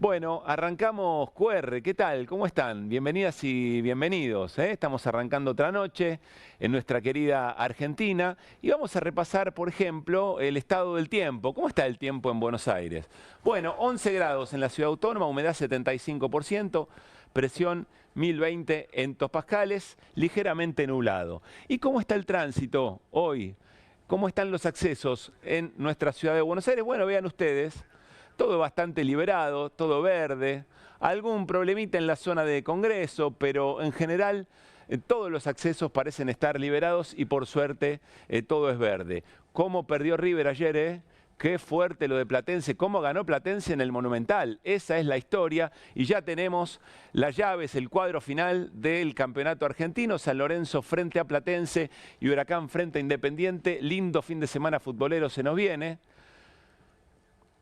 Bueno, arrancamos QR. ¿Qué tal? ¿Cómo están? Bienvenidas y bienvenidos. Estamos arrancando otra noche en nuestra querida Argentina y vamos a repasar, por ejemplo, el estado del tiempo. ¿Cómo está el tiempo en Buenos Aires? Bueno, 11 grados en la ciudad autónoma, humedad 75%, presión 1020 hectopascales, ligeramente nublado. ¿Y cómo está el tránsito hoy? ¿Cómo están los accesos en nuestra ciudad de Buenos Aires? Bueno, vean ustedes. Todo bastante liberado, todo verde, algún problemita en la zona de Congreso, pero en general todos los accesos parecen estar liberados y por suerte todo es verde. ¿Cómo perdió River ayer? Qué fuerte lo de Platense, cómo ganó Platense en el Monumental. Esa es la historia y ya tenemos las llaves, el cuadro final del campeonato argentino. San Lorenzo frente a Platense y Huracán frente a Independiente. Lindo fin de semana futbolero se nos viene.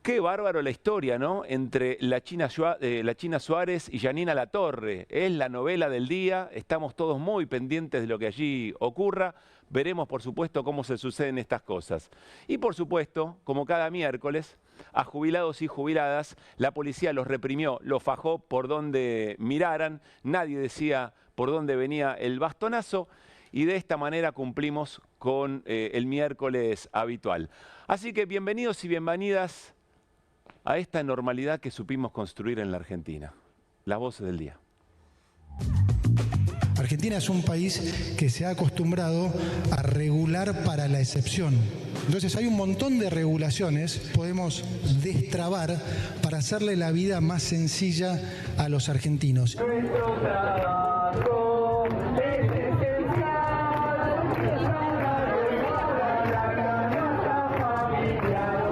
Qué bárbaro la historia, ¿no? Entre la China Suárez y Janina Latorre. Es la novela del día, estamos todos muy pendientes de lo que allí ocurra. Veremos, por supuesto, cómo se suceden estas cosas. Y, por supuesto, como cada miércoles, a jubilados y jubiladas, la policía los reprimió, los fajó por donde miraran. Nadie decía por dónde venía el bastonazo. Y de esta manera cumplimos con el miércoles habitual. Así que bienvenidos y bienvenidas a esta normalidad que supimos construir en la Argentina. Las voces del día. Argentina es un país que se ha acostumbrado a regular para la excepción. Entonces hay un montón de regulaciones, podemos destrabar para hacerle la vida más sencilla a los argentinos.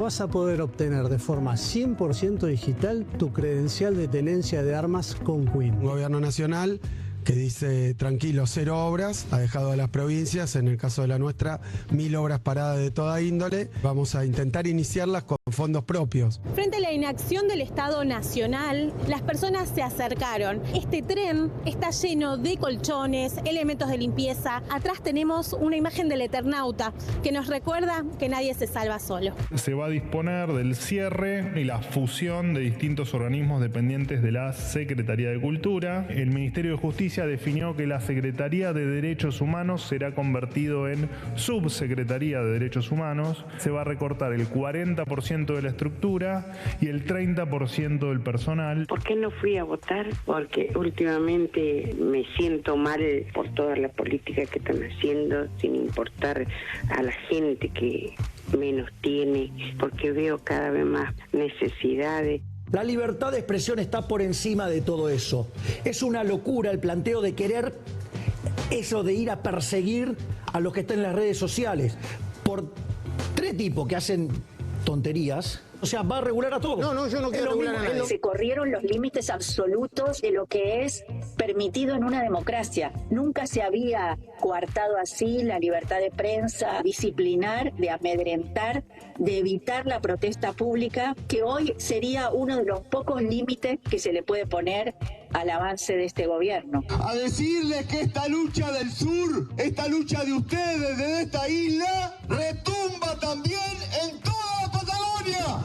Vas a poder obtener de forma 100% digital tu credencial de tenencia de armas con Queen. Un gobierno nacional que dice tranquilo, 0 obras, ha dejado a las provincias, en el caso de la nuestra, 1000 obras paradas de toda índole. Vamos a intentar iniciarlas con fondos propios. Frente a la inacción del Estado Nacional, las personas se acercaron. Este tren está lleno de colchones, elementos de limpieza. Atrás tenemos una imagen del Eternauta que nos recuerda que nadie se salva solo. Se va a disponer del cierre y la fusión de distintos organismos dependientes de la Secretaría de Cultura. El Ministerio de Justicia definió que la Secretaría de Derechos Humanos será convertido en Subsecretaría de Derechos Humanos. Se va a recortar el 40% de la estructura y el 30% del personal. ¿Por qué no fui a votar? Porque últimamente me siento mal por toda la política que están haciendo, sin importar a la gente que menos tiene, porque veo cada vez más necesidades. La libertad de expresión está por encima de todo eso. Es una locura el planteo de querer eso de ir a perseguir a los que están en las redes sociales por 3 tipos que hacen tonterías. O sea, va a regular a todos. No, yo no quiero regular a nadie. Se corrieron los límites absolutos de lo que es permitido en una democracia. Nunca se había coartado así la libertad de prensa, disciplinar, de amedrentar, de evitar la protesta pública, que hoy sería uno de los pocos límites que se le puede poner al avance de este gobierno. A decirles que esta lucha del sur, esta lucha de ustedes, de esta isla, retumba también en toda la Patagonia.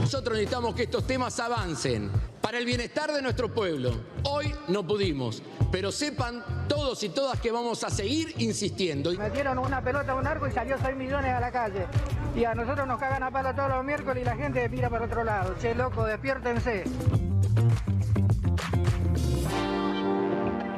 Nosotros necesitamos que estos temas avancen para el bienestar de nuestro pueblo. Hoy no pudimos, pero sepan todos y todas que vamos a seguir insistiendo. Metieron una pelota a un arco y salió 6 millones a la calle. Y a nosotros nos cagan a palo todos los miércoles y la gente mira para otro lado. Che, loco, despiértense.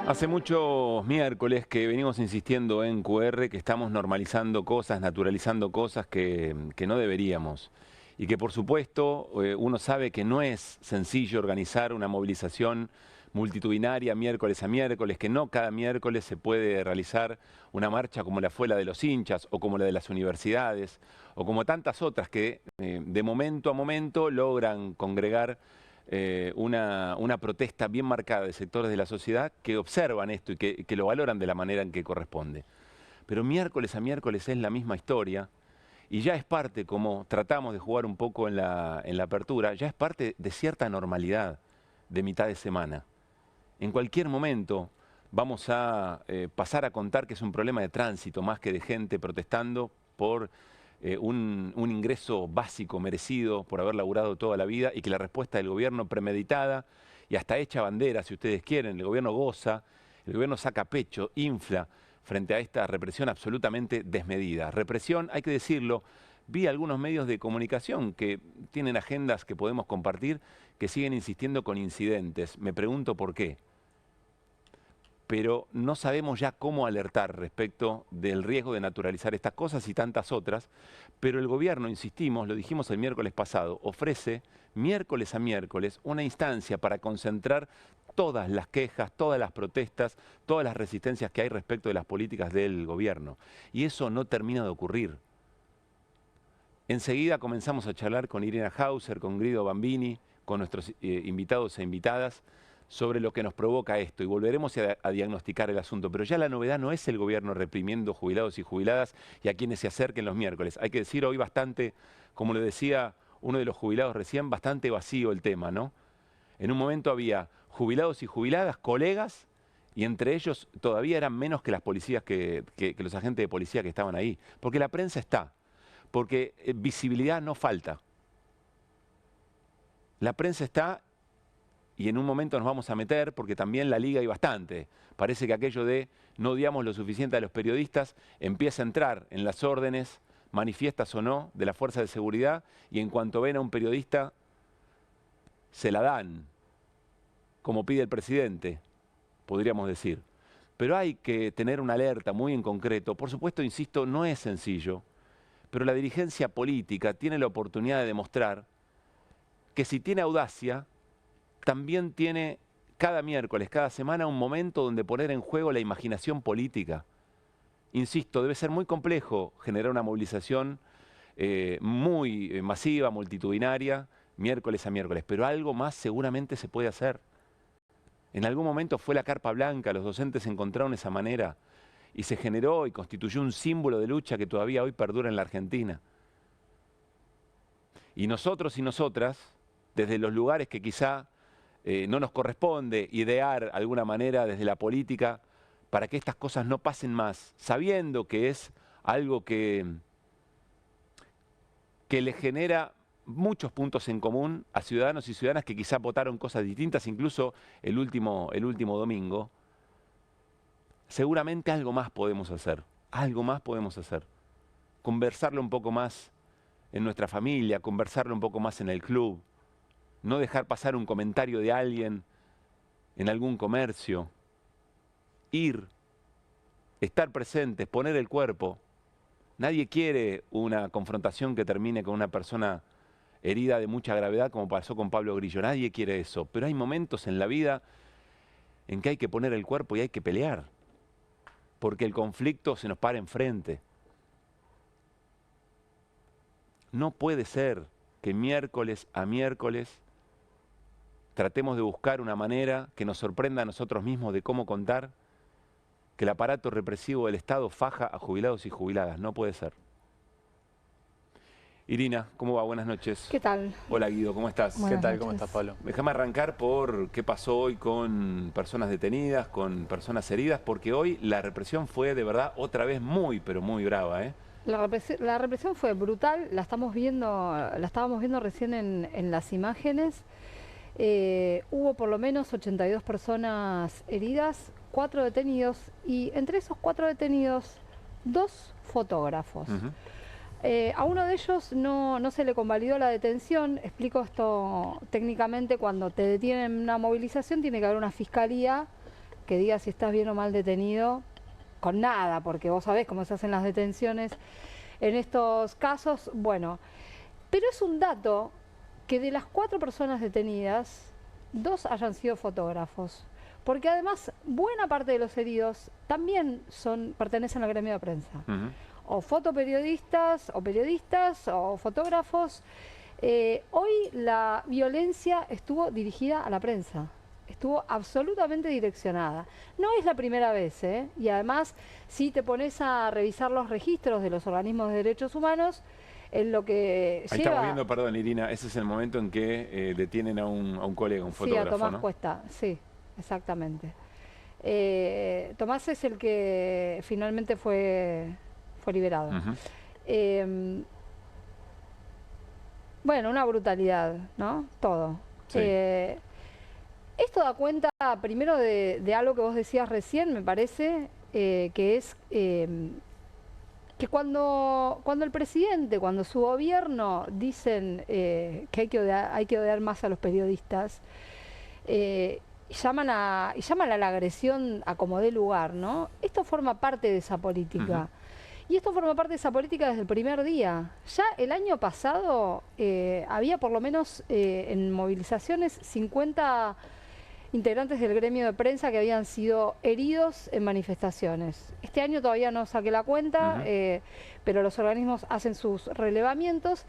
Hace muchos miércoles que venimos insistiendo en QR, que estamos normalizando cosas, naturalizando cosas que no deberíamos. Y que por supuesto uno sabe que no es sencillo organizar una movilización multitudinaria miércoles a miércoles, que no cada miércoles se puede realizar una marcha como la fue la de los hinchas o como la de las universidades o como tantas otras que de momento a momento logran congregar una protesta bien marcada de sectores de la sociedad que observan esto y que lo valoran de la manera en que corresponde. Pero miércoles a miércoles es la misma historia. Y ya es parte, como tratamos de jugar un poco en la apertura, ya es parte de cierta normalidad de mitad de semana. En cualquier momento vamos a pasar a contar que es un problema de tránsito más que de gente protestando por un ingreso básico merecido por haber laburado toda la vida y que la respuesta del gobierno premeditada y hasta hecha bandera, si ustedes quieren, el gobierno goza, el gobierno saca pecho, infla frente a esta represión absolutamente desmedida. Represión, hay que decirlo, vi algunos medios de comunicación que tienen agendas que podemos compartir que siguen insistiendo con incidentes. Me pregunto por qué. Pero no sabemos ya cómo alertar respecto del riesgo de naturalizar estas cosas y tantas otras. Pero el gobierno, insistimos, lo dijimos el miércoles pasado, ofrece miércoles a miércoles una instancia para concentrar todas las quejas, todas las protestas, todas las resistencias que hay respecto de las políticas del gobierno. Y eso no termina de ocurrir. Enseguida comenzamos a charlar con Irina Hauser, con Guido Bambini, con nuestros invitados e invitadas, sobre lo que nos provoca esto y volveremos a diagnosticar el asunto. Pero ya la novedad no es el gobierno reprimiendo jubilados y jubiladas y a quienes se acerquen los miércoles. Hay que decir hoy bastante, como le decía uno de los jubilados recién, bastante vacío el tema, ¿no? En un momento había jubilados y jubiladas, colegas, y entre ellos todavía eran menos que las policías, que los agentes de policía que estaban ahí. Porque la prensa está, porque visibilidad no falta. La prensa está. Y en un momento nos vamos a meter, porque también la liga hay bastante. Parece que aquello de no odiamos lo suficiente a los periodistas empieza a entrar en las órdenes, manifiestas o no, de la fuerza de seguridad, y en cuanto ven a un periodista, se la dan, como pide el presidente, podríamos decir. Pero hay que tener una alerta muy en concreto. Por supuesto, insisto, no es sencillo, pero la dirigencia política tiene la oportunidad de demostrar que si tiene audacia, también tiene cada miércoles, cada semana, un momento donde poner en juego la imaginación política. Insisto, debe ser muy complejo generar una movilización muy masiva, multitudinaria, miércoles a miércoles, pero algo más seguramente se puede hacer. En algún momento fue la carpa blanca, los docentes encontraron esa manera y se generó y constituyó un símbolo de lucha que todavía hoy perdura en la Argentina. Y nosotros y nosotras, desde los lugares que quizá no nos corresponde idear de alguna manera desde la política para que estas cosas no pasen más, sabiendo que es algo que le genera muchos puntos en común a ciudadanos y ciudadanas que quizá votaron cosas distintas, incluso el último domingo. Seguramente algo más podemos hacer, conversarlo un poco más en nuestra familia, conversarlo un poco más en el club. No dejar pasar un comentario de alguien en algún comercio. Ir, estar presentes, poner el cuerpo. Nadie quiere una confrontación que termine con una persona herida de mucha gravedad, como pasó con Pablo Grillo. Nadie quiere eso. Pero hay momentos en la vida en que hay que poner el cuerpo y hay que pelear. Porque el conflicto se nos para enfrente. No puede ser que miércoles a miércoles tratemos de buscar una manera que nos sorprenda a nosotros mismos de cómo contar que el aparato represivo del Estado faja a jubilados y jubiladas. No puede ser. Irina, ¿cómo va? Buenas noches. ¿Qué tal? Hola Guido, ¿cómo estás? Buenas ¿Qué tal? noches. ¿Cómo estás, Pablo? Déjame arrancar por qué pasó hoy con personas detenidas, con personas heridas, porque hoy la represión fue de verdad otra vez muy, pero muy brava, ¿eh? La represión fue brutal, la estábamos viendo recién en las imágenes. Hubo por lo menos 82 personas heridas, 4 detenidos y entre esos 4 detenidos, 2 fotógrafos. A uno de ellos no se le convalidó la detención. Explico esto técnicamente: cuando te detienen en una movilización tiene que haber una fiscalía que diga si estás bien o mal detenido, con nada, porque vos sabés cómo se hacen las detenciones en estos casos. Bueno, pero es un dato que de las 4 personas detenidas, 2 hayan sido fotógrafos, porque además buena parte de los heridos también pertenecen al gremio de prensa. O fotoperiodistas, o periodistas, o fotógrafos. Hoy la violencia estuvo dirigida a la prensa, estuvo absolutamente direccionada. No es la primera vez, ¿eh? Y además, si te pones a revisar los registros de los organismos de derechos humanos, en lo que Ahí estamos viendo, perdón Irina, ese es el momento en que detienen a un colega, un fotógrafo, sí, a Tomás ¿no? Cuesta, sí, exactamente. Tomás es el que finalmente fue liberado. bueno, una brutalidad, ¿no? Todo. Sí. Esto da cuenta primero de algo que vos decías recién, me parece, que es que cuando el presidente, cuando su gobierno dicen que hay que odiar más a los periodistas, llaman a la agresión a como dé lugar, ¿no? Esto forma parte de esa política. Y esto forma parte de esa política desde el primer día. Ya el año pasado había por lo menos en movilizaciones 50 integrantes del gremio de prensa que habían sido heridos en manifestaciones. Este año todavía no saqué la cuenta, pero los organismos hacen sus relevamientos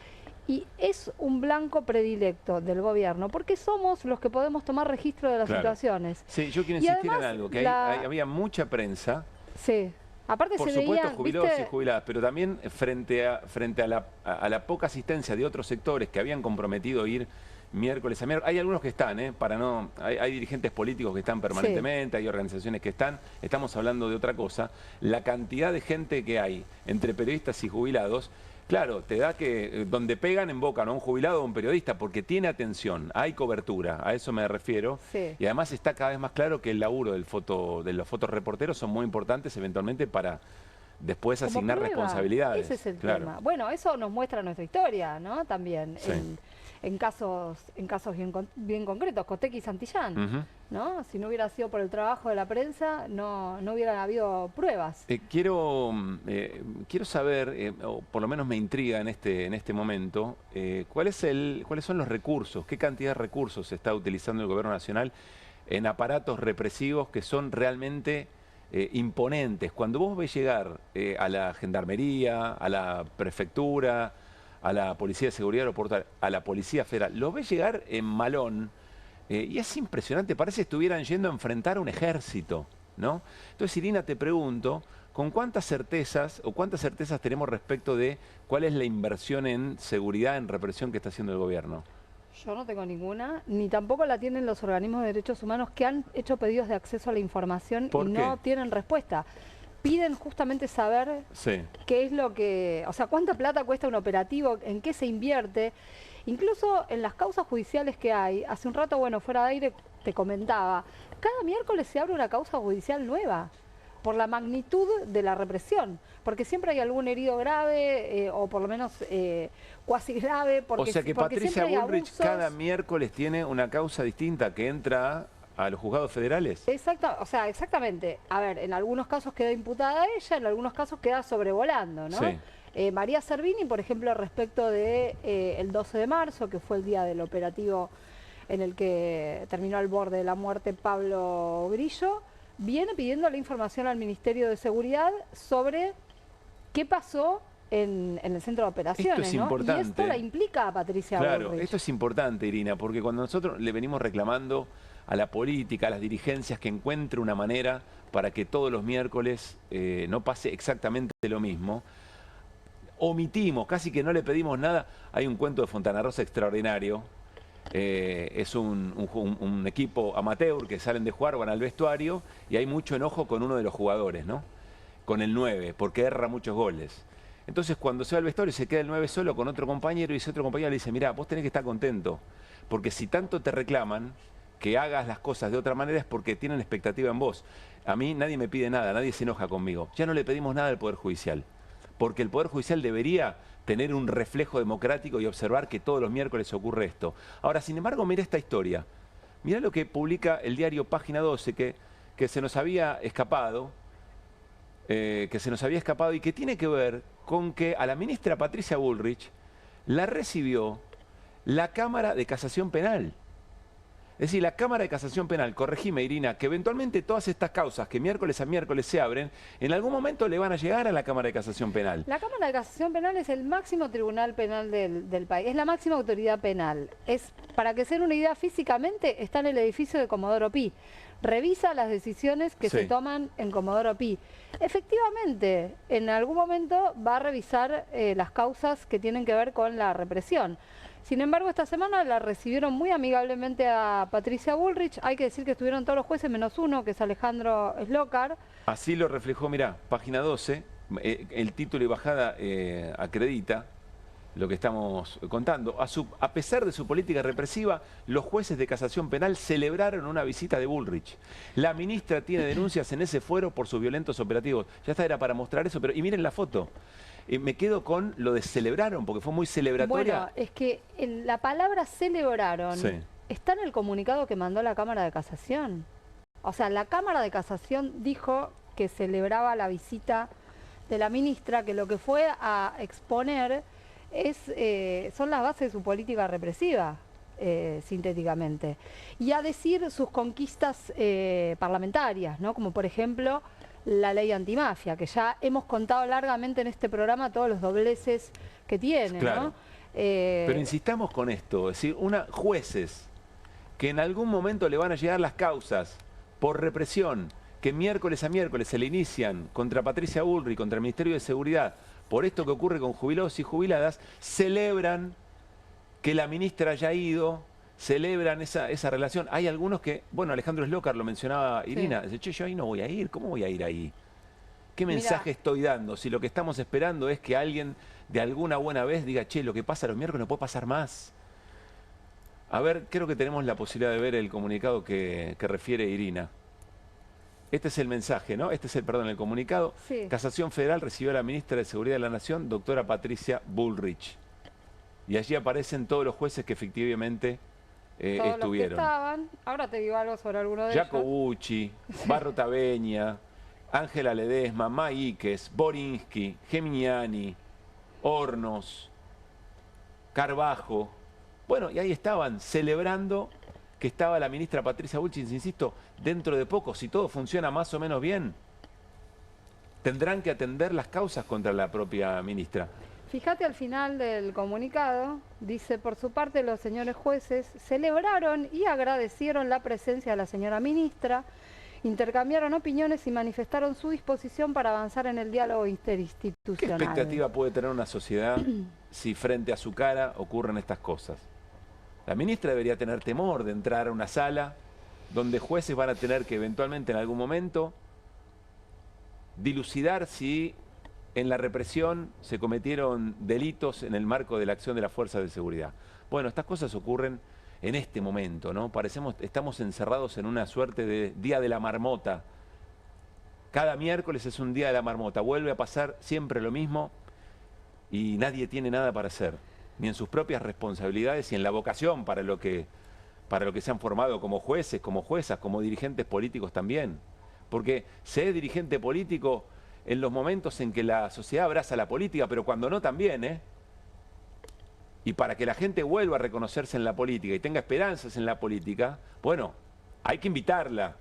y es un blanco predilecto del gobierno, porque somos los que podemos tomar registro de las situaciones. Sí, yo quiero Y insistir además, en algo, que había mucha prensa. Sí. Aparte Por se supuesto, veían, jubilados ¿viste? y jubiladas, pero también frente a la poca asistencia de otros sectores que habían comprometido ir miércoles a miércoles. Hay algunos que están, hay dirigentes políticos que están permanentemente, hay organizaciones que están. Estamos hablando de otra cosa. La cantidad de gente que hay entre periodistas y jubilados, claro, te da que donde pegan embocan a un jubilado o a un periodista porque tiene atención, hay cobertura, a eso me refiero. Sí. Y además está cada vez más claro que el laburo de los fotoreporteros son muy importantes eventualmente para después Como asignar prueba. responsabilidades. Ese es el claro. tema. Bueno, eso nos muestra nuestra historia, ¿no? También Sí. en casos bien concretos, Cotec y Santillán, ¿no? Si no hubiera sido por el trabajo de la prensa, no hubieran habido pruebas. Quiero saber, o por lo menos me intriga en este momento, cuáles son los recursos, qué cantidad de recursos está utilizando el Gobierno Nacional en aparatos represivos que son realmente imponentes. Cuando vos ves llegar a la Gendarmería, a la Prefectura, a la Policía de Seguridad Aeroportuaria, a la Policía Federal, los ves llegar en malón y es impresionante, parece que estuvieran yendo a enfrentar a un ejército, ¿no? Entonces, Irina, te pregunto, ¿con cuántas certezas tenemos respecto de cuál es la inversión en seguridad, en represión que está haciendo el gobierno? Yo no tengo ninguna, ni tampoco la tienen los organismos de derechos humanos que han hecho pedidos de acceso a la información y no tienen respuesta. Piden justamente saber qué es lo que, o sea, cuánta plata cuesta un operativo, en qué se invierte. Incluso en las causas judiciales que hay, hace un rato, bueno, fuera de aire te comentaba, cada miércoles se abre una causa judicial nueva por la magnitud de la represión, porque siempre hay algún herido grave o por lo menos cuasi grave. Porque, o sea que Patricia Bullrich cada miércoles tiene una causa distinta que entra a los juzgados federales. Exactamente. A ver, en algunos casos queda imputada ella, en algunos casos queda sobrevolando, ¿no? Sí. María Servini, por ejemplo, respecto de el 12 de marzo, que fue el día del operativo en el que terminó al borde de la muerte Pablo Grillo, viene pidiendo la información al Ministerio de Seguridad sobre qué pasó en el centro de operaciones. Esto es importante. Y esto la implica a Patricia Bullrich. Claro, esto es importante, Irina, porque cuando nosotros le venimos reclamando a la política, a las dirigencias, que encuentre una manera para que todos los miércoles no pase exactamente lo mismo, omitimos, casi que no le pedimos nada. Hay un cuento de Fontana Rosa extraordinario. Es un equipo amateur que salen de jugar, van al vestuario y hay mucho enojo con uno de los jugadores, ¿no? Con el 9, porque erra muchos goles. Entonces, cuando se va al vestuario se queda el 9 solo con otro compañero y ese otro compañero le dice, mirá, vos tenés que estar contento, porque si tanto te reclaman que hagas las cosas de otra manera es porque tienen expectativa en vos. A mí nadie me pide nada, nadie se enoja conmigo. Ya no le pedimos nada al Poder Judicial, porque el Poder Judicial debería tener un reflejo democrático y observar que todos los miércoles ocurre esto. Ahora, sin embargo, mira esta historia. Mira lo que publica el diario Página 12, que se nos había escapado, y que tiene que ver con que a la ministra Patricia Bullrich la recibió la Cámara de Casación Penal. Es decir, la Cámara de Casación Penal, corregime, Irina, que eventualmente todas estas causas que miércoles a miércoles se abren, en algún momento le van a llegar a la Cámara de Casación Penal. La Cámara de Casación Penal es el máximo tribunal penal del país, es la máxima autoridad penal. Para que se den una idea, físicamente está en el edificio de Comodoro Pi. Revisa las decisiones que se toman en Comodoro Pi. Efectivamente, en algún momento va a revisar las causas que tienen que ver con la represión. Sin embargo, esta semana la recibieron muy amigablemente a Patricia Bullrich. Hay que decir que estuvieron todos los jueces menos uno, que es Alejandro Slokar. Así lo reflejó, mirá, Página 12, el título y bajada acredita lo que estamos contando. A pesar de su política represiva, los jueces de casación penal celebraron una visita de Bullrich. La ministra tiene denuncias en ese fuero por sus violentos operativos. Ya está, era para mostrar eso, pero y miren la foto. Me quedo con lo de celebraron, porque fue muy celebratoria. Bueno, es que la palabra celebraron está en el comunicado que mandó la Cámara de Casación. O sea, la Cámara de Casación dijo que celebraba la visita de la ministra, que lo que fue a exponer son las bases de su política represiva, sintéticamente. Y a decir sus conquistas parlamentarias, ¿no? Como por ejemplo la ley antimafia, que ya hemos contado largamente en este programa todos los dobleces que tiene, claro, ¿no? Pero insistamos con esto, es decir, jueces que en algún momento le van a llegar las causas por represión, que miércoles a miércoles se le inician contra Patricia Bullrich, contra el Ministerio de Seguridad, por esto que ocurre con jubilados y jubiladas, celebran que la ministra haya ido, celebran esa relación. Hay algunos que, bueno, Alejandro Slócar lo mencionaba Irina, dice, che, yo ahí no voy a ir, ¿cómo voy a ir ahí? ¿Qué mensaje estoy dando? Si lo que estamos esperando es que alguien de alguna buena vez diga, che, lo que pasa los miércoles no puede pasar más. A ver, creo que tenemos la posibilidad de ver el comunicado que refiere Irina. Este es el mensaje, ¿no? Este es el comunicado. Sí. Casación Federal recibió a la ministra de Seguridad de la Nación, doctora Patricia Bullrich. Y allí aparecen todos los jueces que efectivamente todos estuvieron. Los que estaban. Ahora te digo algo sobre alguno de ellos. Jacobucci, Barro Taveña, Ángela Ledesma, Maíquez, Borinsky, Geminiani, Hornos, Carbajo. Bueno, y ahí estaban celebrando que estaba la ministra Patricia Bullrich, insisto, dentro de poco, si todo funciona más o menos bien, tendrán que atender las causas contra la propia ministra. Fíjate al final del comunicado, dice, por su parte los señores jueces celebraron y agradecieron la presencia de la señora ministra, intercambiaron opiniones y manifestaron su disposición para avanzar en el diálogo interinstitucional. ¿Qué expectativa puede tener una sociedad si frente a su cara ocurren estas cosas? La ministra debería tener temor de entrar a una sala donde jueces van a tener que eventualmente en algún momento dilucidar si en la represión se cometieron delitos en el marco de la acción de las fuerzas de seguridad. Bueno, estas cosas ocurren en este momento, ¿no? Estamos encerrados en una suerte de día de la marmota. Cada miércoles es un día de la marmota, vuelve a pasar siempre lo mismo y nadie tiene nada para hacer, ni en sus propias responsabilidades y en la vocación para lo que se han formado como jueces, como juezas, como dirigentes políticos también. Porque se es dirigente político en los momentos en que la sociedad abraza la política, pero cuando no también, ¿eh? Y para que la gente vuelva a reconocerse en la política y tenga esperanzas en la política, bueno, hay que invitarla.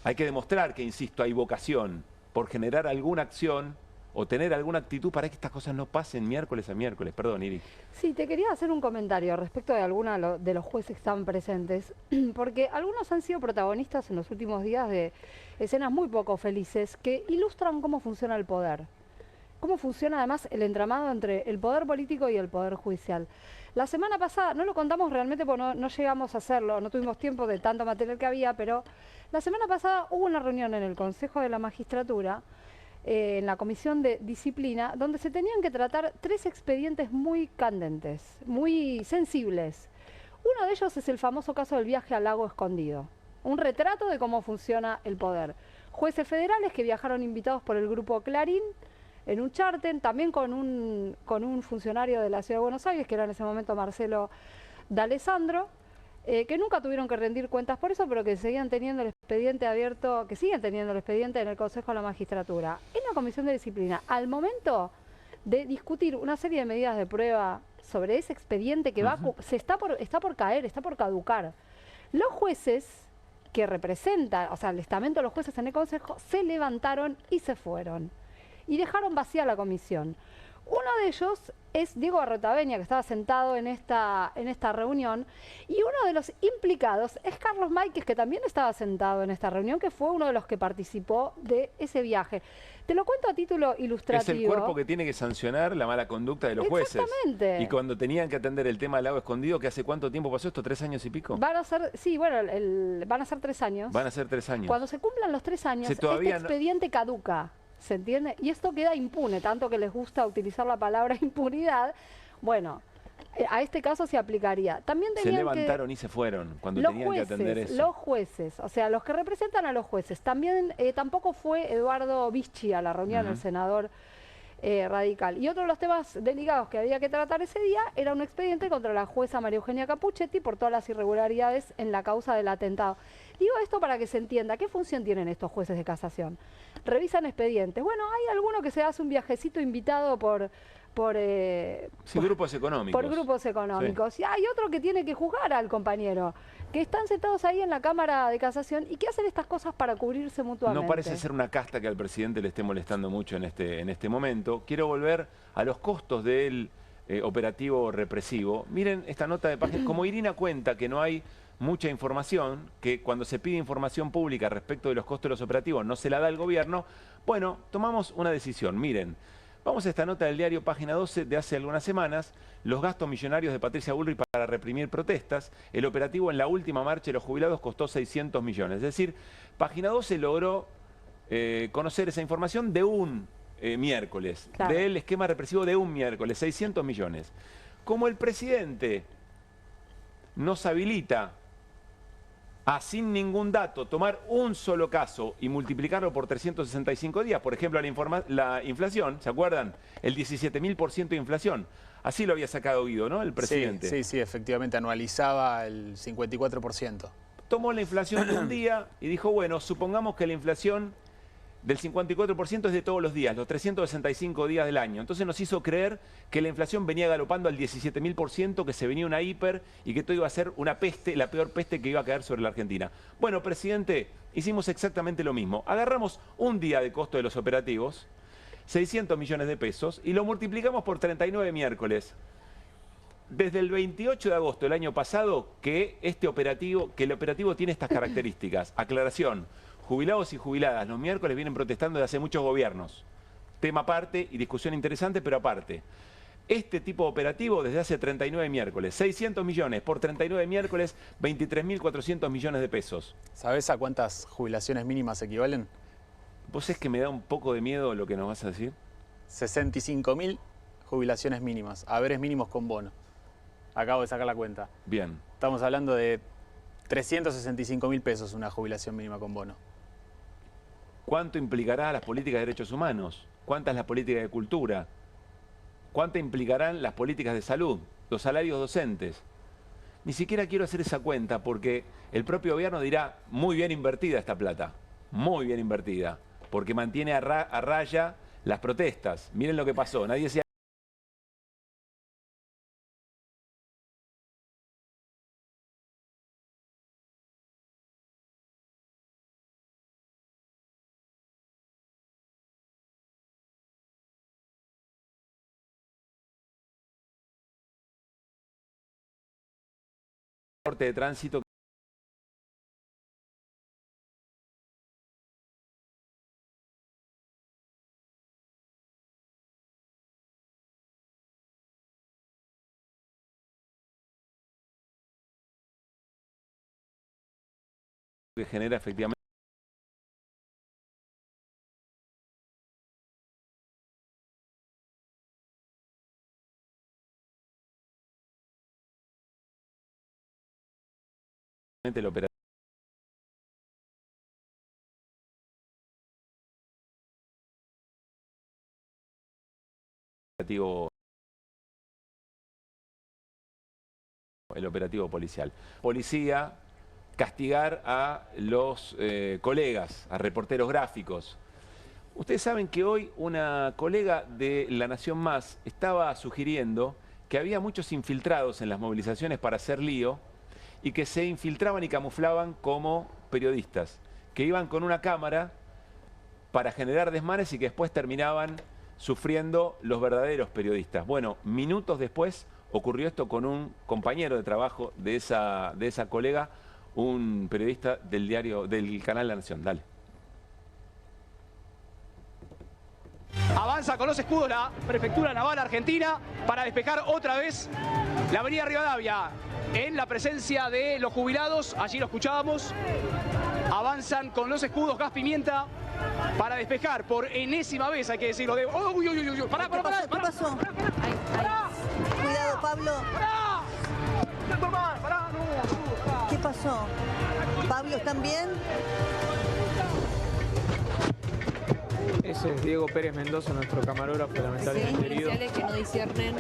Hay que demostrar que, insisto, hay vocación por generar alguna acción o tener alguna actitud para que estas cosas no pasen miércoles a miércoles. Perdón, Iri. Sí, te quería hacer un comentario respecto de algunos de los jueces que estaban presentes, porque algunos han sido protagonistas en los últimos días de escenas muy poco felices que ilustran cómo funciona el poder. Cómo funciona además el entramado entre el poder político y el poder judicial. La semana pasada, no lo contamos realmente porque no llegamos a hacerlo, no tuvimos tiempo de tanto material que había, pero la semana pasada hubo una reunión en el Consejo de la Magistratura, en la Comisión de Disciplina, donde se tenían que tratar 3 expedientes muy candentes, muy sensibles. Uno de ellos es el famoso caso del viaje al lago escondido, un retrato de cómo funciona el poder. Jueces federales que viajaron invitados por el grupo Clarín en un charter, también con un funcionario de la Ciudad de Buenos Aires, que era en ese momento Marcelo D'Alessandro, que nunca tuvieron que rendir cuentas por eso, pero que seguían teniendo el expediente abierto, que siguen teniendo el expediente en el Consejo de la Magistratura. En la Comisión de Disciplina, al momento de discutir una serie de medidas de prueba sobre ese expediente que está por caer, está por caducar, los jueces que representan, o sea, el estamento de los jueces en el Consejo, se levantaron y se fueron. Y dejaron vacía la comisión. Uno de ellos es Diego Barro Taveña, que estaba sentado en esta reunión, y uno de los implicados es Carlos Maíquez, que también estaba sentado en esta reunión, que fue uno de los que participó de ese viaje. Te lo cuento a título ilustrativo. Es el cuerpo que tiene que sancionar la mala conducta de los jueces. Exactamente. Y cuando tenían que atender el tema del lago escondido, que hace cuánto tiempo pasó esto, 3 años y pico. Van a ser, sí, bueno, van a ser 3 años. Van a ser 3 años. Cuando se cumplan los 3 años, este expediente caduca. ¿se entiende? Y esto queda impune, tanto que les gusta utilizar la palabra impunidad. Bueno, a este caso se aplicaría. También se levantaron y se fueron cuando tenían que atender eso. Los jueces, o sea, los que representan a los jueces. También tampoco fue Eduardo Vichy a la reunión, el senador radical. Y otro de los temas delicados que había que tratar ese día era un expediente contra la jueza María Eugenia Capuchetti por todas las irregularidades en la causa del atentado. Digo esto para que se entienda, ¿qué función tienen estos jueces de casación? Revisan expedientes. Bueno, hay alguno que se hace un viajecito invitado por grupos económicos. Por grupos económicos. Sí. Y hay otro que tiene que juzgar al compañero, que están sentados ahí en la Cámara de Casación y que hacen estas cosas para cubrirse mutuamente. No parece ser una casta que al presidente le esté molestando mucho en este momento. Quiero volver a los costos del operativo represivo. Miren esta nota de página. Como Irina cuenta que no hay mucha información, que cuando se pide información pública respecto de los costos de los operativos no se la da el gobierno, bueno, tomamos una decisión. Miren, vamos a esta nota del diario Página 12 de hace algunas semanas. Los gastos millonarios de Patricia Bullrich para reprimir protestas. El operativo en la última marcha de los jubilados costó 600 millones. Es decir, Página 12 logró conocer esa información de un miércoles, claro, del esquema represivo de un miércoles, 600 millones. Como el presidente nos habilita a, sin ningún dato, tomar un solo caso y multiplicarlo por 365 días. Por ejemplo, la inflación, ¿se acuerdan? El 17.000% de inflación. Así lo había sacado Guido, ¿no? El presidente. Sí, efectivamente, anualizaba el 54%. Tomó la inflación de un día y dijo, bueno, supongamos que la inflación del 54% es de todos los días, los 365 días del año. Entonces nos hizo creer que la inflación venía galopando al 17.000%, que se venía una hiper y que todo iba a ser una peste, la peor peste que iba a caer sobre la Argentina. Bueno, presidente, hicimos exactamente lo mismo. Agarramos un día de costo de los operativos, 600 millones de pesos, y lo multiplicamos por 39 miércoles. Desde el 28 de agosto del año pasado que el operativo tiene estas características. Aclaración. Jubilados y jubiladas los miércoles vienen protestando desde hace muchos gobiernos. Tema aparte y discusión interesante, pero aparte. Este tipo de operativo desde hace 39 miércoles. 600 millones por 39 miércoles, 23.400 millones de pesos. ¿Sabés a cuántas jubilaciones mínimas equivalen? ¿Vos es que me da un poco de miedo lo que nos vas a decir? 65.000 jubilaciones mínimas, haberes mínimos con bono. Acabo de sacar la cuenta. Bien. Estamos hablando de 365.000 pesos una jubilación mínima con bono. ¿Cuánto implicará las políticas de derechos humanos? ¿Cuántas las políticas de cultura? ¿Cuánto implicarán las políticas de salud? Los salarios docentes. Ni siquiera quiero hacer esa cuenta porque el propio gobierno dirá, muy bien invertida esta plata, muy bien invertida, porque mantiene a raya las protestas. Miren lo que pasó, nadie se de tránsito. Que genera efectivamente el operativo policial. Policía, castigar a los colegas, a reporteros gráficos. Ustedes saben que hoy una colega de La Nación Más estaba sugiriendo que había muchos infiltrados en las movilizaciones para hacer lío y que se infiltraban y camuflaban como periodistas, que iban con una cámara para generar desmanes y que después terminaban sufriendo los verdaderos periodistas. Bueno, minutos después ocurrió esto con un compañero de trabajo de esa colega, un periodista del canal La Nación. Dale. Avanza con los escudos la Prefectura Naval Argentina para despejar otra vez la avenida Rivadavia en la presencia de los jubilados. Allí lo escuchábamos. Avanzan con los escudos gas pimienta para despejar por enésima vez, hay que decirlo. Uy, uy, uy, uy, pará. ¿Qué pasó? Cuidado, Pablo. ¿Qué pasó? Pablo, ¿están bien? Ese es Diego Pérez Mendoza, nuestro camarógrafo, lamentablemente herido. Que no disciernen.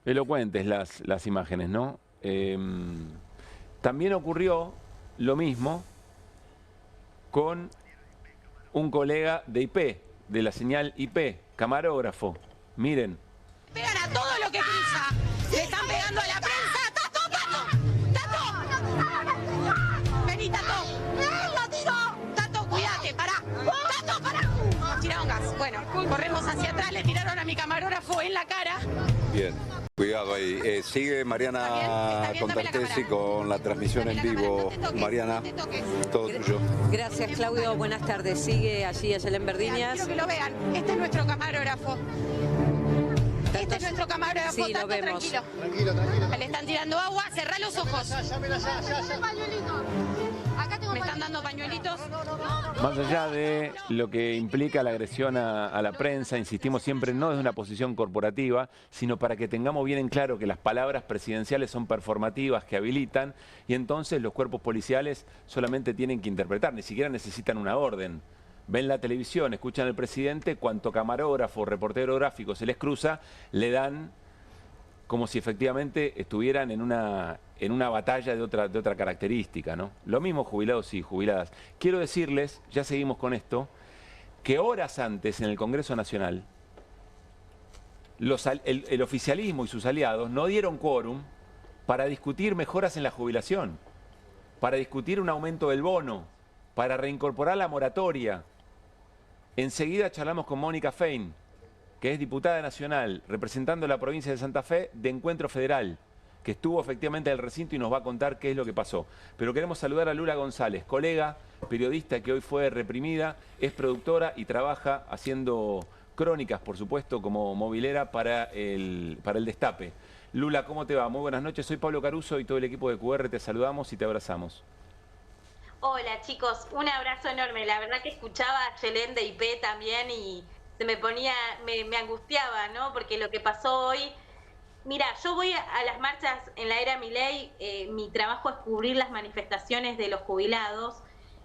Elocuentes las imágenes, ¿no? También ocurrió lo mismo con un colega de IP, de la señal IP, camarógrafo. Miren. Pegan a todo lo que cruza. Le están pegando a la prensa. ¡Tato! Vení, Tato. ¡La tiro! Tato, cuídate, pará. ¡Tato, pará! Nos tiraron gas. Bueno, corremos hacia atrás, le tiraron a mi camarógrafo en la cara. Bien, cuidado ahí. Sigue Mariana Contartesi con la transmisión en vivo. Mariana, todo tuyo. Gracias, Claudio. Buenas tardes. Sigue allí Ayelen Verdiñas. Quiero que lo vean. Este es nuestro camarógrafo. Este es nuestro camarógrafo. Sí, Tato, lo vemos. tranquilo. Le están tirando agua. Cerrá los ojos. Me están dando pañuelitos. Más allá de lo que implica la agresión a la prensa, insistimos siempre, no desde una posición corporativa, sino para que tengamos bien en claro que las palabras presidenciales son performativas, que habilitan, y entonces los cuerpos policiales solamente tienen que interpretar, ni siquiera necesitan una orden. Ven la televisión, escuchan al presidente, cuanto camarógrafo o reportero gráfico se les cruza, le dan como si efectivamente estuvieran en una batalla de otra característica, ¿no? Lo mismo jubilados y jubiladas. Quiero decirles, ya seguimos con esto, que horas antes en el Congreso Nacional, el oficialismo y sus aliados no dieron quórum para discutir mejoras en la jubilación, para discutir un aumento del bono, para reincorporar la moratoria. Enseguida charlamos con Mónica Fein, que es diputada nacional, representando a la provincia de Santa Fe de Encuentro Federal, que estuvo efectivamente en el recinto y nos va a contar qué es lo que pasó. Pero queremos saludar a Lula González, colega, periodista que hoy fue reprimida, es productora y trabaja haciendo crónicas, por supuesto, como movilera para el Destape. Lula, ¿cómo te va? Muy buenas noches, soy Pablo Caruso y todo el equipo de QR te saludamos y te abrazamos. Hola chicos, un abrazo enorme. La verdad que escuchaba a Ayelen de IP también y se me ponía, me angustiaba, ¿no? Porque lo que pasó hoy, mira, yo voy a las marchas en la era Milei, mi trabajo es cubrir las manifestaciones de los jubilados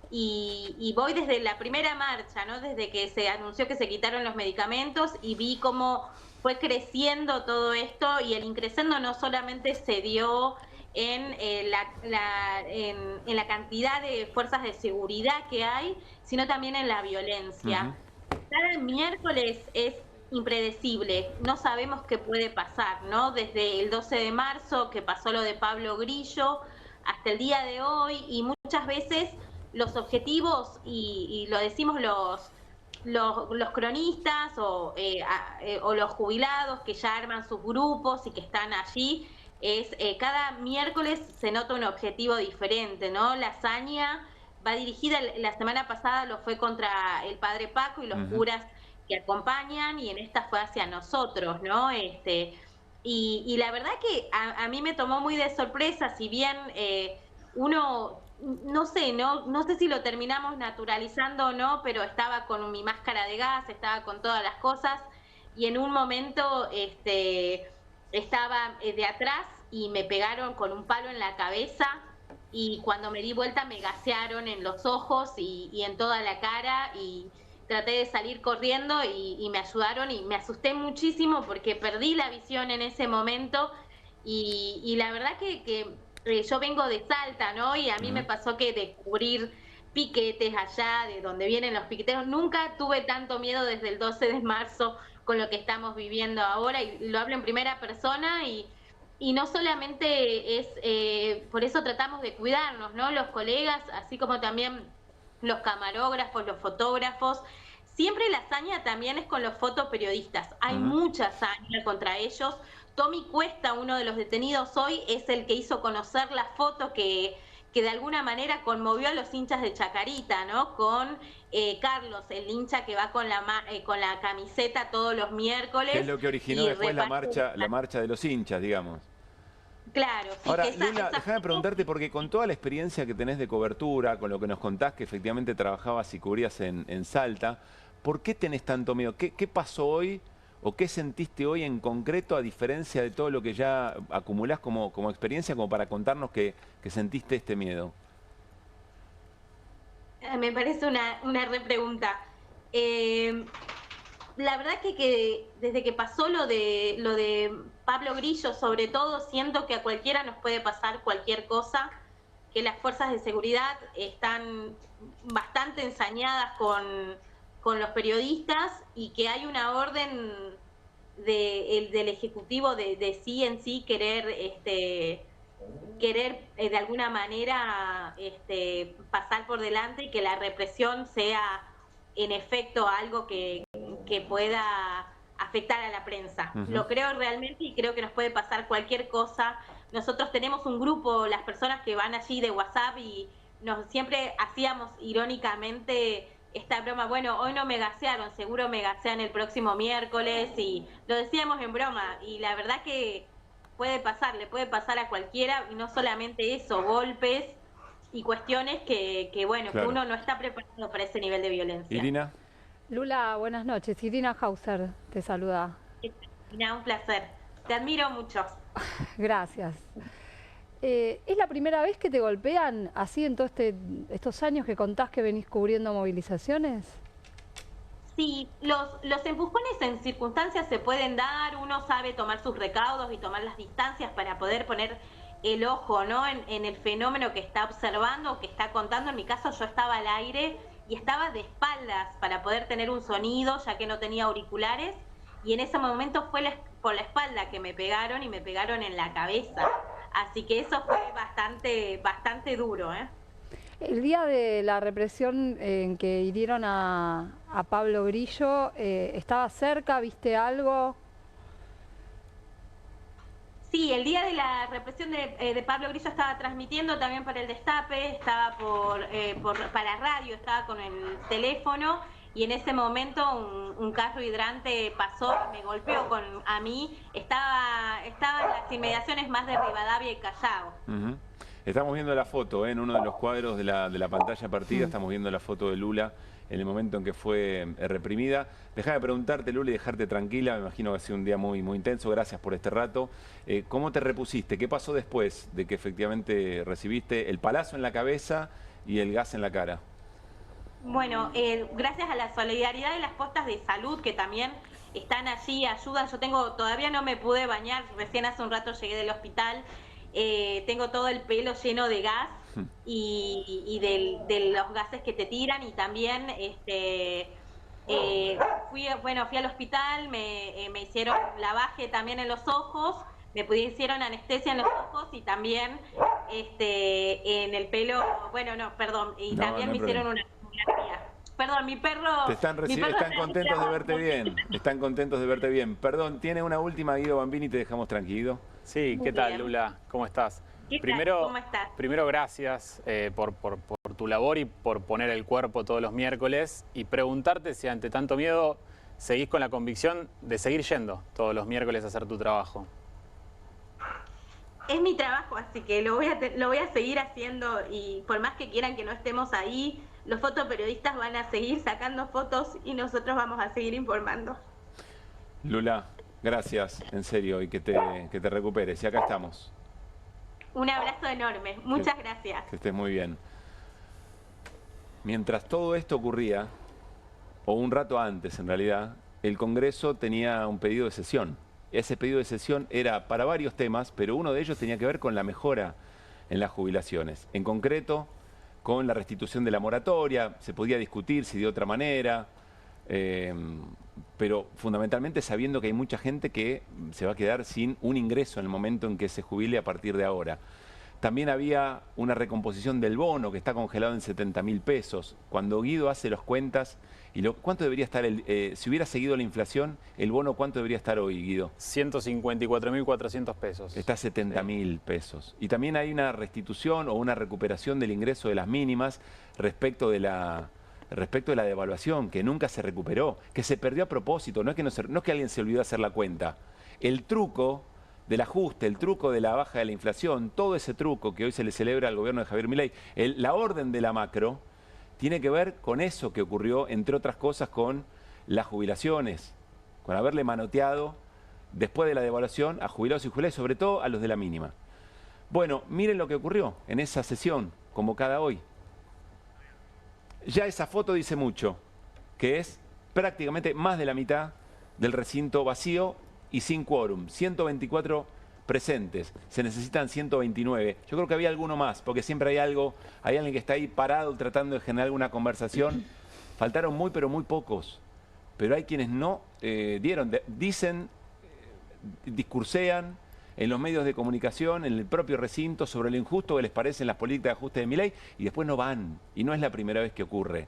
y voy desde la primera marcha, ¿no? Desde que se anunció que se quitaron los medicamentos y vi cómo fue creciendo todo esto y el increscendo no solamente se dio en la cantidad de fuerzas de seguridad que hay, sino también en la violencia. Cada miércoles es impredecible, no sabemos qué puede pasar, ¿no? Desde el 12 de marzo, que pasó lo de Pablo Grillo, hasta el día de hoy, y muchas veces los objetivos, y lo decimos los cronistas o los jubilados que ya arman sus grupos y que están allí, es cada miércoles se nota un objetivo diferente, ¿no? La hazaña va dirigida, la semana pasada lo fue contra el padre Paco y los curas que acompañan, y en esta fue hacia nosotros, ¿no? Y la verdad que a mí me tomó muy de sorpresa, si bien uno, no sé si lo terminamos naturalizando o no, pero estaba con mi máscara de gas, estaba con todas las cosas, y en un momento estaba de atrás y me pegaron con un palo en la cabeza, y cuando me di vuelta me gasearon en los ojos y en toda la cara, y traté de salir corriendo y me ayudaron, y me asusté muchísimo porque perdí la visión en ese momento, y la verdad que yo vengo de Salta, ¿no? Y a mí me pasó que de cubrir piquetes allá, de donde vienen los piqueteros, nunca tuve tanto miedo desde el 12 de marzo con lo que estamos viviendo ahora, y lo hablo en primera persona, y no solamente es, por eso tratamos de cuidarnos, ¿no? Los colegas, así como también los camarógrafos, los fotógrafos. Siempre la hazaña también es con los fotoperiodistas. Hay mucha hazaña contra ellos. Tommy Cuesta, uno de los detenidos hoy, es el que hizo conocer la foto que de alguna manera conmovió a los hinchas de Chacarita, ¿no? Con Carlos, el hincha que va con la camiseta todos los miércoles. ¿Qué es lo que originó después la marcha de los hinchas, digamos? Claro. Sí, Ahora, Lula, déjame preguntarte, porque con toda la experiencia que tenés de cobertura, con lo que nos contás, que efectivamente trabajabas y cubrías en Salta, ¿por qué tenés tanto miedo? ¿Qué pasó hoy o qué sentiste hoy en concreto, a diferencia de todo lo que ya acumulás como experiencia, como para contarnos que sentiste este miedo? Me parece una repregunta. La verdad que desde que pasó lo de Pablo Grillo, sobre todo, siento que a cualquiera nos puede pasar cualquier cosa, que las fuerzas de seguridad están bastante ensañadas con los periodistas y que hay una orden del Ejecutivo de sí en sí querer de alguna manera pasar por delante y que la represión sea en efecto algo que pueda afectar a la prensa. Lo creo realmente y creo que nos puede pasar cualquier cosa. Nosotros tenemos un grupo, las personas que van allí de WhatsApp, y siempre hacíamos irónicamente esta broma, bueno, hoy no me gasearon, seguro me gasean el próximo miércoles, y lo decíamos en broma, y la verdad que puede pasar, le puede pasar a cualquiera, y no solamente eso, golpes y cuestiones que bueno, claro, que uno no está preparado para ese nivel de violencia. Irina. Lula, buenas noches. Irina Hauser te saluda. Irina, un placer. Te admiro mucho. Gracias. ¿Es la primera vez que te golpean así en todos estos años que contás que venís cubriendo movilizaciones? Sí, los empujones en circunstancias se pueden dar, uno sabe tomar sus recaudos y tomar las distancias para poder poner el ojo, ¿no?, en el fenómeno que está observando, que está contando. En mi caso yo estaba al aire y estaba de espaldas para poder tener un sonido, ya que no tenía auriculares, y en ese momento fue por la espalda que me pegaron, y me pegaron en la cabeza. Así que eso fue bastante duro, ¿eh? El día de la represión en que hirieron a Pablo Grillo, ¿estaba cerca? ¿Viste algo? Sí, el día de la represión de Pablo Grillo estaba transmitiendo también para el Destape, estaba para radio, estaba con el teléfono, y en ese momento un carro hidrante pasó y me golpeó a mí. Estaba en las inmediaciones más de Rivadavia y Callao. Estamos viendo la foto, en uno de los cuadros de la pantalla partida, estamos viendo la foto de Lula en el momento en que fue reprimida. Déjame preguntarte, Lula, y dejarte tranquila. Me imagino que ha sido un día muy intenso. Gracias por este rato. ¿Cómo te repusiste? ¿Qué pasó después de que efectivamente recibiste el palazo en la cabeza y el gas en la cara? Bueno, gracias a la solidaridad de las postas de salud, que también están allí, ayudan. Yo todavía no me pude bañar, recién hace un rato llegué del hospital. Tengo todo el pelo lleno de gas y de los gases que te tiran, y también fui al hospital, me hicieron lavaje también en los ojos, me hicieron anestesia en los ojos, y también en el pelo, también me hicieron una tomografía. Perdón, mi perro... Están contentos de verte bien. Están contentos de verte bien. Perdón, ¿tiene una última, Guido Bambini? Te dejamos tranquilo. Sí, ¿qué tal, Lula? ¿Cómo estás? ¿Cómo estás? Primero, gracias por tu labor y por poner el cuerpo todos los miércoles, y preguntarte si ante tanto miedo seguís con la convicción de seguir yendo todos los miércoles a hacer tu trabajo. Es mi trabajo, así que lo voy a seguir haciendo, y por más que quieran que no estemos ahí, los fotoperiodistas van a seguir sacando fotos y nosotros vamos a seguir informando. Lula, gracias, en serio, y que te recuperes. Y acá estamos. Un abrazo enorme. Muchas gracias. Que estés muy bien. Mientras todo esto ocurría, o un rato antes en realidad, el Congreso tenía un pedido de sesión. Ese pedido de sesión era para varios temas, pero uno de ellos tenía que ver con la mejora en las jubilaciones. En concreto, con la restitución de la moratoria. Se podía discutir si de otra manera, pero fundamentalmente sabiendo que hay mucha gente que se va a quedar sin un ingreso en el momento en que se jubile a partir de ahora. También había una recomposición del bono que está congelado en 70.000 pesos. Cuando Guido hace las cuentas, ¿cuánto debería estar, si hubiera seguido la inflación, el bono cuánto debería estar hoy, Guido? 154.400 pesos. Está a 70.000 pesos. Y también hay una restitución o una recuperación del ingreso de las mínimas respecto de la devaluación, que nunca se recuperó, que se perdió a propósito. No es que alguien se olvidó hacer la cuenta. El truco del ajuste, el truco de la baja de la inflación, todo ese truco que hoy se le celebra al gobierno de Javier Milei, la orden de la macro, tiene que ver con eso que ocurrió, entre otras cosas, con las jubilaciones, con haberle manoteado después de la devaluación a jubilados y jubiladas, sobre todo a los de la mínima. Bueno, miren lo que ocurrió en esa sesión convocada hoy. Ya esa foto dice mucho, que es prácticamente más de la mitad del recinto vacío y sin quórum. 124 presentes, se necesitan 129. Yo creo que había alguno más, porque siempre hay alguien que está ahí parado tratando de generar alguna conversación. Faltaron muy, pero muy pocos. Pero hay quienes no dieron, dicen, discursean en los medios de comunicación, en el propio recinto, sobre lo injusto que les parecen las políticas de ajuste de Milei, y después no van. Y no es la primera vez que ocurre.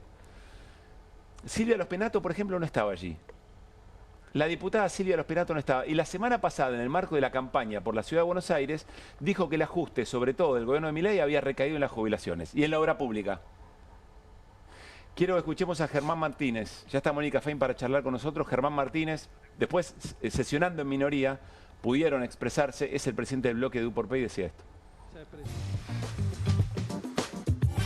Silvia Lospenato, por ejemplo, no estaba allí. La diputada Silvia Lospenato no estaba. Y la semana pasada, en el marco de la campaña por la Ciudad de Buenos Aires, dijo que el ajuste, sobre todo del gobierno de Milei, había recaído en las jubilaciones y en la obra pública. Quiero que escuchemos a Germán Martínez. Ya está Mónica Fein para charlar con nosotros. Germán Martínez, después, sesionando en minoría, pudieron expresarse. Es el presidente del bloque de UPorP y decía esto.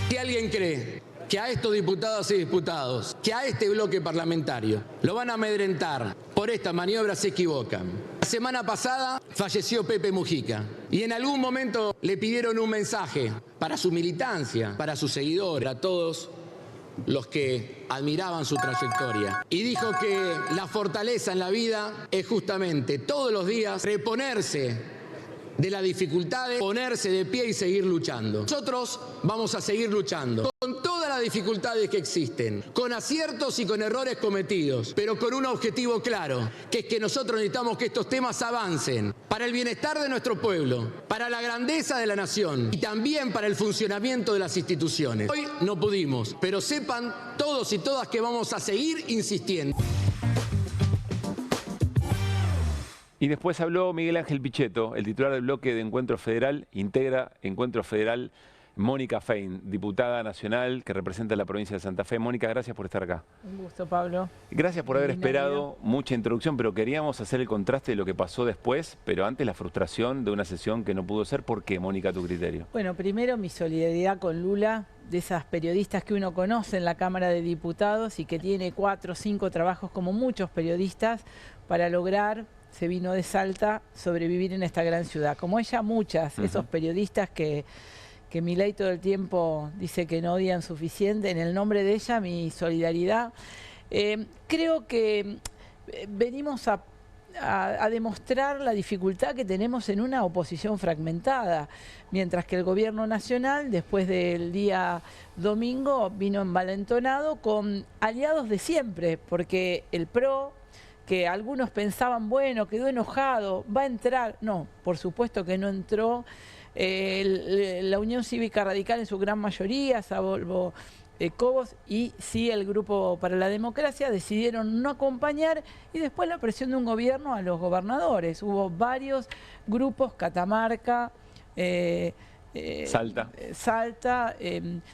Si alguien cree que a estos diputados y diputados, que a este bloque parlamentario lo van a amedrentar por esta maniobra, se equivocan. La semana pasada falleció Pepe Mujica y en algún momento le pidieron un mensaje para su militancia, para sus seguidores, a todos los que admiraban su trayectoria. Y dijo que la fortaleza en la vida es justamente todos los días reponerse de las dificultades, ponerse de pie y seguir luchando. Nosotros vamos a seguir luchando con todas las dificultades que existen, con aciertos y con errores cometidos, pero con un objetivo claro, que es que nosotros necesitamos que estos temas avancen para el bienestar de nuestro pueblo, para la grandeza de la nación y también para el funcionamiento de las instituciones. Hoy no pudimos, pero sepan todos y todas que vamos a seguir insistiendo. Y después habló Miguel Ángel Pichetto, el titular del bloque de Encuentro Federal, integra Encuentro Federal Mónica Fein, diputada nacional que representa la provincia de Santa Fe. Mónica, gracias por estar acá. Un gusto, Pablo. Gracias por haber esperado mucha introducción, pero queríamos hacer el contraste de lo que pasó después, pero antes la frustración de una sesión que no pudo ser. ¿Por qué, Mónica, tu criterio? Bueno, primero mi solidaridad con Lula, de esas periodistas que uno conoce en la Cámara de Diputados y que tiene 4 o 5 trabajos como muchos periodistas para lograr, se vino de Salta, sobrevivir en esta gran ciudad. Como ella, muchas, esos periodistas que Milei todo el tiempo dice que no odian suficiente. En el nombre de ella, mi solidaridad. Creo que venimos a demostrar la dificultad que tenemos en una oposición fragmentada, mientras que el gobierno nacional, después del día domingo, vino envalentonado con aliados de siempre, porque el PRO, que algunos pensaban, bueno, quedó enojado, va a entrar. No, por supuesto que no entró. La Unión Cívica Radical en su gran mayoría, salvo Cobos, y sí el Grupo para la Democracia, decidieron no acompañar, y después la presión de un gobierno a los gobernadores. Hubo varios grupos, Catamarca, Salta,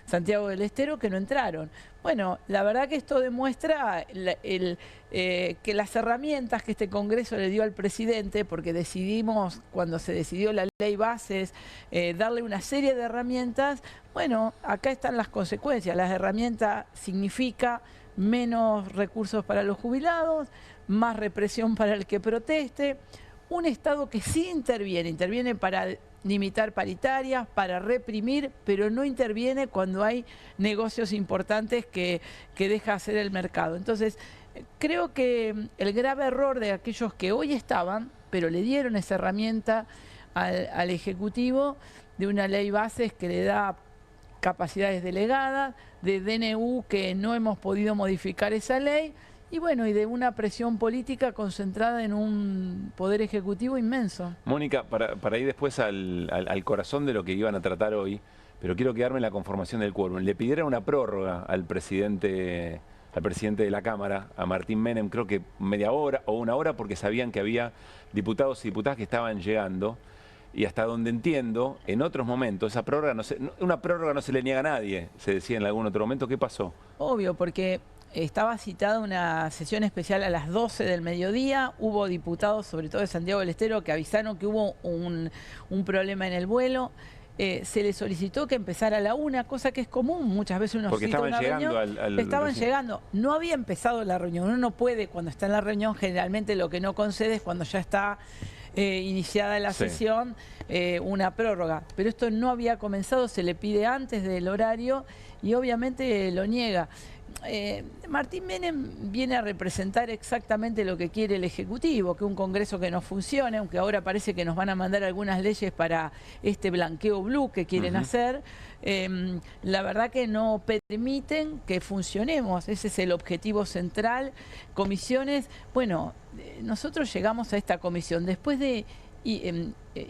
Santiago del Estero, que no entraron. Bueno, la verdad que esto demuestra que las herramientas que este Congreso le dio al presidente, porque decidimos, cuando se decidió la ley bases, darle una serie de herramientas. Bueno, acá están las consecuencias. Las herramientas significa menos recursos para los jubilados, más represión para el que proteste, un Estado que sí interviene para limitar paritarias, para reprimir, pero no interviene cuando hay negocios importantes que deja hacer el mercado. Entonces, creo que el grave error de aquellos que hoy estaban, pero le dieron esa herramienta al Ejecutivo, de una ley bases que le da capacidades delegadas, de DNU que no hemos podido modificar esa ley, y bueno, y de una presión política concentrada en un poder ejecutivo inmenso. Mónica, para ir después al corazón de lo que iban a tratar hoy, pero quiero quedarme en la conformación del quórum. Le pidieron una prórroga al presidente de la Cámara, a Martín Menem, creo que media hora o una hora, porque sabían que había diputados y diputadas que estaban llegando. Y hasta donde entiendo, en otros momentos, una prórroga no se le niega a nadie, se decía en algún otro momento. ¿Qué pasó? Obvio, porque estaba citada una sesión especial a las 12 del mediodía. Hubo diputados, sobre todo de Santiago del Estero, que avisaron que hubo un problema en el vuelo. Se le solicitó que empezara a la 1, cosa que es común. Muchas veces uno porque cita estaban una llegando reunión. Estaban llegando. No había empezado la reunión. Uno no puede, cuando está en la reunión, generalmente lo que no concede es cuando ya está iniciada la sesión, una prórroga. Pero esto no había comenzado, se le pide antes del horario y obviamente lo niega. Martín Menem viene a representar exactamente lo que quiere el Ejecutivo, que un Congreso que no funcione, aunque ahora parece que nos van a mandar algunas leyes para este blanqueo blue que quieren hacer. La verdad que no permiten que funcionemos, ese es el objetivo central. Comisiones, bueno, nosotros llegamos a esta comisión después de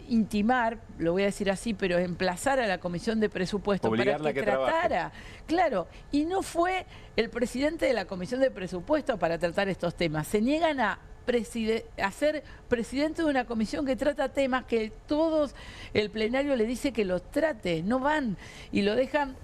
intimar, lo voy a decir así, pero emplazar a la Comisión de Presupuesto para que tratara. Claro, y no fue el presidente de la Comisión de Presupuesto para tratar estos temas. Se niegan a ser presidente de una comisión que trata temas que todos el plenario le dice que los trate. No van y lo dejan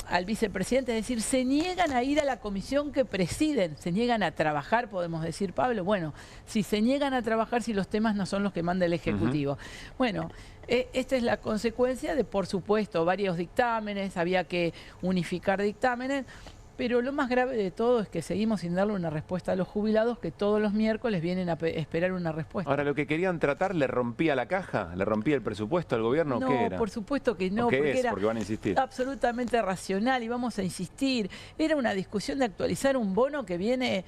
al vicepresidente, es decir, se niegan a ir a la comisión que presiden, se niegan a trabajar, podemos decir, Pablo. Bueno, si se niegan a trabajar, si los temas no son los que manda el Ejecutivo. Bueno, esta es la consecuencia de, por supuesto, varios dictámenes, había que unificar dictámenes, pero lo más grave de todo es que seguimos sin darle una respuesta a los jubilados, que todos los miércoles vienen a esperar una respuesta. Ahora, lo que querían tratar, ¿le rompía la caja? ¿Le rompía el presupuesto al gobierno? No, ¿o qué era? Por supuesto que no. Porque era van a insistir. Absolutamente racional y vamos a insistir. Era una discusión de actualizar un bono que viene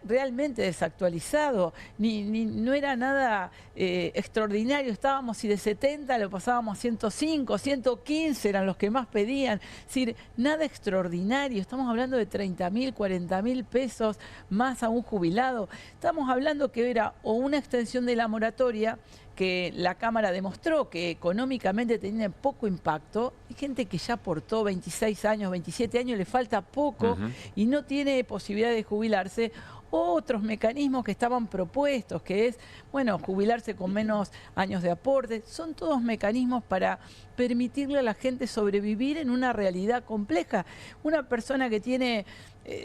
realmente desactualizado. No era nada extraordinario. Estábamos, si de 70 lo pasábamos a 105, 115 eran los que más pedían. Es decir, nada extraordinario. Estamos hablando de 30.000, 40.000 pesos más a un jubilado. Estamos hablando que era o una extensión de la moratoria, que la Cámara demostró que económicamente tenía poco impacto. Hay gente que ya aportó 26 años, 27 años, le falta poco y no tiene posibilidad de jubilarse. Otros mecanismos que estaban propuestos, que es, bueno, jubilarse con menos años de aporte. Son todos mecanismos para permitirle a la gente sobrevivir en una realidad compleja. Una persona que tiene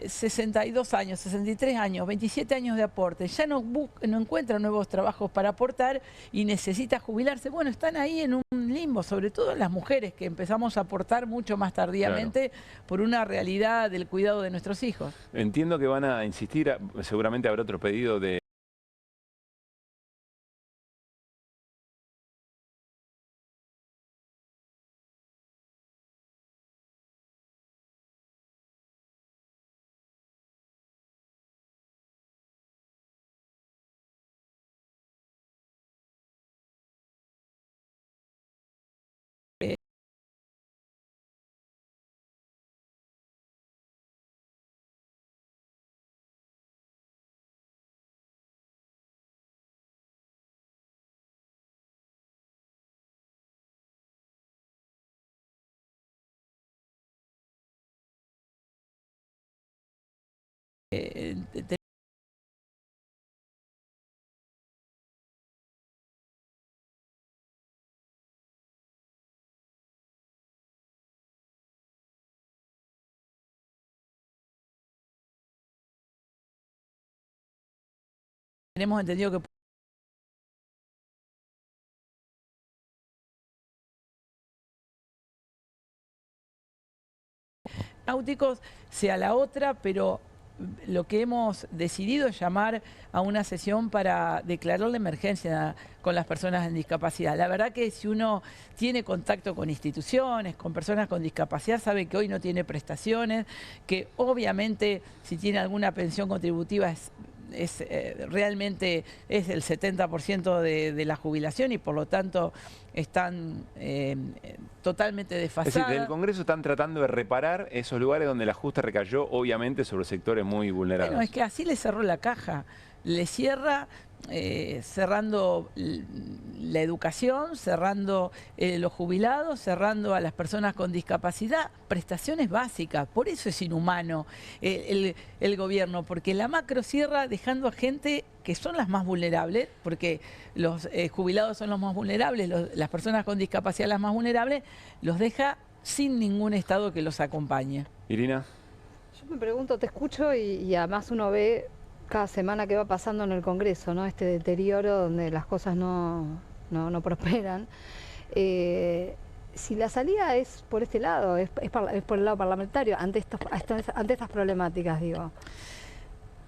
62 años, 63 años, 27 años de aporte, ya no encuentra nuevos trabajos para aportar y necesita jubilarse. Bueno, están ahí en un limbo, sobre todo las mujeres que empezamos a aportar mucho más tardíamente por una realidad del cuidado de nuestros hijos. Entiendo que van a insistir, seguramente habrá otro pedido de tenemos entendido que náuticos sea la otra, pero lo que hemos decidido es llamar a una sesión para declarar la emergencia con las personas en discapacidad. La verdad que si uno tiene contacto con instituciones, con personas con discapacidad, sabe que hoy no tiene prestaciones, que obviamente si tiene alguna pensión contributiva realmente es el 70% de la jubilación y por lo tanto están totalmente desfasadas. Es decir, desde el Congreso están tratando de reparar esos lugares donde el ajuste recayó obviamente sobre sectores muy vulnerables. Bueno, es que así le cerró la caja, le cierra cerrando la educación, cerrando los jubilados, cerrando a las personas con discapacidad, prestaciones básicas. Por eso es inhumano el gobierno, porque la macro cierra dejando a gente que son las más vulnerables, porque los jubilados son los más vulnerables, las personas con discapacidad las más vulnerables, los deja sin ningún Estado que los acompañe. Irina. Yo me pregunto, te escucho y además uno ve cada semana que va pasando en el Congreso, ¿no? Este deterioro donde las cosas no prosperan. Si la salida es por este lado, es por el lado parlamentario, ante estas problemáticas, digo.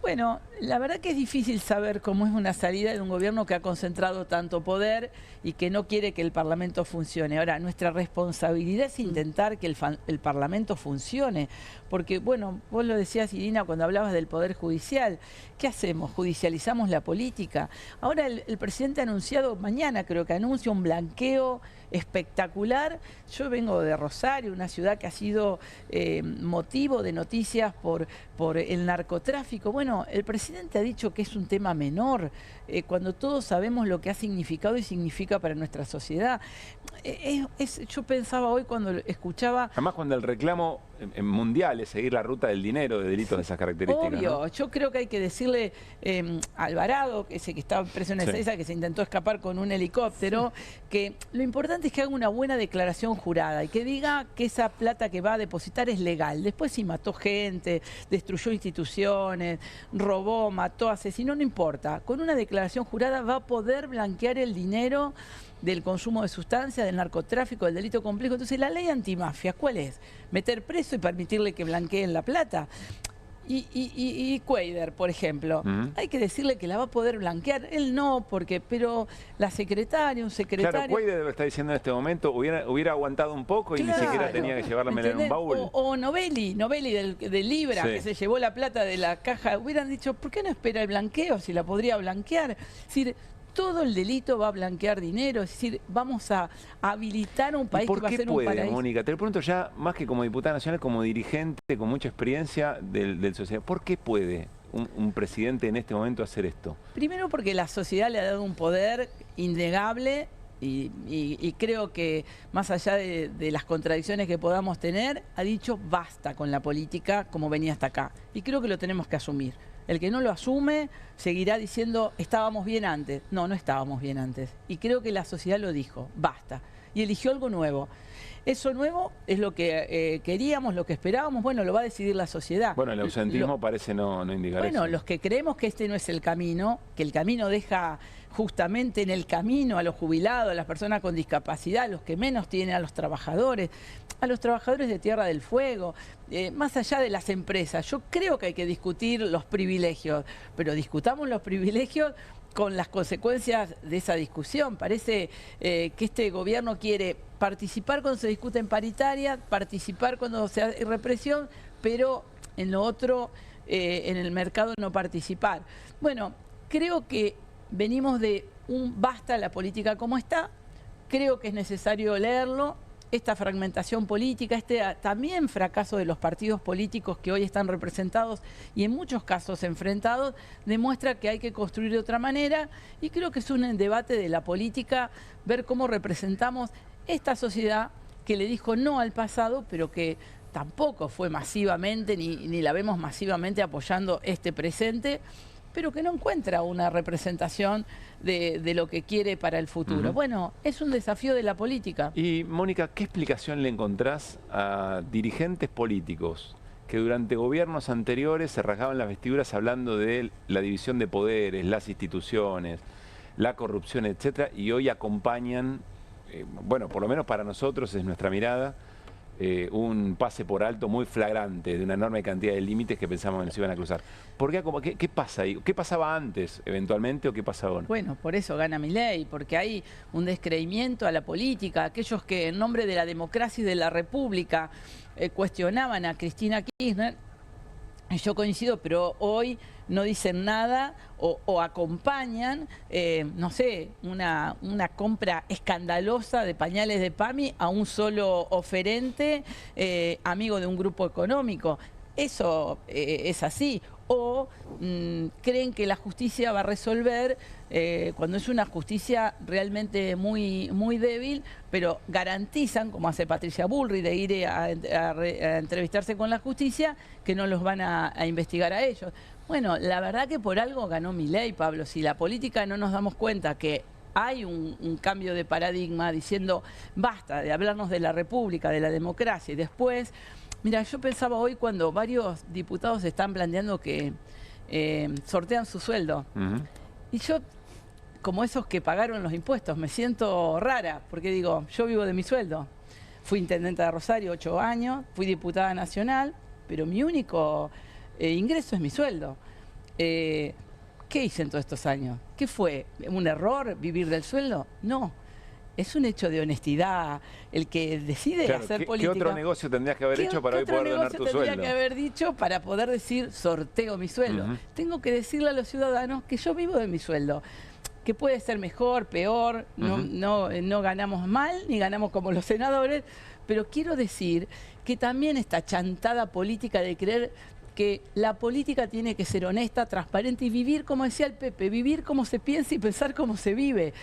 Bueno, la verdad que es difícil saber cómo es una salida de un gobierno que ha concentrado tanto poder y que no quiere que el Parlamento funcione. Ahora, nuestra responsabilidad es intentar que el Parlamento funcione, porque, bueno, vos lo decías, Irina, cuando hablabas del Poder Judicial. ¿Qué hacemos? ¿Judicializamos la política? Ahora el presidente ha anunciado, mañana creo que anuncia un blanqueo espectacular. Yo vengo de Rosario, una ciudad que ha sido motivo de noticias por el narcotráfico. Bueno, el presidente ha dicho que es un tema menor, cuando todos sabemos lo que ha significado y significa para nuestra sociedad. Yo pensaba hoy cuando escuchaba... Además, cuando el reclamo mundial es seguir la ruta del dinero de delitos de esas características. Obvio, ¿no? Yo creo que hay que decirle a Alvarado, ese que estaba preso en Ezeiza, que se intentó escapar con un helicóptero, que lo importante es que haga una buena declaración jurada y que diga que esa plata que va a depositar es legal. Después si mató gente, destruyó instituciones, robó, mató, asesinó, no importa. Con una declaración jurada va a poder blanquear el dinero del consumo de sustancias, del narcotráfico, del delito complejo. Entonces, la ley antimafia, ¿cuál es? Meter preso y permitirle que blanqueen la plata. Y Cuéllar, por ejemplo, hay que decirle que la va a poder blanquear. Él no, pero la secretaria, un secretario... Claro, Cuéllar debe estar diciendo en este momento, hubiera aguantado un poco y ni siquiera tenía que llevarla en un baúl. O Novelli del Libra, que se llevó la plata de la caja. Hubieran dicho, ¿por qué no espera el blanqueo si la podría blanquear? Es decir, todo el delito va a blanquear dinero, es decir, vamos a habilitar un país que va a ser un paraíso. Mónica, te lo pregunto ya, más que como diputada nacional, como dirigente, con mucha experiencia del sociedad, ¿por qué puede un presidente en este momento hacer esto? Primero porque la sociedad le ha dado un poder innegable y creo que más allá de las contradicciones que podamos tener, ha dicho basta con la política como venía hasta acá. Y creo que lo tenemos que asumir. El que no lo asume seguirá diciendo estábamos bien antes. No, no estábamos bien antes. Y creo que la sociedad lo dijo, basta. Y eligió algo nuevo. Eso nuevo es lo que queríamos, lo que esperábamos. Bueno, lo va a decidir la sociedad. Bueno, el ausentismo parece no indicar eso. Bueno, los que creemos que este no es el camino, que el camino deja justamente en el camino a los jubilados, a las personas con discapacidad, a los que menos tienen, a los trabajadores de Tierra del Fuego, más allá de las empresas. Yo creo que hay que discutir los privilegios, pero discutamos los privilegios con las consecuencias de esa discusión. Parece que este gobierno quiere participar cuando se discute en paritaria, participar cuando se hace represión, pero en lo otro, en el mercado no participar. Bueno, creo que venimos de un basta la política como está, creo que es necesario leerlo. Esta fragmentación política, también fracaso de los partidos políticos que hoy están representados y en muchos casos enfrentados, demuestra que hay que construir de otra manera y creo que es un debate de la política, ver cómo representamos esta sociedad que le dijo no al pasado, pero que tampoco fue masivamente, ni la vemos masivamente apoyando este presente, pero que no encuentra una representación de lo que quiere para el futuro. Bueno, es un desafío de la política. Y, Mónica, ¿qué explicación le encontrás a dirigentes políticos que durante gobiernos anteriores se rasgaban las vestiduras hablando de la división de poderes, las instituciones, la corrupción, etcétera, y hoy acompañan, bueno, por lo menos para nosotros es nuestra mirada, un pase por alto muy flagrante de una enorme cantidad de límites que pensamos que nos iban a cruzar? ¿Por qué, qué pasa ahí? ¿Qué pasaba antes, eventualmente, o qué pasa ahora? Bueno, por eso gana Milei, porque hay un descreimiento a la política. Aquellos que en nombre de la democracia y de la república cuestionaban a Cristina Kirchner, yo coincido, pero hoy no dicen nada o acompañan, no sé, una compra escandalosa de pañales de PAMI a un solo oferente, amigo de un grupo económico. Eso es así. O creen que la justicia va a resolver cuando es una justicia realmente muy, muy débil, pero garantizan, como hace Patricia Bullrich, de ir a entrevistarse con la justicia, que no los van a investigar a ellos. Bueno, la verdad que por algo ganó Milei, Pablo. Si la política no nos damos cuenta que hay un cambio de paradigma diciendo basta de hablarnos de la república, de la democracia, y después Mira, yo pensaba hoy cuando varios diputados están planteando que sortean su sueldo. Y yo, como esos que pagaron los impuestos, me siento rara, porque digo, yo vivo de mi sueldo. Fui intendenta de Rosario 8 años, fui diputada nacional, pero mi único ingreso es mi sueldo. ¿Qué hice en todos estos años? ¿Qué fue? ¿Un error vivir del sueldo? No. Es un hecho de honestidad. El que decide hacer política... ¿Qué otro negocio tendrías que haber hecho para hoy poder ganar tu sueldo? ¿Qué otro negocio tendría que haber dicho para poder decir sorteo mi sueldo? Tengo que decirle a los ciudadanos que yo vivo de mi sueldo. Que puede ser mejor, peor, no ganamos mal, ni ganamos como los senadores, pero quiero decir que también esta chantada política de creer que la política tiene que ser honesta, transparente y vivir, como decía el Pepe, vivir como se piensa y pensar como se vive.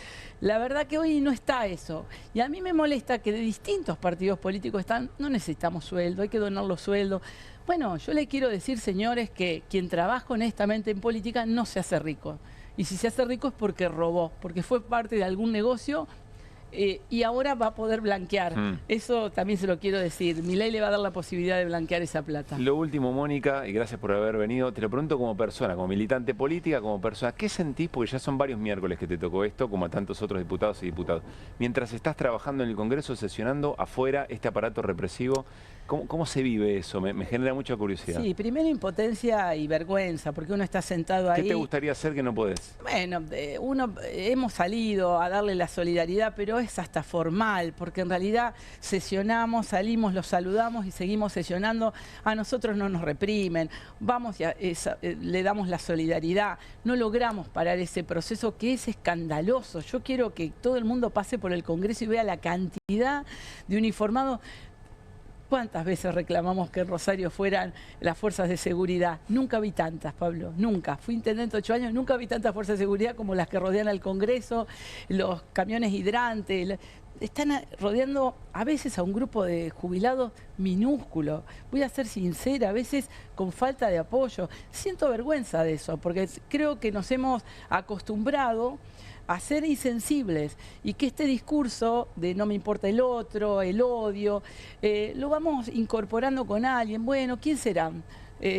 La verdad que hoy no está eso. Y a mí me molesta que de distintos partidos políticos están, no necesitamos sueldo, hay que donar los sueldos. Bueno, yo le quiero decir, señores, que quien trabaja honestamente en política no se hace rico. Y si se hace rico es porque robó, porque fue parte de algún negocio y ahora va a poder blanquear. Eso también se lo quiero decir. Milei le va a dar la posibilidad de blanquear esa plata. Lo último, Mónica, y gracias por haber venido, te lo pregunto como persona, como militante política, como persona. ¿Qué sentís? Porque ya son varios miércoles que te tocó esto, como a tantos otros diputados y diputados. Mientras estás trabajando en el Congreso, sesionando afuera este aparato represivo, ¿cómo se vive eso? Me genera mucha curiosidad. Sí, primero impotencia y vergüenza, porque uno está sentado ahí. ¿Qué te gustaría hacer que no podés? Bueno, hemos salido a darle la solidaridad, pero es hasta formal, porque en realidad sesionamos, salimos, los saludamos y seguimos sesionando. A nosotros no nos reprimen, vamos y le damos la solidaridad. No logramos parar ese proceso que es escandaloso. Yo quiero que todo el mundo pase por el Congreso y vea la cantidad de uniformados. ¿Cuántas veces reclamamos que en Rosario fueran las fuerzas de seguridad? Nunca vi tantas, Pablo, nunca. Fui intendente 8 años, nunca vi tantas fuerzas de seguridad como las que rodean al Congreso, los camiones hidrantes. Están rodeando a veces a un grupo de jubilados minúsculo. Voy a ser sincera, a veces con falta de apoyo. Siento vergüenza de eso, porque creo que nos hemos acostumbrado a ser insensibles y que este discurso de no me importa el otro, el odio, lo vamos incorporando con alguien. Bueno, ¿quién serán?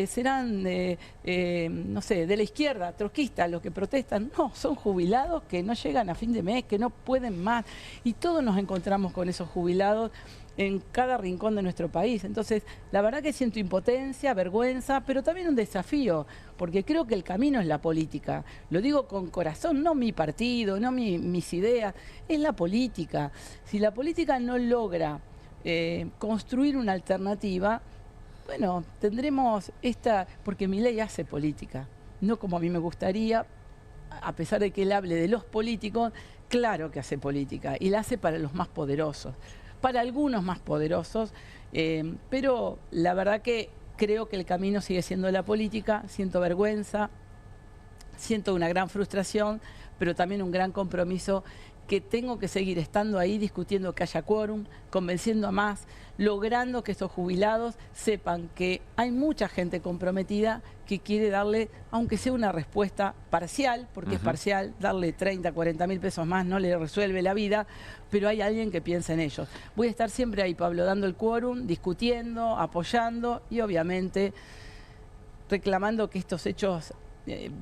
¿Serán, no sé, de la izquierda, trotskistas, los que protestan? No, son jubilados que no llegan a fin de mes, que no pueden más. Y todos nos encontramos con esos jubilados en cada rincón de nuestro país. Entonces, la verdad que siento impotencia, vergüenza, pero también un desafío, porque creo que el camino es la política. Lo digo con corazón, no mi partido, no mis ideas, es la política. Si la política no logra construir una alternativa, bueno, tendremos porque Milei hace política, no como a mí me gustaría, a pesar de que él hable de los políticos, claro que hace política, y la hace para los más poderosos. Para algunos más poderosos, pero la verdad que creo que el camino sigue siendo la política. Siento vergüenza, siento una gran frustración, pero también un gran compromiso que tengo que seguir estando ahí discutiendo que haya quórum, convenciendo a más, logrando que estos jubilados sepan que hay mucha gente comprometida que quiere darle, aunque sea una respuesta parcial, porque es parcial, darle 30, 40 mil pesos más no le resuelve la vida, pero hay alguien que piensa en ellos. Voy a estar siempre ahí, Pablo, dando el quórum, discutiendo, apoyando y obviamente reclamando que estos hechos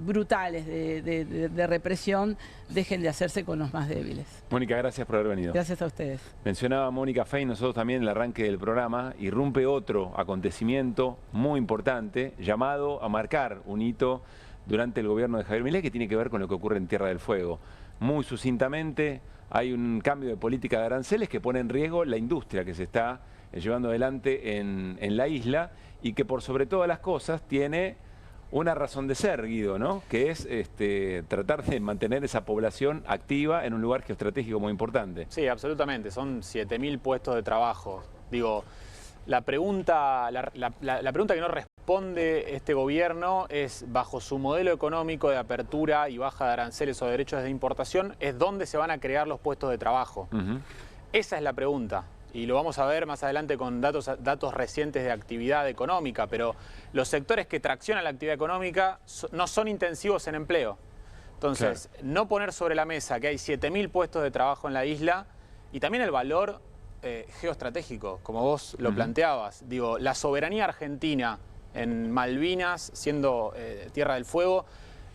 brutales de represión dejen de hacerse con los más débiles. Mónica, gracias por haber venido. Gracias a ustedes. Mencionaba Mónica Fey, nosotros también en el arranque del programa, irrumpe otro acontecimiento muy importante llamado a marcar un hito durante el gobierno de Javier Milei que tiene que ver con lo que ocurre en Tierra del Fuego. Muy sucintamente, hay un cambio de política de aranceles que pone en riesgo la industria que se está llevando adelante en la isla y que por sobre todas las cosas tiene una razón de ser, Guido, ¿no? Que es tratar de mantener esa población activa en un lugar geoestratégico muy importante. Sí, absolutamente. Son 7.000 puestos de trabajo. Digo, la pregunta que no responde este gobierno es, bajo su modelo económico de apertura y baja de aranceles o derechos de importación, es dónde se van a crear los puestos de trabajo. Esa es la pregunta. Y lo vamos a ver más adelante con datos recientes de actividad económica, pero los sectores que traccionan la actividad económica no son intensivos en empleo. Entonces, no poner sobre la mesa que hay 7.000 puestos de trabajo en la isla y también el valor geoestratégico, como vos lo planteabas. Digo, la soberanía argentina en Malvinas, siendo Tierra del Fuego,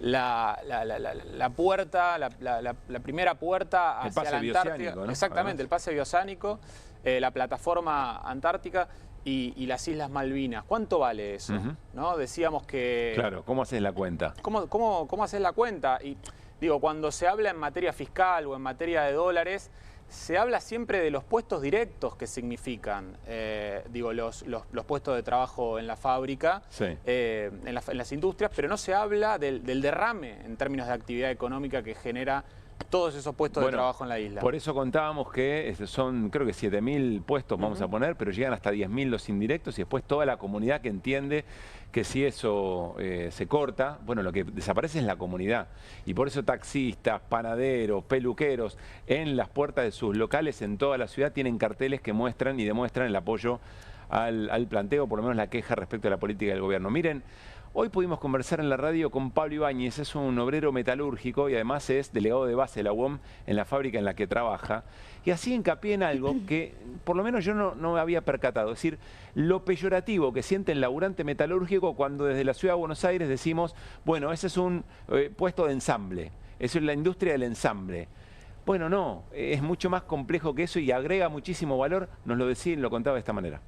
la puerta, la primera puerta hacia la Antártida. ¿No? Exactamente, el pase bioceánico, la plataforma antártica y las Islas Malvinas. ¿Cuánto vale eso? ¿No? Decíamos que... Claro, ¿cómo haces la cuenta? ¿Cómo haces la cuenta? Y digo, cuando se habla en materia fiscal o en materia de dólares, se habla siempre de los puestos directos que significan, digo, los puestos de trabajo en la fábrica, en las industrias, pero no se habla del derrame en términos de actividad económica que genera todos esos puestos de trabajo en la isla. Por eso contábamos que son, creo que 7.000 puestos vamos a poner, pero llegan hasta 10.000 los indirectos y después toda la comunidad que entiende que si eso se corta, bueno, lo que desaparece es la comunidad. Y por eso taxistas, panaderos, peluqueros, en las puertas de sus locales en toda la ciudad tienen carteles que muestran y demuestran el apoyo al planteo, por lo menos la queja respecto a la política del gobierno. Miren, hoy pudimos conversar en la radio con Pablo Ibáñez, es un obrero metalúrgico y además es delegado de base de la UOM en la fábrica en la que trabaja. Y así hincapié en algo que por lo menos yo no me había percatado, es decir, lo peyorativo que siente el laburante metalúrgico cuando desde la ciudad de Buenos Aires decimos, bueno, ese es un puesto de ensamble, eso es la industria del ensamble. Bueno, no, es mucho más complejo que eso y agrega muchísimo valor, nos lo decía y lo contaba de esta manera.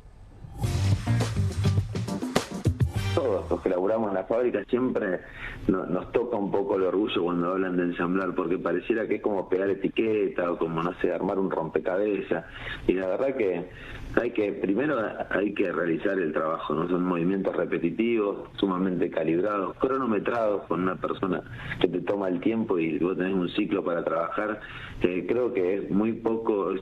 Todos los que laburamos en la fábrica siempre nos toca un poco el orgullo cuando hablan de ensamblar, porque pareciera que es como pegar etiqueta o como, no sé, armar un rompecabezas. Y la verdad que primero hay que realizar el trabajo, ¿no? Son movimientos repetitivos, sumamente calibrados, cronometrados con una persona que te toma el tiempo y vos tenés un ciclo para trabajar. Creo que es muy poco,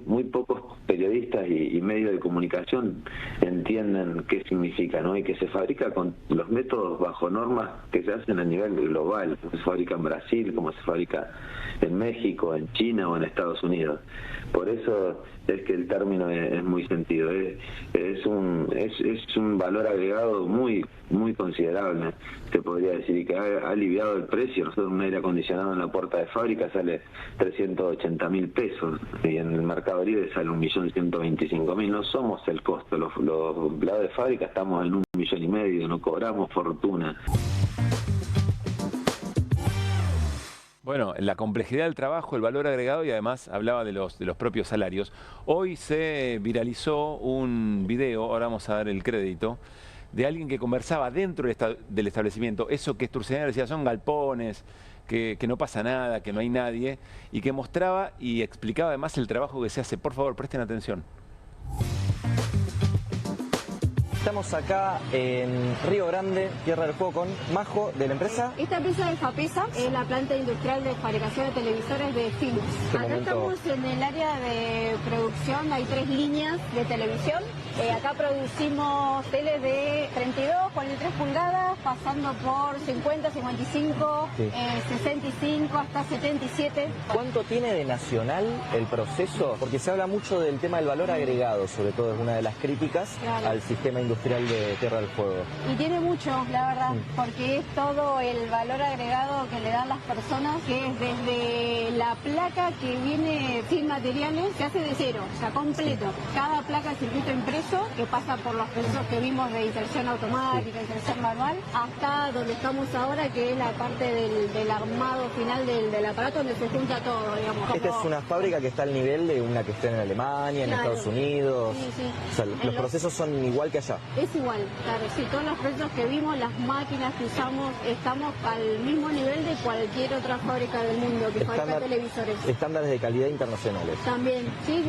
muy pocos periodistas y medios de comunicación entienden qué significa, ¿no? Y que se fabrica con los métodos bajo normas que se hacen a nivel global, como se fabrica en Brasil, como se fabrica en México, en China o en Estados Unidos. Por eso es que el término es muy sentido, es un valor agregado muy considerable, se podría decir, y que ha aliviado el precio. Nosotros un aire acondicionado en la puerta de fábrica sale 380.000 pesos y en el mercado libre sale 1.125.000. No somos el costo, los empleados de fábrica estamos en 1,5 millones, no cobramos fortuna. Bueno, la complejidad del trabajo, el valor agregado y además hablaba de los propios salarios. Hoy se viralizó un video, ahora vamos a dar el crédito, de alguien que conversaba dentro del establecimiento, eso que Sturzenegger decía, son galpones, que no pasa nada, que no hay nadie, y que mostraba y explicaba además el trabajo que se hace. Por favor, presten atención. Estamos acá en Río Grande, Tierra del Fuego, con Majo, de la empresa. Esta empresa es FAPESA, es la planta industrial de fabricación de televisores de Philips. Acá estamos en el área de producción, hay 3 líneas de televisión. Acá producimos teles de 32, 43 pulgadas, pasando por 50, 55, 65 hasta 77. ¿Cuánto tiene de nacional el proceso? Porque se habla mucho del tema del valor agregado, sobre todo es una de las críticas al sistema industrial de Tierra del Fuego. Y tiene mucho, la verdad, porque es todo el valor agregado que le dan las personas, que es desde la placa que viene sin materiales, se hace de cero, o sea, completo. Cada placa es circuito impreso, que pasa por los procesos que vimos de inserción automática, inserción manual, hasta donde estamos ahora, que es la parte del armado final del aparato, donde se junta todo, digamos. Esta es una fábrica que está al nivel de una que está en Alemania, en Estados Unidos. Sí, sí. O sea, los procesos son igual que allá. Es igual, claro, sí, todos los procesos que vimos, las máquinas que usamos, estamos al mismo nivel de cualquier otra fábrica del mundo que fabrica televisores. Estándares de calidad internacionales. También, sí.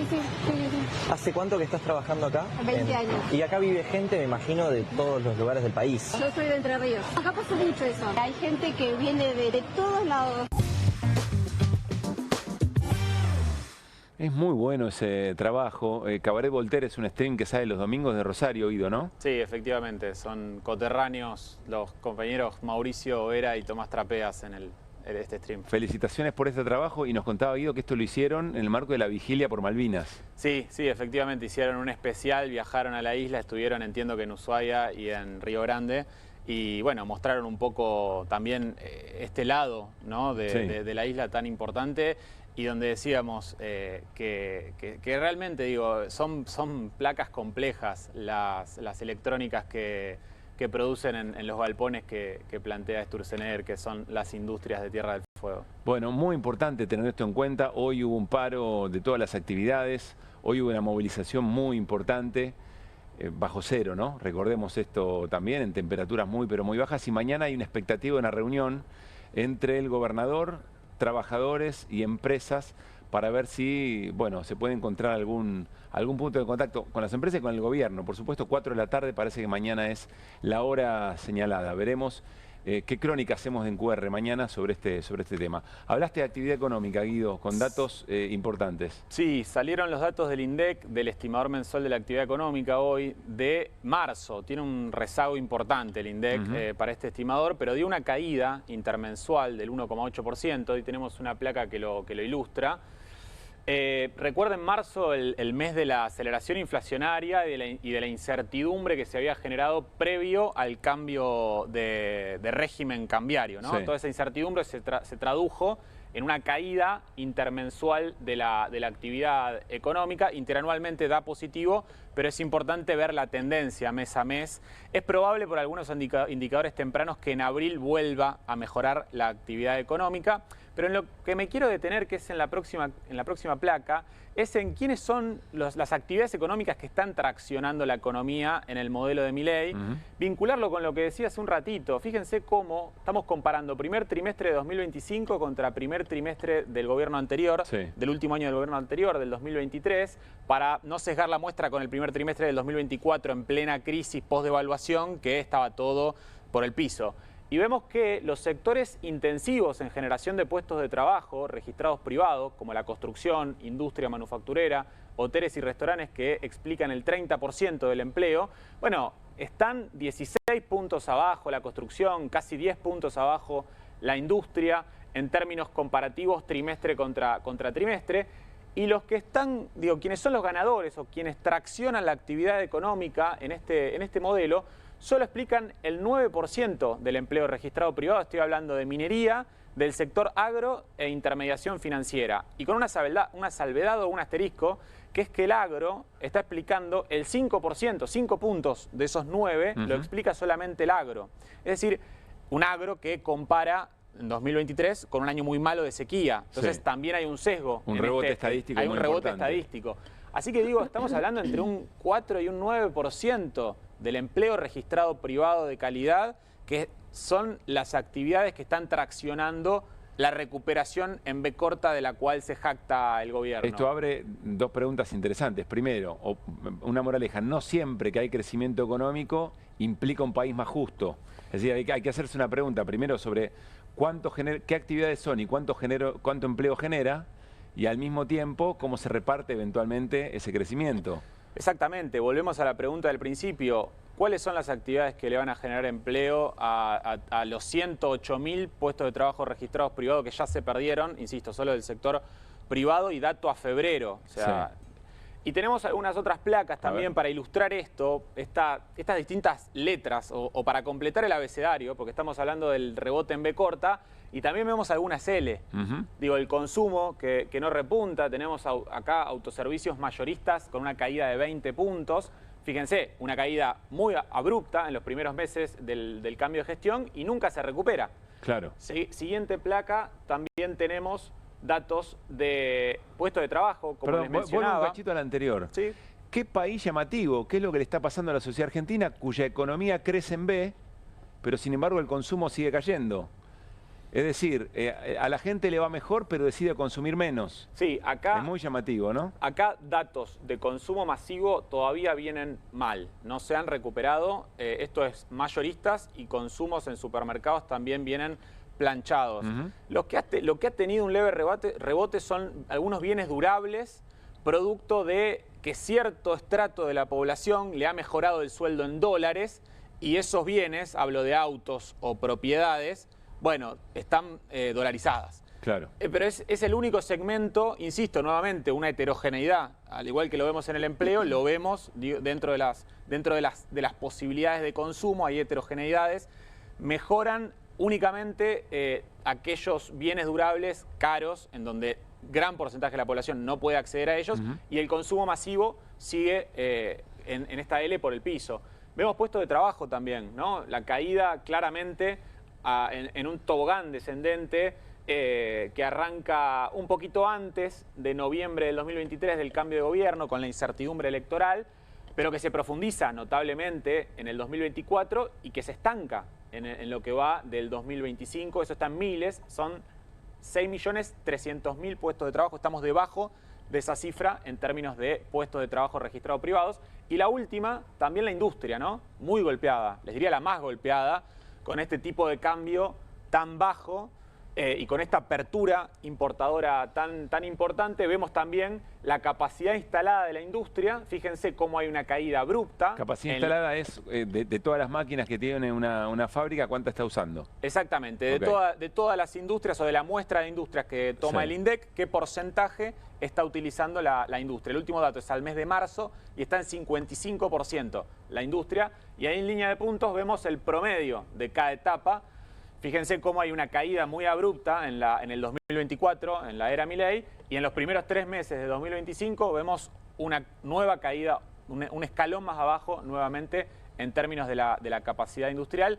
¿Hace cuánto que estás trabajando acá? 20 años. Y acá vive gente, me imagino, de todos los lugares del país. Yo soy de Entre Ríos. Acá pasa mucho eso. Hay gente que viene de todos lados. Es muy bueno ese trabajo. Cabaret Voltaire es un stream que sale los domingos de Rosario, Guido, ¿no? Sí, efectivamente. Son coterráneos los compañeros Mauricio Vera y Tomás Trapeas en este stream. Felicitaciones por este trabajo y nos contaba Guido que esto lo hicieron en el marco de la vigilia por Malvinas. Sí, efectivamente. Hicieron un especial, viajaron a la isla, estuvieron, entiendo que en Ushuaia y en Río Grande. Y bueno, mostraron un poco también este lado, ¿no? de la isla tan importante. y donde decíamos que realmente, digo, son placas complejas las electrónicas que producen en los galpones que plantea Sturzenegger, que son las industrias de Tierra del Fuego. Bueno, muy importante tener esto en cuenta. Hoy hubo un paro de todas las actividades, hoy hubo una movilización muy importante, bajo cero, ¿no? Recordemos esto también, en temperaturas muy pero muy bajas, y mañana hay una expectativa de una reunión entre el gobernador, trabajadores y empresas para ver si, bueno, se puede encontrar algún punto de contacto con las empresas y con el gobierno. Por supuesto, 4 de la tarde, parece que mañana es la hora señalada. Veremos qué crónica hacemos en QR mañana sobre este tema. Hablaste de actividad económica, Guido, con datos importantes. Sí, salieron los datos del INDEC, del estimador mensual de la actividad económica hoy, de marzo. Tiene un rezago importante el INDEC para este estimador, pero dio una caída intermensual del 1,8%. Hoy tenemos una placa que lo ilustra. Recuerden marzo el mes de la aceleración inflacionaria y de la incertidumbre que se había generado previo al cambio de régimen cambiario, ¿no? Sí. Toda esa incertidumbre se tradujo en una caída intermensual de la actividad económica. Interanualmente da positivo, pero es importante ver la tendencia mes a mes. Es probable por algunos indicadores tempranos que en abril vuelva a mejorar la actividad económica. Pero en lo que me quiero detener, que es en la próxima placa, es en quiénes son las actividades económicas que están traccionando la economía en el modelo de Milei. Vincularlo con lo que decía hace un ratito. Fíjense cómo estamos comparando primer trimestre de 2025 contra primer trimestre del gobierno anterior, del último año del gobierno anterior, del 2023, para no sesgar la muestra con el primer trimestre del 2024 en plena crisis post-devaluación, que estaba todo por el piso. Y vemos que los sectores intensivos en generación de puestos de trabajo registrados privados, como la construcción, industria manufacturera, hoteles y restaurantes, que explican el 30% del empleo, bueno, están 16 puntos abajo la construcción, casi 10 puntos abajo la industria, en términos comparativos trimestre contra trimestre. Y los que están, quienes son los ganadores o quienes traccionan la actividad económica en este modelo, solo explican el 9% del empleo registrado privado. Estoy hablando de minería, del sector agro e intermediación financiera. Y con una salvedad o un asterisco, que es que el agro está explicando el 5%, 5 puntos de esos 9 lo explica solamente el agro. Es decir, un agro que compara en 2023 con un año muy malo de sequía. Entonces también hay un sesgo. Un rebote estadístico. Hay un rebote estadístico. Así que estamos hablando entre un 4 y un 9% del empleo registrado privado de calidad, que son las actividades que están traccionando la recuperación en B corta de la cual se jacta el gobierno. Esto abre dos preguntas interesantes. Primero, una moraleja, no siempre que hay crecimiento económico implica un país más justo. Es decir, hay que hacerse una pregunta primero sobre qué actividades son y cuánto empleo genera, y al mismo tiempo cómo se reparte eventualmente ese crecimiento. Exactamente, volvemos a la pregunta del principio. ¿Cuáles son las actividades que le van a generar empleo a los 108.000 puestos de trabajo registrados privados que ya se perdieron, insisto, solo del sector privado y dato a febrero? O sea, y tenemos algunas otras placas también para ilustrar esto, estas distintas letras o para completar el abecedario, porque estamos hablando del rebote en B corta, y también vemos algunas L. El consumo que no repunta, tenemos acá autoservicios mayoristas con una caída de 20 puntos. Fíjense, una caída muy abrupta en los primeros meses del cambio de gestión y nunca se recupera. Claro. Siguiente placa, también tenemos datos de puestos de trabajo, como les mencionaba. Vuelvo un cachito al anterior. ¿Sí? ¿Qué país llamativo? ¿Qué es lo que le está pasando a la sociedad argentina, cuya economía crece en B, pero sin embargo el consumo sigue cayendo? Es decir, a la gente le va mejor, pero decide consumir menos. Sí, acá... Es muy llamativo, ¿no? Acá datos de consumo masivo todavía vienen mal, no se han recuperado. Esto es mayoristas, y consumos en supermercados también vienen planchados. Lo que ha tenido un leve rebote son algunos bienes durables, producto de que cierto estrato de la población le ha mejorado el sueldo en dólares, y esos bienes, hablo de autos o propiedades, bueno, están dolarizadas. Claro. Pero es el único segmento, insisto, nuevamente, una heterogeneidad. Al igual que lo vemos en el empleo, lo vemos dentro de las posibilidades de consumo, hay heterogeneidades. Mejoran únicamente aquellos bienes durables caros, en donde gran porcentaje de la población no puede acceder a ellos, y el consumo masivo sigue en esta L por el piso. Vemos puestos de trabajo también, ¿no? La caída claramente en un tobogán descendente que arranca un poquito antes de noviembre del 2023 del cambio de gobierno con la incertidumbre electoral, pero que se profundiza notablemente en el 2024 y que se estanca en lo que va del 2025. Eso está en miles, son 6.300.000 puestos de trabajo. Estamos debajo de esa cifra en términos de puestos de trabajo registrados privados. Y la última, también la industria, ¿no? Muy golpeada, les diría la más golpeada, con este tipo de cambio tan bajo y con esta apertura importadora tan importante. Vemos también la capacidad instalada de la industria. Fíjense cómo hay una caída abrupta. Capacidad instalada es de todas las máquinas que tiene una fábrica, ¿cuánta está usando? Exactamente, de todas las industrias o de la muestra de industrias que toma el INDEC, ¿qué porcentaje está utilizando la industria? El último dato es al mes de marzo y está en 55% la industria. Y ahí en línea de puntos vemos el promedio de cada etapa. Fíjense cómo hay una caída muy abrupta en el 2024, en la era Milei, y en los primeros 3 meses de 2025 vemos una nueva caída, un escalón más abajo nuevamente en términos de la capacidad industrial.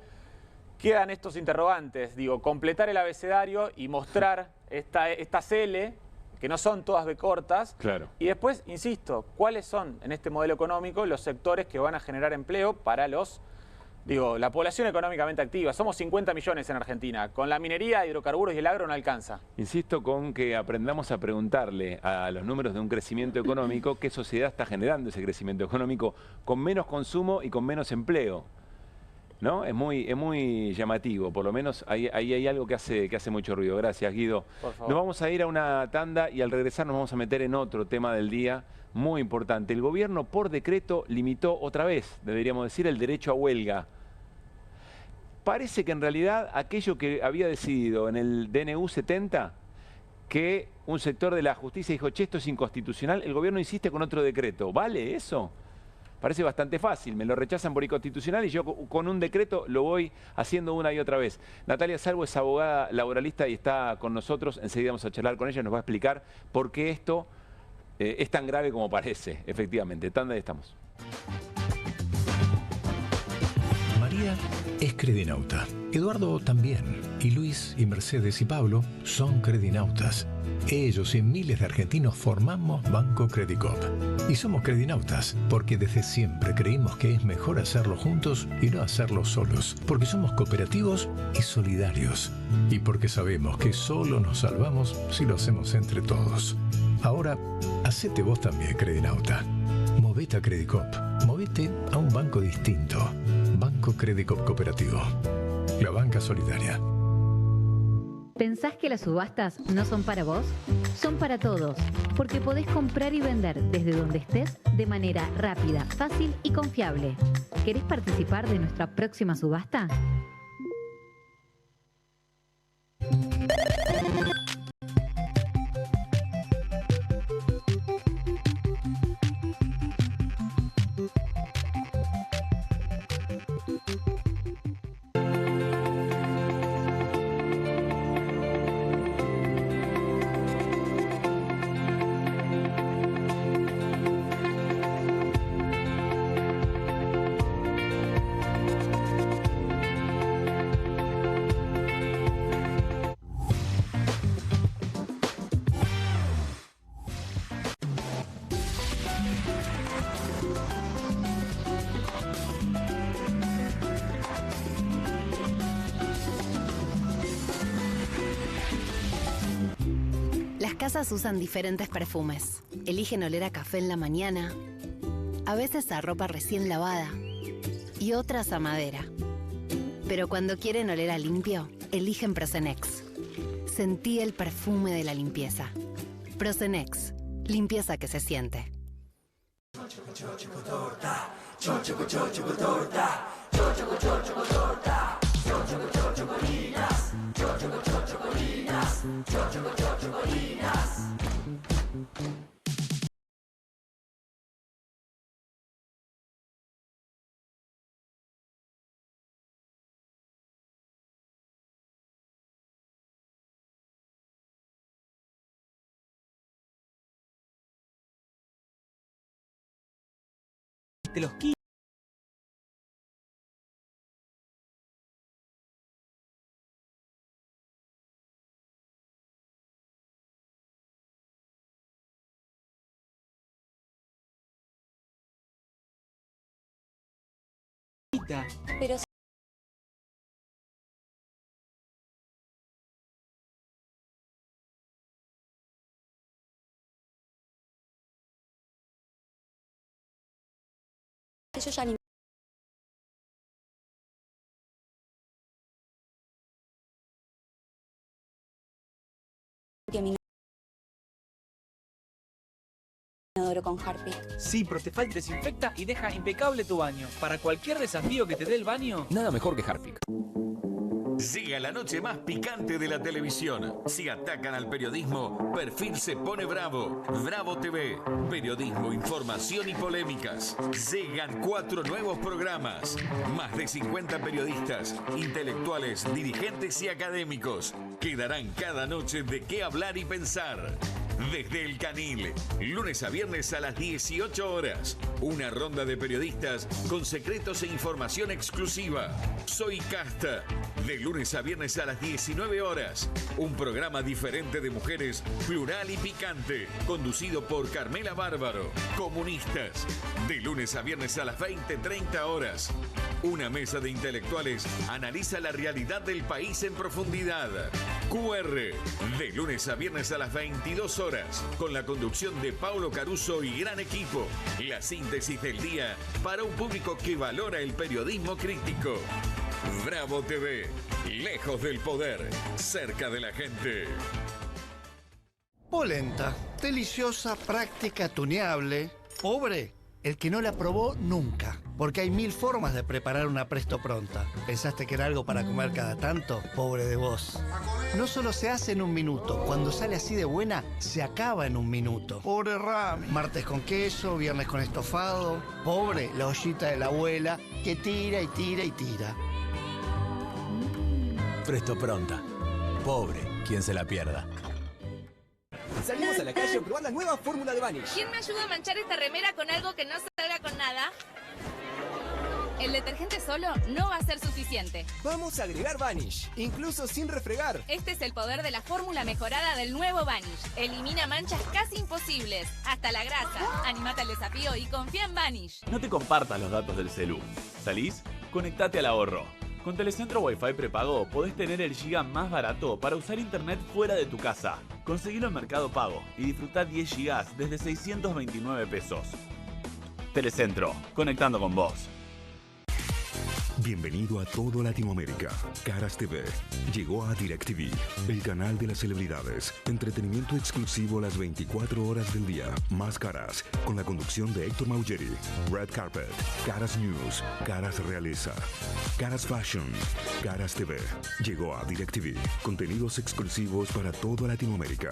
Quedan estos interrogantes, digo, completar el abecedario y mostrar estas L, que no son todas B cortas, y después, insisto, cuáles son en este modelo económico los sectores que van a generar empleo para la población económicamente activa. Somos 50 millones en Argentina. Con la minería, hidrocarburos y el agro no alcanza. Insisto con que aprendamos a preguntarle a los números de un crecimiento económico qué sociedad está generando ese crecimiento económico con menos consumo y con menos empleo, ¿no? Es muy llamativo, por lo menos ahí hay algo que hace mucho ruido. Gracias, Guido. Por favor. Nos vamos a ir a una tanda y al regresar nos vamos a meter en otro tema del día muy importante. El gobierno por decreto limitó otra vez, deberíamos decir, el derecho a huelga. Parece que en realidad aquello que había decidido en el DNU 70, que un sector de la justicia dijo, che, esto es inconstitucional, el gobierno insiste con otro decreto. ¿Vale eso? Parece bastante fácil, me lo rechazan por inconstitucional y yo con un decreto lo voy haciendo una y otra vez. Natalia Salvo es abogada laboralista y está con nosotros, enseguida vamos a charlar con ella, nos va a explicar por qué esto es tan grave como parece, efectivamente. Tanda y estamos. María es credinauta, Eduardo también, y Luis y Mercedes y Pablo son credinautas. Ellos y miles de argentinos formamos Banco Credicop. Y somos credinautas porque desde siempre creímos que es mejor hacerlo juntos y no hacerlo solos. Porque somos cooperativos y solidarios. Y porque sabemos que solo nos salvamos si lo hacemos entre todos. Ahora, hacete vos también, credinauta. Movete a Credicop. Movete a un banco distinto. Banco Credicop Cooperativo. La banca solidaria. ¿Pensás que las subastas no son para vos? Son para todos, porque podés comprar y vender desde donde estés de manera rápida, fácil y confiable. ¿Querés participar de nuestra próxima subasta? Las casas usan diferentes perfumes. Eligen oler a café en la mañana, a veces a ropa recién lavada y otras a madera. Pero cuando quieren oler a limpio, eligen Prosenex. Sentí el perfume de la limpieza. Prosenex, limpieza que se siente. te los quita. Pero yo ya ni que mi inodoro con Harpic. Sí, Protefal desinfecta y deja impecable tu baño. Para cualquier desafío que te dé el baño, nada mejor que Harpic. Llega la noche más picante de la televisión. Si atacan al periodismo, Perfil se pone bravo. Bravo TV. Periodismo, información y polémicas. Llegan 4 nuevos programas. Más de 50 periodistas, intelectuales, dirigentes y académicos que darán cada noche de qué hablar y pensar. Desde El Canil, lunes a viernes a las 18 horas. Una ronda de periodistas con secretos e información exclusiva. Soy Casta. De lunes a viernes a las 19 horas. Un programa diferente de mujeres, plural y picante. Conducido por Carmela Bárbaro. Comunistas. De lunes a viernes a las 20:30 horas. Una mesa de intelectuales analiza la realidad del país en profundidad. QR. De lunes a viernes a las 22 horas. Con la conducción de Paulo Caruso y gran equipo. La síntesis del día para un público que valora el periodismo crítico. Bravo TV. Lejos del poder. Cerca de la gente. Polenta. Deliciosa, práctica, tuneable. Pobre, el que no la probó nunca. Porque hay 1000 formas de preparar una Presto Pronta. ¿Pensaste que era algo para comer cada tanto? Pobre de vos. No solo se hace en un minuto. Cuando sale así de buena, se acaba en un minuto. Pobre Rami. Martes con queso, viernes con estofado. Pobre la ollita de la abuela que tira y tira y tira. Presto Pronta. Pobre quien se la pierda. Salimos a la calle a probar la nueva fórmula de Vanish. ¿Quién me ayuda a manchar esta remera con algo que no salga con nada? El detergente solo no va a ser suficiente. Vamos a agregar Vanish, incluso sin refregar. Este es el poder de la fórmula mejorada del nuevo Vanish. Elimina manchas casi imposibles, hasta la grasa. Animate al desafío y confía en Vanish. No te compartas los datos del celu. ¿Salís? Conectate al ahorro. Con Telecentro Wi-Fi prepago podés tener el giga más barato para usar internet fuera de tu casa. Conseguilo en Mercado Pago y disfrutá 10 gigas desde 629 pesos. Telecentro, conectando con vos. Bienvenido a todo Latinoamérica. Caras TV llegó a DirecTV, el canal de las celebridades. Entretenimiento exclusivo las 24 horas del día. Más Caras, con la conducción de Héctor Maugeri. Red Carpet, Caras News, Caras Realeza, Caras Fashion, Caras TV. Llegó a DirecTV. Contenidos exclusivos para toda Latinoamérica.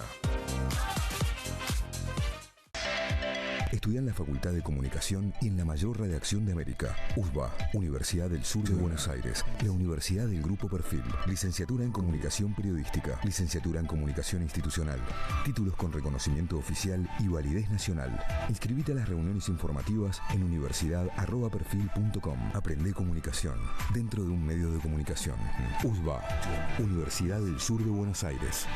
Estudia en la Facultad de Comunicación y en la mayor redacción de América. USBA, Universidad del Sur de Buenos Aires. La Universidad del Grupo Perfil. Licenciatura en Comunicación Periodística. Licenciatura en Comunicación Institucional. Títulos con reconocimiento oficial y validez nacional. Inscribite a las reuniones informativas en universidad@perfil.com. Aprende comunicación dentro de un medio de comunicación. USBA, Universidad del Sur de Buenos Aires.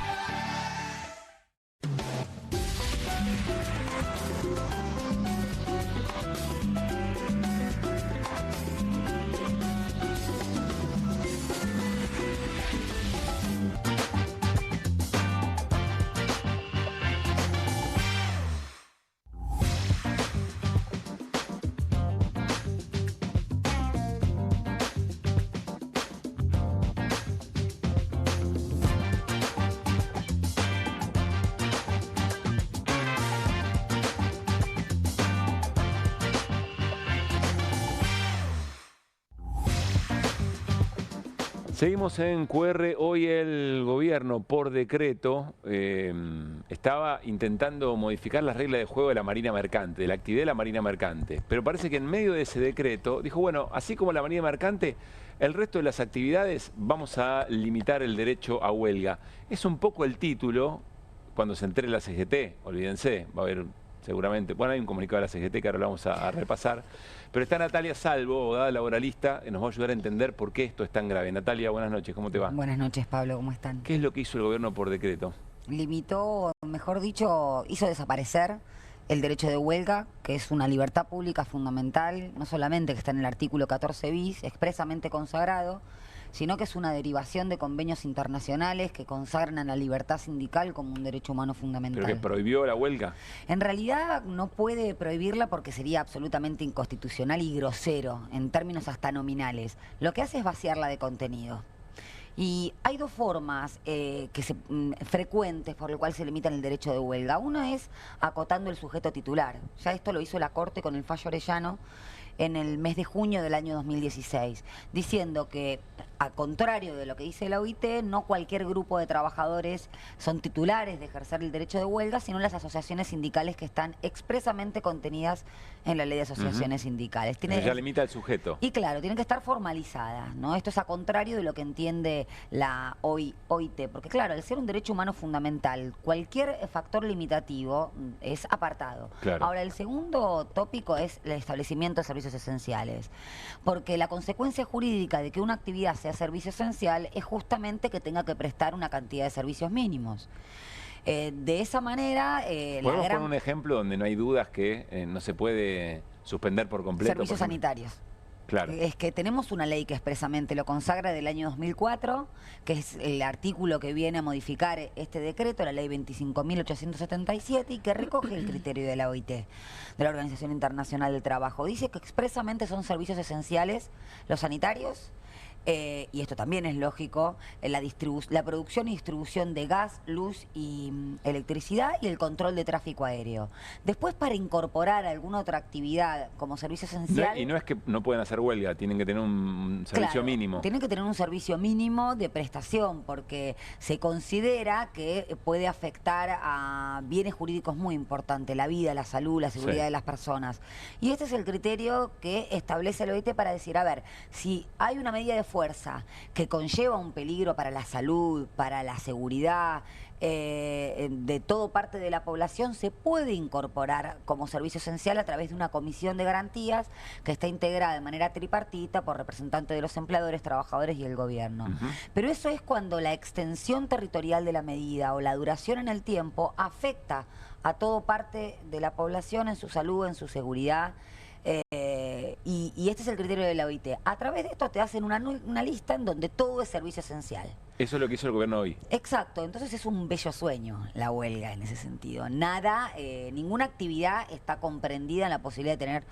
Seguimos en QR. Hoy el gobierno, por decreto, estaba intentando modificar las reglas de juego de la Marina Mercante, de la actividad de la Marina Mercante. Pero parece que en medio de ese decreto dijo, bueno, así como la Marina Mercante, el resto de las actividades vamos a limitar el derecho a huelga. Es un poco el título, cuando se entre la CGT, olvídense, va a haber seguramente. Bueno, hay un comunicado de la CGT que ahora lo vamos a repasar. Pero está Natalia Salvo, abogada laboralista, que nos va a ayudar a entender por qué esto es tan grave. Natalia, buenas noches, ¿cómo te va? Buenas noches, Pablo, ¿cómo están? ¿Qué es lo que hizo el gobierno por decreto? Limitó, mejor dicho, hizo desaparecer el derecho de huelga, que es una libertad pública fundamental, no solamente que está en el artículo 14 bis, expresamente consagrado, sino que es una derivación de convenios internacionales que consagran a la libertad sindical como un derecho humano fundamental. ¿Pero que prohibió la huelga? En realidad no puede prohibirla porque sería absolutamente inconstitucional y grosero, en términos hasta nominales. Lo que hace es vaciarla de contenido. Y hay dos formas frecuentes por las cuales se limita el derecho de huelga. Una es acotando el sujeto titular. Ya esto lo hizo la Corte con el fallo Orellano en el mes de junio del año 2016, diciendo que, a contrario de lo que dice la OIT, no cualquier grupo de trabajadores son titulares de ejercer el derecho de huelga, sino las asociaciones sindicales que están expresamente contenidas en la ley de asociaciones sindicales. Ya limita al sujeto. Y claro, tienen que estar formalizadas, ¿no? Esto es a contrario de lo que entiende la OIT, porque claro, al ser un derecho humano fundamental, cualquier factor limitativo es apartado. Claro. Ahora, el segundo tópico es el establecimiento de servicios esenciales, porque la consecuencia jurídica de que una actividad sea servicio esencial es justamente que tenga que prestar una cantidad de servicios mínimos. De esa manera... ¿Podemos poner un ejemplo donde no hay dudas que no se puede suspender por completo? Servicios sanitarios. Claro. Es que tenemos una ley que expresamente lo consagra del año 2004, que es el artículo que viene a modificar este decreto, la ley 25.877, y que recoge el criterio de la OIT, de la Organización Internacional del Trabajo. Dice que expresamente son servicios esenciales los sanitarios, y esto también es lógico, la producción y distribución de gas, luz y electricidad y el control de tráfico aéreo. Después, para incorporar alguna otra actividad como servicio esencial... Y no es que no pueden hacer huelga, tienen que tener un servicio mínimo. Tienen que tener un servicio mínimo de prestación, porque se considera que puede afectar a bienes jurídicos muy importantes, la vida, la salud, la seguridad de las personas. Y este es el criterio que establece el OIT para decir, a ver, si hay una medida de fuerza que conlleva un peligro para la salud, para la seguridad de toda parte de la población, se puede incorporar como servicio esencial a través de una comisión de garantías que está integrada de manera tripartita por representantes de los empleadores, trabajadores y el gobierno. Pero eso es cuando la extensión territorial de la medida o la duración en el tiempo afecta a toda parte de la población en su salud, en su seguridad. Y este es el criterio de la OIT. A través de esto te hacen una lista en donde todo es servicio esencial. Eso es lo que hizo el gobierno hoy. Exacto, entonces es un bello sueño la huelga en ese sentido. Ninguna actividad está comprendida en la posibilidad de tener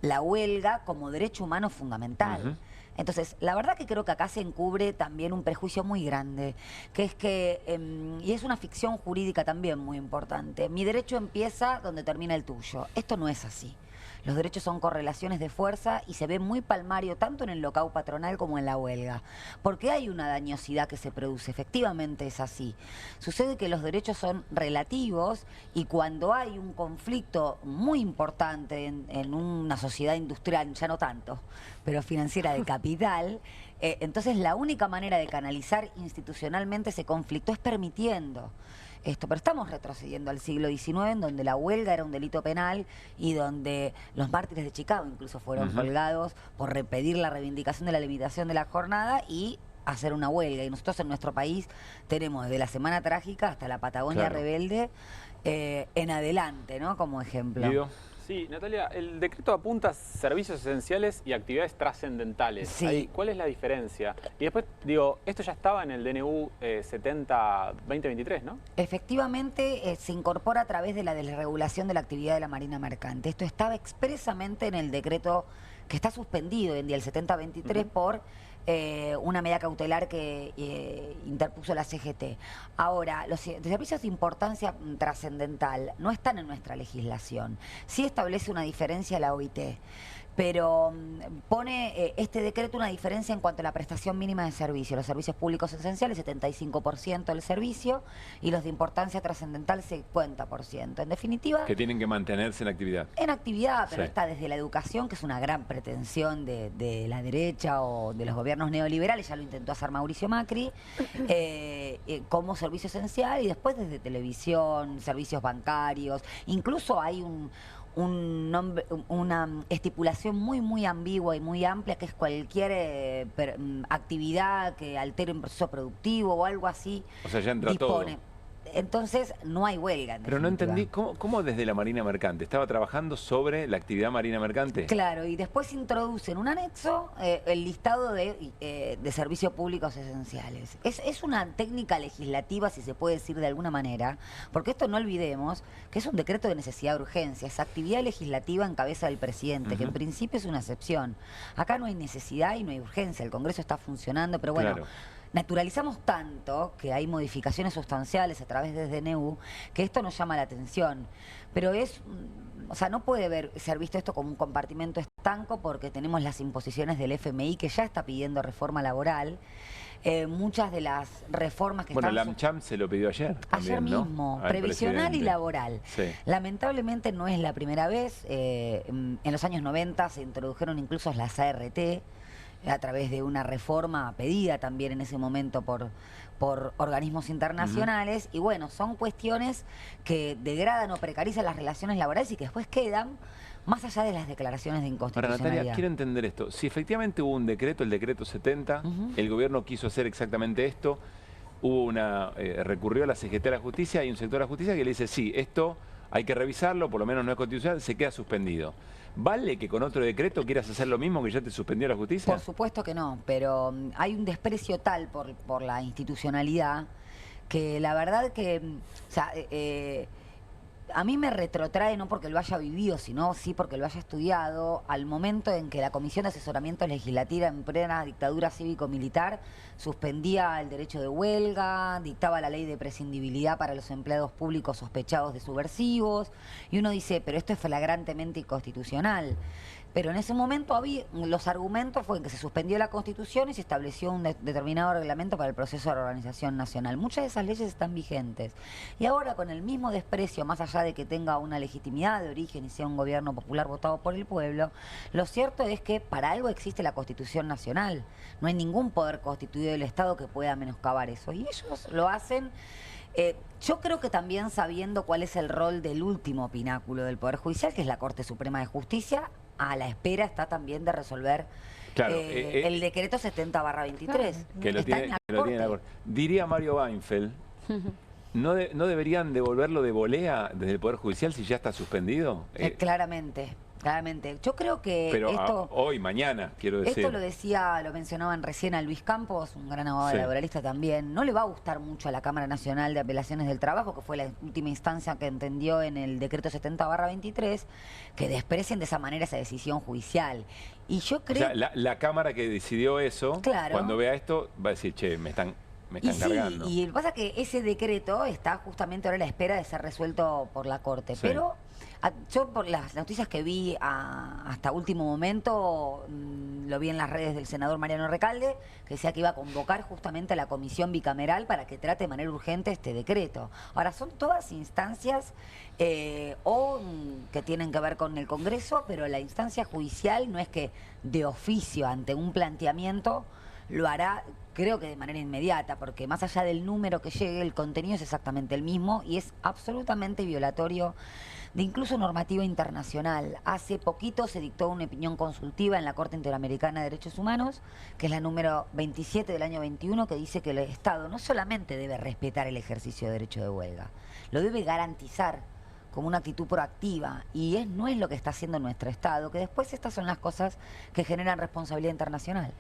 la huelga como derecho humano fundamental. Entonces, la verdad que creo que acá se encubre también un prejuicio muy grande, que es que, y es una ficción jurídica también muy importante, mi derecho empieza donde termina el tuyo. Esto no es así. Los derechos son correlaciones de fuerza y se ve muy palmario tanto en el locao patronal como en la huelga. Porque hay una dañosidad que se produce, efectivamente es así. Sucede que los derechos son relativos y cuando hay un conflicto muy importante en una sociedad industrial, ya no tanto, pero financiera de capital, entonces la única manera de canalizar institucionalmente ese conflicto es permitiendo esto, pero estamos retrocediendo al siglo XIX, en donde la huelga era un delito penal y donde los mártires de Chicago incluso fueron colgados por pedir la reivindicación de la limitación de la jornada y hacer una huelga. Y nosotros en nuestro país tenemos desde la Semana Trágica hasta la Patagonia Rebelde en adelante, ¿no? Como ejemplo. Guido. Sí, Natalia, el decreto apunta a servicios esenciales y actividades trascendentales. Sí. Ahí, ¿cuál es la diferencia? Y después, digo, esto ya estaba en el DNU 70-2023, ¿no? Efectivamente, se incorpora a través de la desregulación de la actividad de la Marina Mercante. Esto estaba expresamente en el decreto que está suspendido en el 70-23 por una medida cautelar que interpuso la CGT. Ahora, los servicios de importancia trascendental no están en nuestra legislación. Sí establece una diferencia la OIT. pero pone este decreto una diferencia en cuanto a la prestación mínima de servicio. Los servicios públicos esenciales, 75% del servicio, y los de importancia trascendental, 50%. En definitiva... Que tienen que mantenerse en actividad. En actividad, pero Sí. está desde la educación, que es una gran pretensión de la derecha o de los gobiernos neoliberales, ya lo intentó hacer Mauricio Macri, como servicio esencial, y después desde televisión, servicios bancarios, incluso hay una estipulación muy ambigua y muy amplia, que es cualquier actividad que altere un proceso productivo o algo así. O sea, ya entra todo. Entonces no hay huelga. Pero no entendí, ¿cómo desde la Marina Mercante? ¿Estaba trabajando sobre la actividad marina mercante? Claro, y después introducen un anexo, el listado de servicios públicos esenciales. Es una técnica legislativa, si se puede decir de alguna manera, porque esto no olvidemos que es un decreto de necesidad de urgencia, es actividad legislativa en cabeza del presidente, que en principio es una excepción. Acá no hay necesidad y no hay urgencia, el Congreso está funcionando, pero bueno... Claro. Naturalizamos tanto que hay modificaciones sustanciales a través de DNU que esto nos llama la atención. Pero o sea, no puede ser visto esto como un compartimento estanco, porque tenemos las imposiciones del FMI, que ya está pidiendo reforma laboral. Muchas de las reformas que Bueno, están... la AmCham se lo pidió ayer también, Ayer ¿no? mismo, Al previsional y presidente. laboral. Sí. Lamentablemente no es la primera vez. En los años 90 se introdujeron incluso las ART, a través de una reforma pedida también en ese momento por organismos internacionales. Y bueno, son cuestiones que degradan o precarizan las relaciones laborales y que después quedan más allá de las declaraciones de Ahora, inconstitucionalidad. Natalia, quiero entender esto. Si efectivamente hubo un decreto, el decreto 70, el gobierno quiso hacer exactamente esto, hubo recurrió a la CGT de la Justicia, hay un sector de la justicia que le dice, sí, esto hay que revisarlo, por lo menos no es constitucional, se queda suspendido. ¿Vale que con otro decreto quieras hacer lo mismo que ya te suspendió la justicia? Por supuesto que no, pero hay un desprecio tal por la institucionalidad que la verdad que, o sea, a mí me retrotrae, no porque lo haya vivido, sino sí porque lo haya estudiado, al momento en que la Comisión de Asesoramiento Legislativa en plena dictadura cívico-militar suspendía el derecho de huelga, dictaba la ley de prescindibilidad para los empleados públicos sospechados de subversivos, y uno dice, pero esto es flagrantemente inconstitucional. Pero en ese momento los argumentos fue que se suspendió la Constitución y se estableció un determinado reglamento para el proceso de organización nacional. Muchas de esas leyes están vigentes. Y ahora, con el mismo desprecio, más allá de que tenga una legitimidad de origen y sea un gobierno popular votado por el pueblo, lo cierto es que para algo existe la Constitución Nacional. No hay ningún poder constituido del Estado que pueda menoscabar eso. Y ellos lo hacen... yo creo que también sabiendo cuál es el rol del último pináculo del Poder Judicial, que es la Corte Suprema de Justicia, a la espera está también de resolver el decreto 70/23. Que lo tiene la Corte. Diría Mario Weinfeld, ¿no deberían devolverlo de volea desde el Poder Judicial si ya está suspendido? Claramente. Yo creo que Pero esto... hoy, mañana, quiero decir. Esto lo mencionaban recién a Luis Campos, un gran abogado laboralista también. No le va a gustar mucho a la Cámara Nacional de Apelaciones del Trabajo, que fue la última instancia que entendió en el decreto 70/23, que desprecien de esa manera esa decisión judicial. Y yo creo... O sea, la Cámara que decidió eso, Claro. cuando vea esto, va a decir, che, me están cargando. Y lo que pasa es que ese decreto está justamente ahora a la espera de ser resuelto por la Corte. Sí. Pero yo, por las noticias que vi hasta último momento, lo vi en las redes del senador Mariano Recalde, que decía que iba a convocar justamente a la comisión bicameral para que trate de manera urgente este decreto. Ahora, son todas instancias que tienen que ver con el Congreso, pero la instancia judicial no es que de oficio ante un planteamiento lo hará, creo que de manera inmediata, porque más allá del número que llegue, el contenido es exactamente el mismo y es absolutamente violatorio de incluso normativa internacional. Hace poquito se dictó una opinión consultiva en la Corte Interamericana de Derechos Humanos, que es la número 27 del año 21, que dice que el Estado no solamente debe respetar el ejercicio de derecho de huelga, lo debe garantizar como una actitud proactiva, y no es lo que está haciendo nuestro Estado, que después estas son las cosas que generan responsabilidad internacional.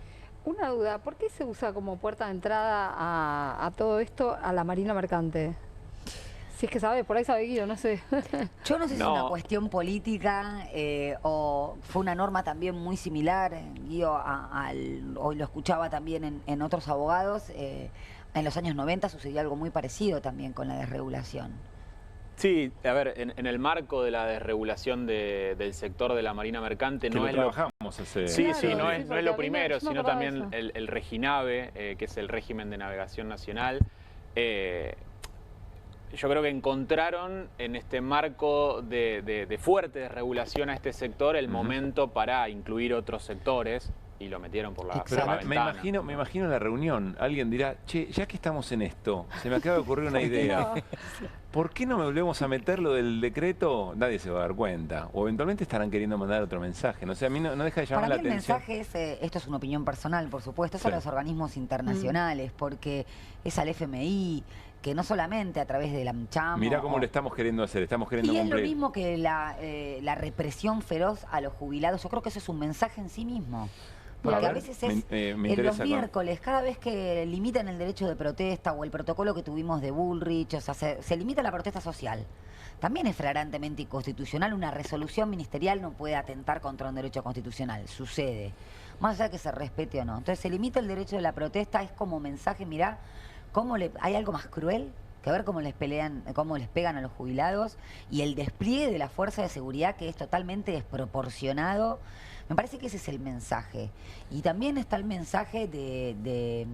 Una duda, ¿por qué se usa como puerta de entrada a todo esto a la Marina Mercante? Si es que sabe, por ahí sabe Guido, no sé. Yo no sé si es una cuestión política o fue una norma también muy similar, Guido, hoy lo escuchaba también en otros abogados, en los años 90 sucedió algo muy parecido también con la desregulación. Sí, a ver, en el marco de la desregulación del sector de la marina mercante, no es lo... trabajamos hace... Sí, Claro, sí, no sí, es porque lo a mí primero, yo me sino acordaba también de eso. el REGINAVE, que es el régimen de navegación nacional. Yo creo que encontraron en este marco de fuerte desregulación a este sector el momento para incluir otros sectores y lo metieron por la ventana. Me imagino la reunión. Alguien dirá, che, ya que estamos en esto, se me acaba de ocurrir una idea. ¿Por qué no me volvemos a meter lo del decreto? Nadie se va a dar cuenta. O eventualmente estarán queriendo mandar otro mensaje. No sé, a mí no deja de llamar Para la mí el atención. mensaje es, esto es una opinión personal, por supuesto, es a Sí. los organismos internacionales, porque es al FMI, que no solamente a través de la AmCham... Mirá cómo lo estamos queriendo hacer, estamos queriendo Y es cumplir. lo mismo que la represión feroz a los jubilados. Yo creo que eso es un mensaje en sí mismo. Porque a veces es me en interesa, los miércoles, cada vez que limitan el derecho de protesta o el protocolo que tuvimos de Bullrich, o sea, se limita la protesta social. También es flagrantemente inconstitucional. Una resolución ministerial no puede atentar contra un derecho constitucional. Sucede. Más allá de que se respete o no. Entonces se limita el derecho de la protesta, es como mensaje, mirá, ¿hay algo más cruel que ver cómo les pegan a los jubilados y el despliegue de la fuerza de seguridad que es totalmente desproporcionado? Me parece que ese es el mensaje. Y también está el mensaje de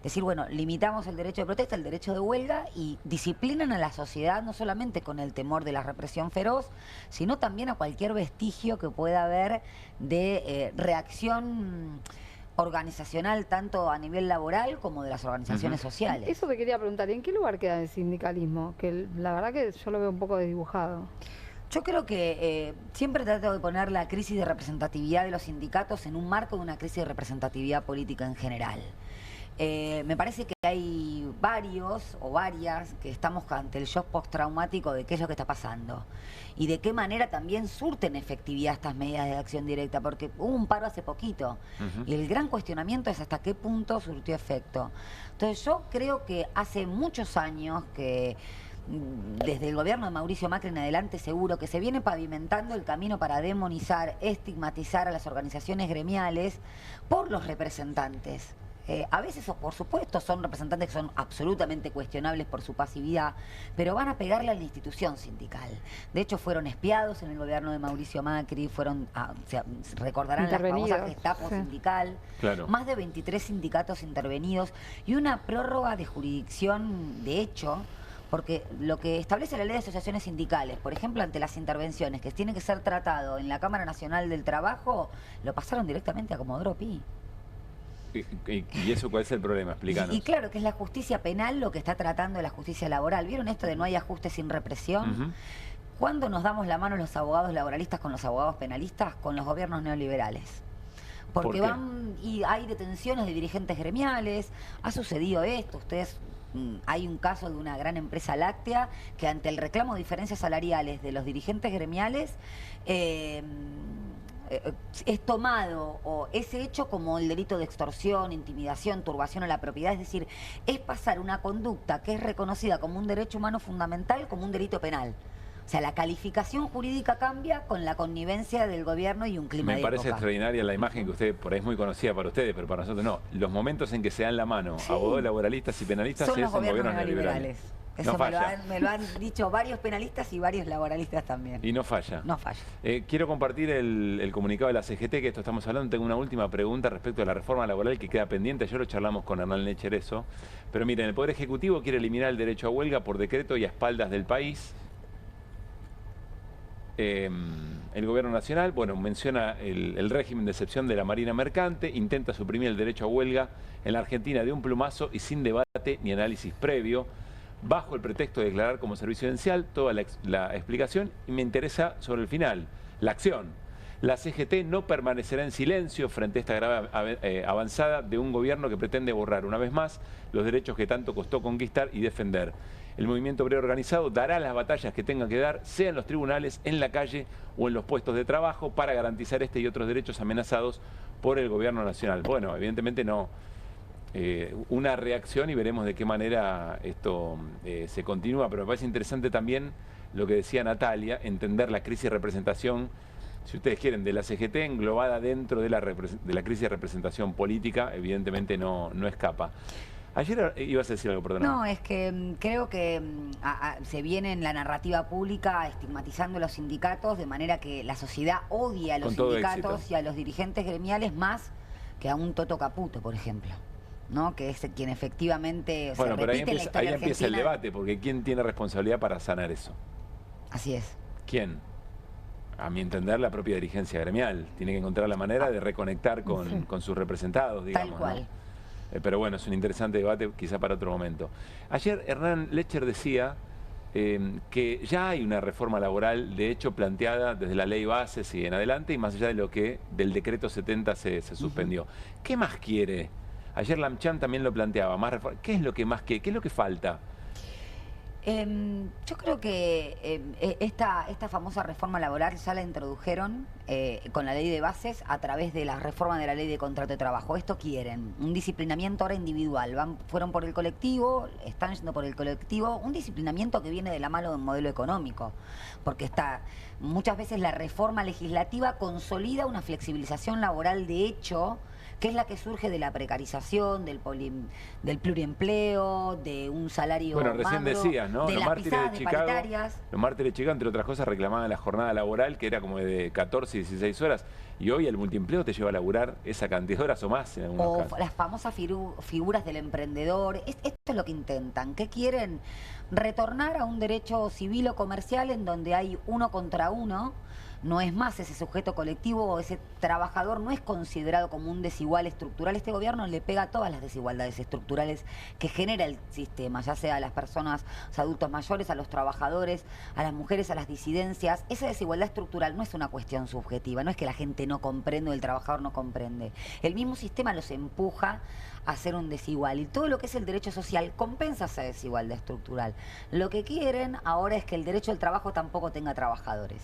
decir, bueno, limitamos el derecho de protesta, el derecho de huelga y disciplinan a la sociedad no solamente con el temor de la represión feroz, sino también a cualquier vestigio que pueda haber de reacción organizacional, tanto a nivel laboral como de las organizaciones sociales. Eso te quería preguntar, ¿y en qué lugar queda el sindicalismo? Que la verdad que yo lo veo un poco desdibujado. Yo creo que siempre trato de poner la crisis de representatividad de los sindicatos en un marco de una crisis de representatividad política en general. Me parece que hay varios o varias que estamos ante el shock postraumático de qué es lo que está pasando y de qué manera también surten efectividad estas medidas de acción directa, porque hubo un paro hace poquito y el gran cuestionamiento es hasta qué punto surtió efecto. Entonces yo creo que hace muchos años que desde el gobierno de Mauricio Macri en adelante seguro que se viene pavimentando el camino para demonizar, estigmatizar a las organizaciones gremiales por los representantes. A veces, por supuesto, son representantes que son absolutamente cuestionables por su pasividad, pero van a pegarle a la institución sindical. De hecho, fueron espiados en el gobierno de Mauricio Macri, recordarán la famosa Gestapo sindical, Claro. más de 23 sindicatos intervenidos y una prórroga de jurisdicción de hecho, porque lo que establece la ley de asociaciones sindicales, por ejemplo, ante las intervenciones que tienen que ser tratado en la Cámara Nacional del Trabajo, lo pasaron directamente a Comodoro Pi. ¿Y eso cuál es el problema? Explícanos. Y claro, que es la justicia penal lo que está tratando la justicia laboral. ¿Vieron esto de no hay ajuste sin represión? ¿Cuándo nos damos la mano los abogados laboralistas con los abogados penalistas? Con los gobiernos neoliberales. Porque y hay detenciones de dirigentes gremiales, ha sucedido esto, hay un caso de una gran empresa láctea que ante el reclamo de diferencias salariales de los dirigentes gremiales es tomado o es hecho como el delito de extorsión, intimidación, turbación a la propiedad, es decir, es pasar una conducta que es reconocida como un derecho humano fundamental como un delito penal. O sea, la calificación jurídica cambia con la connivencia del gobierno y un clima de Me parece época. extraordinaria la imagen que usted por ahí es muy conocida para ustedes, pero para nosotros no. Los momentos en que se dan la mano abogados laboralistas y penalistas Son es los en gobiernos gobiernos neoliberales. Eso No falla. me lo han dicho varios penalistas y varios laboralistas también. Y no falla. No falla. Quiero compartir el comunicado de la CGT, que esto estamos hablando. Tengo una última pregunta respecto a la reforma laboral que queda pendiente. Ayer lo charlamos con Hernán Lecher eso. Pero miren, el Poder Ejecutivo quiere eliminar el derecho a huelga por decreto y a espaldas del país. El Gobierno Nacional, bueno, menciona el régimen de excepción de la Marina Mercante, intenta suprimir el derecho a huelga en la Argentina de un plumazo y sin debate ni análisis previo, bajo el pretexto de declarar como servicio esencial. Toda la explicación, y me interesa sobre el final, la acción. La CGT no permanecerá en silencio frente a esta grave avanzada de un gobierno que pretende borrar una vez más los derechos que tanto costó conquistar y defender. El movimiento obrero organizado dará las batallas que tenga que dar, sea en los tribunales, en la calle o en los puestos de trabajo, para garantizar este y otros derechos amenazados por el gobierno nacional. Bueno, evidentemente no. Una reacción y veremos de qué manera esto se continúa, pero me parece interesante también lo que decía Natalia, entender la crisis de representación, si ustedes quieren, de la CGT englobada dentro de la crisis de representación política, evidentemente no escapa. Ayer ibas a decir algo, perdón. No, es que creo que se viene en la narrativa pública estigmatizando a los sindicatos de manera que la sociedad odia a los sindicatos y a los dirigentes gremiales más que a un Toto Caputo, por ejemplo, ¿no? Que es quien efectivamente bueno, se pero repite en la historia ahí empieza el argentina. debate, porque ¿quién tiene responsabilidad para sanar eso? Así es. ¿Quién? A mi entender, la propia dirigencia gremial. Tiene que encontrar la manera de reconectar con sus representados, digamos. Tal cual. ¿no? Pero bueno, es un interesante debate quizá para otro momento. Ayer Hernán Lecher decía que ya hay una reforma laboral, de hecho, planteada desde la ley bases y en adelante, y más allá de lo que del decreto 70 se suspendió. ¿Qué más quiere? Ayer Lamchan también lo planteaba. ¿Qué es lo que más quiere? ¿Qué es lo que falta? Yo creo que esta famosa reforma laboral ya la introdujeron con la ley de bases a través de la reforma de la ley de contrato de trabajo. Esto quieren, un disciplinamiento ahora individual. Fueron por el colectivo, están yendo por el colectivo, un disciplinamiento que viene de la mano de un modelo económico, porque muchas veces la reforma legislativa consolida una flexibilización laboral de hecho, que es la que surge de la precarización, del pluriempleo, de un salario bueno, recién magro, decías, ¿no? de las pisadas de paritarias. Los mártires de Chicago, entre otras cosas, reclamaban la jornada laboral, que era como de 14 y 16 horas, y hoy el multiempleo te lleva a laburar esa cantidad de horas o más en algunos casos. Las famosas figuras del emprendedor. Esto es lo que intentan. ¿Qué quieren? Retornar a un derecho civil o comercial en donde hay uno contra uno. No es más ese sujeto colectivo o ese trabajador no es considerado como un desigual estructural. Este gobierno le pega a todas las desigualdades estructurales que genera el sistema, ya sea a las personas, a los adultos mayores, a los trabajadores, a las mujeres, a las disidencias. Esa desigualdad estructural no es una cuestión subjetiva, no es que la gente no comprende o el trabajador no comprende. El mismo sistema los empuja a ser un desigual y todo lo que es el derecho social compensa esa desigualdad estructural. Lo que quieren ahora es que el derecho al trabajo tampoco tenga trabajadores.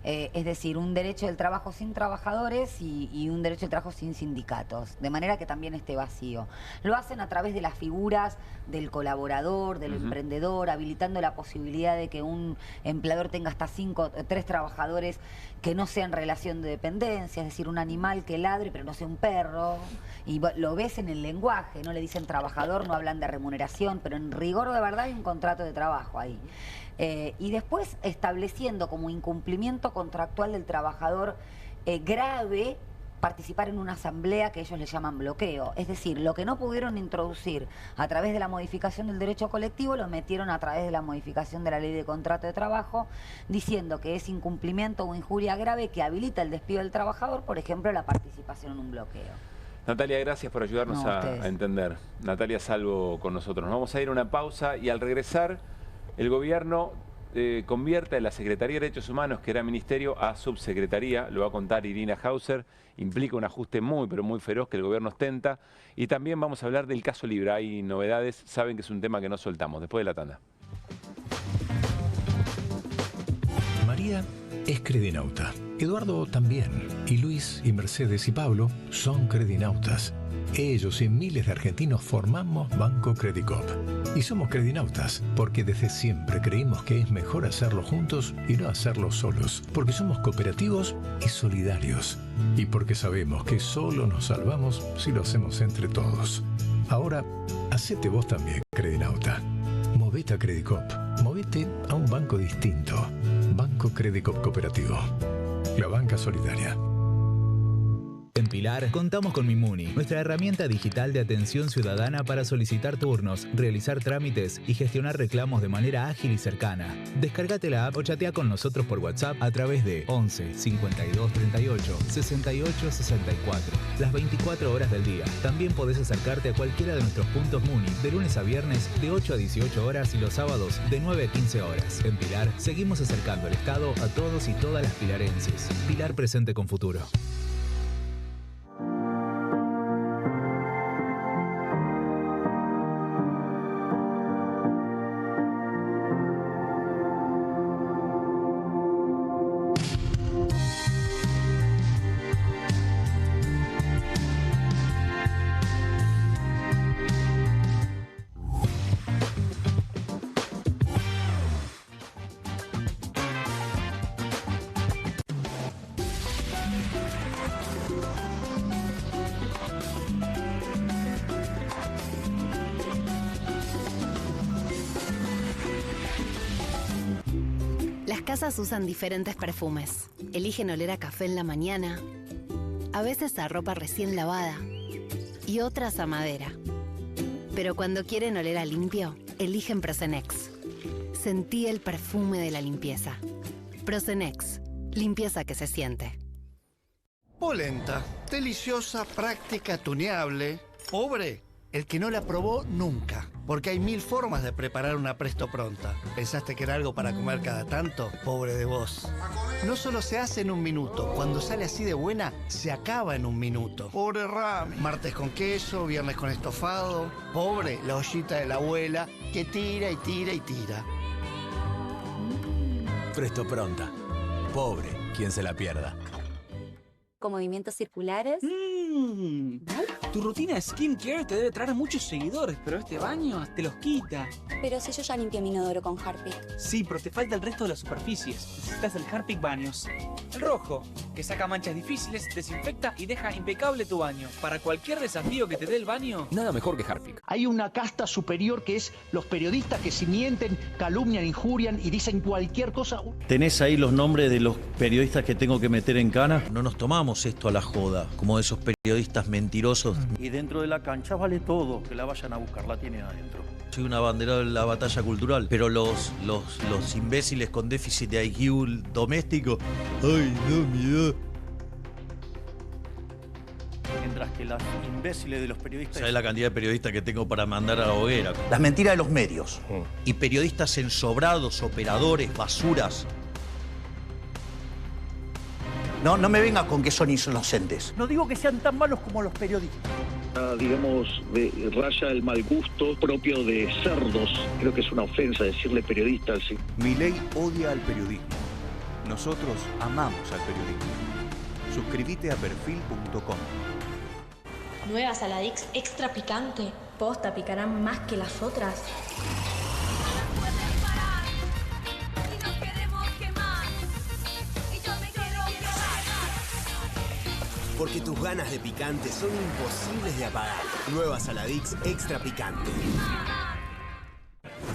Es decir, un derecho del trabajo sin trabajadores y un derecho del trabajo sin sindicatos, de manera que también esté vacío. Lo hacen a través de las figuras del colaborador, del emprendedor, habilitando la posibilidad de que un empleador tenga hasta 3 trabajadores que no sean relación de dependencia, es decir, un animal que ladre pero no sea un perro, y lo ves en el lenguaje, no le dicen trabajador, no hablan de remuneración, pero en rigor de verdad hay un contrato de trabajo ahí. Y después estableciendo como incumplimiento contractual del trabajador grave participar en una asamblea que ellos le llaman bloqueo. Es decir, lo que no pudieron introducir a través de la modificación del derecho colectivo lo metieron a través de la modificación de la ley de contrato de trabajo, diciendo que es incumplimiento o injuria grave que habilita el despido del trabajador, por ejemplo, la participación en un bloqueo. Natalia, gracias por ayudarnos a entender. Natalia Salvo con nosotros. Nos vamos a ir a una pausa y al regresar el gobierno convierte la Secretaría de Derechos Humanos, que era ministerio, a subsecretaría. Lo va a contar Irina Hauser. Implica un ajuste muy, pero muy feroz que el gobierno ostenta. Y también vamos a hablar del caso Libra. Hay novedades. Saben que es un tema que no soltamos. Después de la tanda. María es credinauta. Eduardo también. Y Luis y Mercedes y Pablo son credinautas. Ellos y miles de argentinos formamos Banco Credicop. Y somos credinautas porque desde siempre creímos que es mejor hacerlo juntos y no hacerlo solos. Porque somos cooperativos y solidarios. Y porque sabemos que solo nos salvamos si lo hacemos entre todos. Ahora, hacete vos también, credinauta. Movete a Credicop. Movete a un banco distinto. Banco Credicop Cooperativo. La banca solidaria. En Pilar contamos con Mimuni, nuestra herramienta digital de atención ciudadana para solicitar turnos, realizar trámites y gestionar reclamos de manera ágil y cercana. Descárgate la app o chatea con nosotros por WhatsApp a través de 11 52 38 68 64, las 24 horas del día. También podés acercarte a cualquiera de nuestros puntos Muni de lunes a viernes de 8 a 18 horas y los sábados de 9 a 15 horas. En Pilar seguimos acercando el Estado a todos y todas las pilarenses. Pilar presente con futuro. casas usan diferentes perfumes. Eligen oler a café en la mañana, a veces a ropa recién lavada y otras a madera. Pero cuando quieren oler a limpio, eligen Prosenex. Sentí el perfume de la limpieza. Prosenex, limpieza que se siente. Polenta, deliciosa, práctica, tuneable. Pobre, el que no la probó nunca. Porque hay 1000 formas de preparar una presto pronta. ¿Pensaste que era algo para comer cada tanto? Pobre de vos. No solo se hace en un minuto, cuando sale así de buena, se acaba en un minuto. Pobre Rami. Martes con queso, viernes con estofado. Pobre, la ollita de la abuela, que tira y tira y tira. Presto pronta. Pobre, quien se la pierda. Con movimientos circulares. Tu rutina de skincare te debe traer muchos seguidores, pero este baño te los quita. Pero si yo ya limpié mi inodoro con Harpic. Sí, pero te falta el resto de las superficies. Necesitas el Harpic Baños. El rojo, que saca manchas difíciles, desinfecta y deja impecable tu baño. Para cualquier desafío que te dé el baño, nada mejor que Harpic. Hay una casta superior que es los periodistas que si mienten, calumnian, injurian y dicen cualquier cosa. ¿Tenés ahí los nombres de los periodistas que tengo que meter en cana? No nos tomamos esto a la joda, como esos periodistas mentirosos. Y dentro de la cancha vale todo, que la vayan a buscar, la tienen adentro. Soy un abanderado de la batalla cultural, pero los imbéciles con déficit de IQ doméstico, ¡ay, no, miedo! Mientras que los imbéciles de los periodistas... ¿Sabes la cantidad de periodistas que tengo para mandar a la hoguera? Las mentiras de los medios. Y periodistas ensobrados, operadores, basuras. No me venga con que son inocentes. No digo que sean tan malos como los periodistas. Digamos, raya el mal gusto propio de cerdos. Creo que es una ofensa decirle periodista. Sí. Milei odia al periodismo. Nosotros amamos al periodismo. Suscríbete a perfil.com. Nueva Saladix extra picante. Posta, picarán más que las otras. Porque tus ganas de picante son imposibles de apagar. Nueva Saladix extra picante.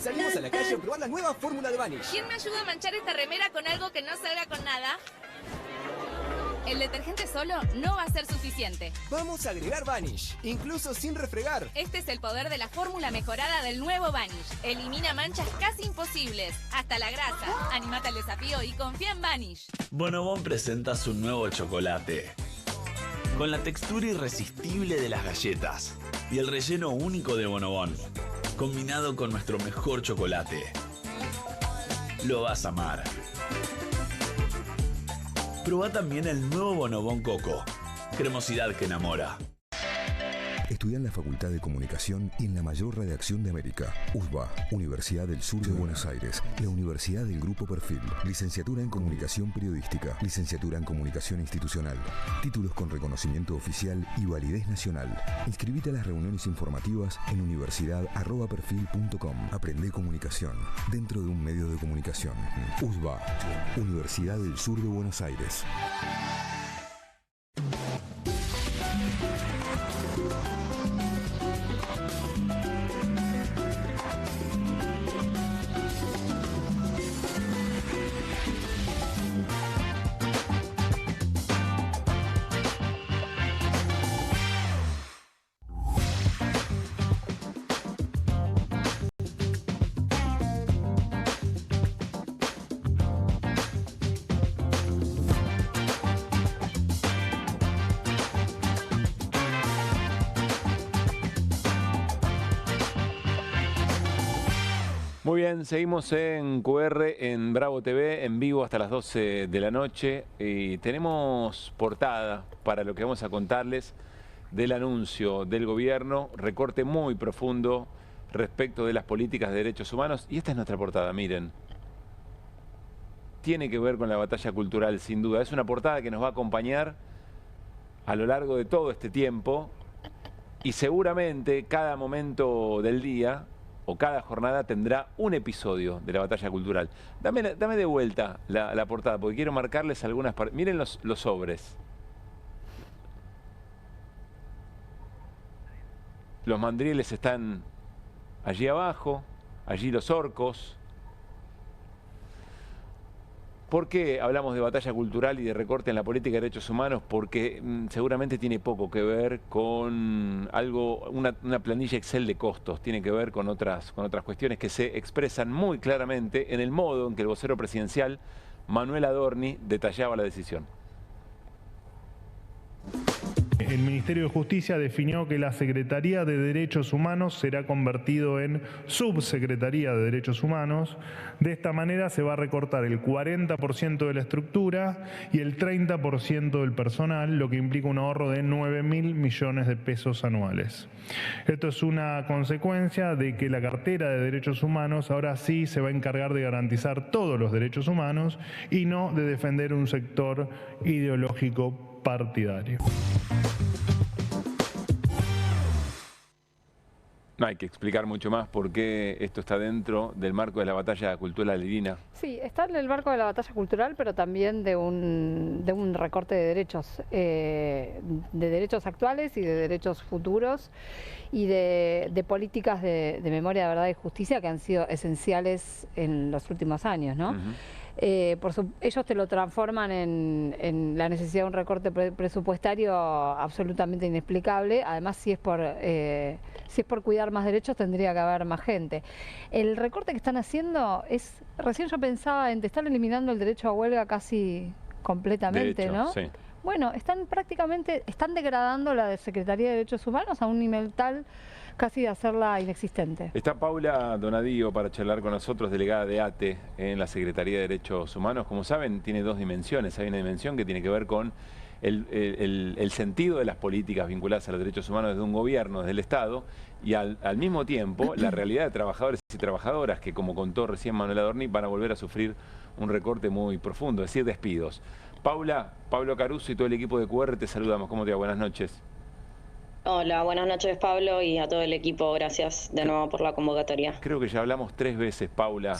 Salimos a la calle a probar la nueva fórmula de Vanish. ¿Quién me ayuda a manchar esta remera con algo que no salga con nada? El detergente solo no va a ser suficiente. Vamos a agregar Vanish, incluso sin refregar. Este es el poder de la fórmula mejorada del nuevo Vanish. Elimina manchas casi imposibles, hasta la grasa. Animate al desafío y confía en Vanish. Bonobón presenta su nuevo chocolate. Con la textura irresistible de las galletas y el relleno único de Bonobón, combinado con nuestro mejor chocolate. Lo vas a amar. Probá también el nuevo Bonobón Coco. Cremosidad que enamora. Estudia en la Facultad de Comunicación y en la mayor redacción de América. USBA, Universidad del Sur de Buenos Aires. La Universidad del Grupo Perfil. Licenciatura en Comunicación Periodística. Licenciatura en Comunicación Institucional. Títulos con reconocimiento oficial y validez nacional. Inscribite a las reuniones informativas en universidad@perfil.com. Aprende comunicación dentro de un medio de comunicación. USBA, Universidad del Sur de Buenos Aires. Muy bien, seguimos en QR, en Bravo TV, en vivo hasta las 12 de la noche. Y tenemos portada para lo que vamos a contarles del anuncio del gobierno, recorte muy profundo respecto de las políticas de derechos humanos. Y esta es nuestra portada, miren. Tiene que ver con la batalla cultural, sin duda. Es una portada que nos va a acompañar a lo largo de todo este tiempo. Y seguramente cada momento del día o cada jornada tendrá un episodio de la batalla cultural. Dame de vuelta la portada, porque quiero marcarles algunas partes. Miren los sobres. Los mandriles están allí abajo, allí los orcos. ¿Por qué hablamos de batalla cultural y de recorte en la política de derechos humanos? Porque seguramente tiene poco que ver con algo, una planilla Excel de costos, tiene que ver con otras cuestiones que se expresan muy claramente en el modo en que el vocero presidencial, Manuel Adorni, detallaba la decisión. El Ministerio de Justicia definió que la Secretaría de Derechos Humanos será convertido en Subsecretaría de Derechos Humanos. De esta manera se va a recortar el 40% de la estructura y el 30% del personal, lo que implica un ahorro de 9.000 millones de pesos anuales. Esto es una consecuencia de que la cartera de derechos humanos ahora sí se va a encargar de garantizar todos los derechos humanos y no de defender un sector ideológico partidario. No hay que explicar mucho más por qué esto está dentro del marco de la batalla cultural divina. Sí, está en el marco de la batalla cultural, pero también de un recorte de derechos actuales y de derechos futuros y de políticas de memoria, de verdad y justicia que han sido esenciales en los últimos años, ¿no? Ellos te lo transforman en la necesidad de un recorte presupuestario absolutamente inexplicable. Además, si es por cuidar más derechos, tendría que haber más gente. El recorte que están haciendo es, recién yo pensaba en te están eliminando el derecho a huelga casi completamente, de hecho, ¿no? Sí. Bueno, están degradando la Secretaría de Derechos Humanos a un nivel tal casi de hacerla inexistente. Está Paula Donadío para charlar con nosotros, delegada de ATE en la Secretaría de Derechos Humanos. Como saben, tiene dos dimensiones. Hay una dimensión que tiene que ver con el sentido de las políticas vinculadas a los derechos humanos desde un gobierno, desde el Estado, y al mismo tiempo la realidad de trabajadores y trabajadoras que, como contó recién Manuel Adorni, van a volver a sufrir un recorte muy profundo, es decir, despidos. Paula, Pablo Caruso y todo el equipo de QR te saludamos. ¿Cómo te va? Buenas noches. Hola, buenas noches Pablo y a todo el equipo. Gracias de nuevo por la convocatoria. Creo que ya hablamos 3 veces, Paula.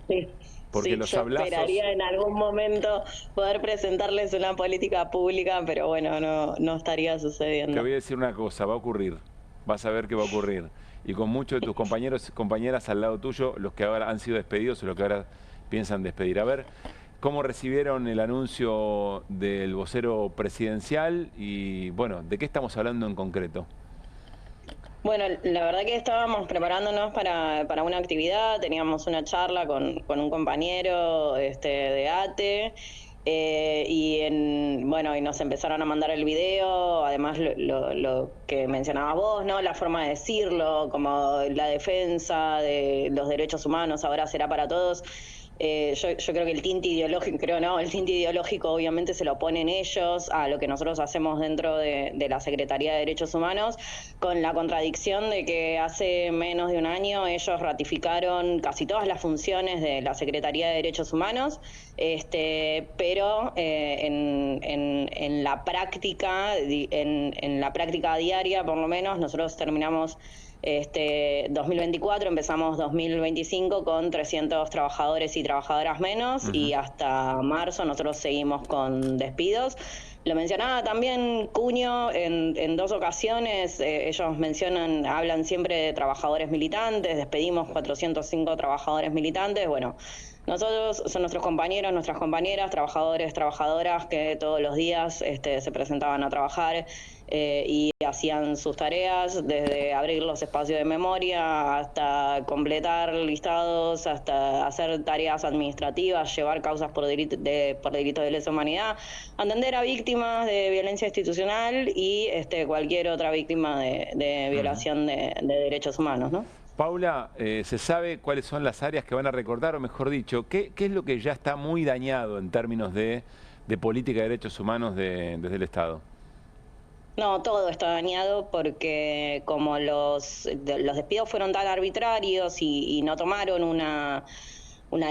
Sí. Porque sí, los yo hablazos... esperaría en algún momento poder presentarles una política pública, pero bueno, no estaría sucediendo. Te voy a decir una cosa, va a ocurrir. Vas a ver qué va a ocurrir. Y con muchos de tus compañeros y compañeras al lado tuyo, los que ahora han sido despedidos o los que ahora piensan despedir. A ver, ¿cómo recibieron el anuncio del vocero presidencial? Y bueno, ¿de qué estamos hablando en concreto? Bueno, la verdad que estábamos preparándonos para una actividad, teníamos una charla con un compañero de ATE y nos empezaron a mandar el video, además lo que mencionabas vos, ¿no? La forma de decirlo, como la defensa de los derechos humanos ahora será para todos. Yo creo que el tinte ideológico obviamente se lo ponen ellos a lo que nosotros hacemos dentro de la Secretaría de Derechos Humanos, con la contradicción de que hace menos de un año ellos ratificaron casi todas las funciones de la Secretaría de Derechos Humanos, pero en la práctica, en la práctica diaria por lo menos, nosotros terminamos 2024, empezamos 2025 con 300 trabajadores y trabajadoras menos, y hasta marzo nosotros seguimos con despidos. Lo mencionaba también Cuño en 2 ocasiones, ellos hablan siempre de trabajadores militantes, despedimos 405 trabajadores militantes. Bueno, nosotros son nuestros compañeros, nuestras compañeras, trabajadores, trabajadoras que todos los días se presentaban a trabajar y hacían sus tareas, desde abrir los espacios de memoria hasta completar listados, hasta hacer tareas administrativas, llevar causas por delitos de lesa humanidad, atender a víctimas de violencia institucional y cualquier otra víctima de violación de derechos humanos, ¿no? Paula, ¿se sabe cuáles son las áreas que van a recortar? O mejor dicho, ¿qué es lo que ya está muy dañado en términos de política de derechos humanos desde el Estado? No, todo está dañado porque como los despidos fueron tan arbitrarios y no tomaron una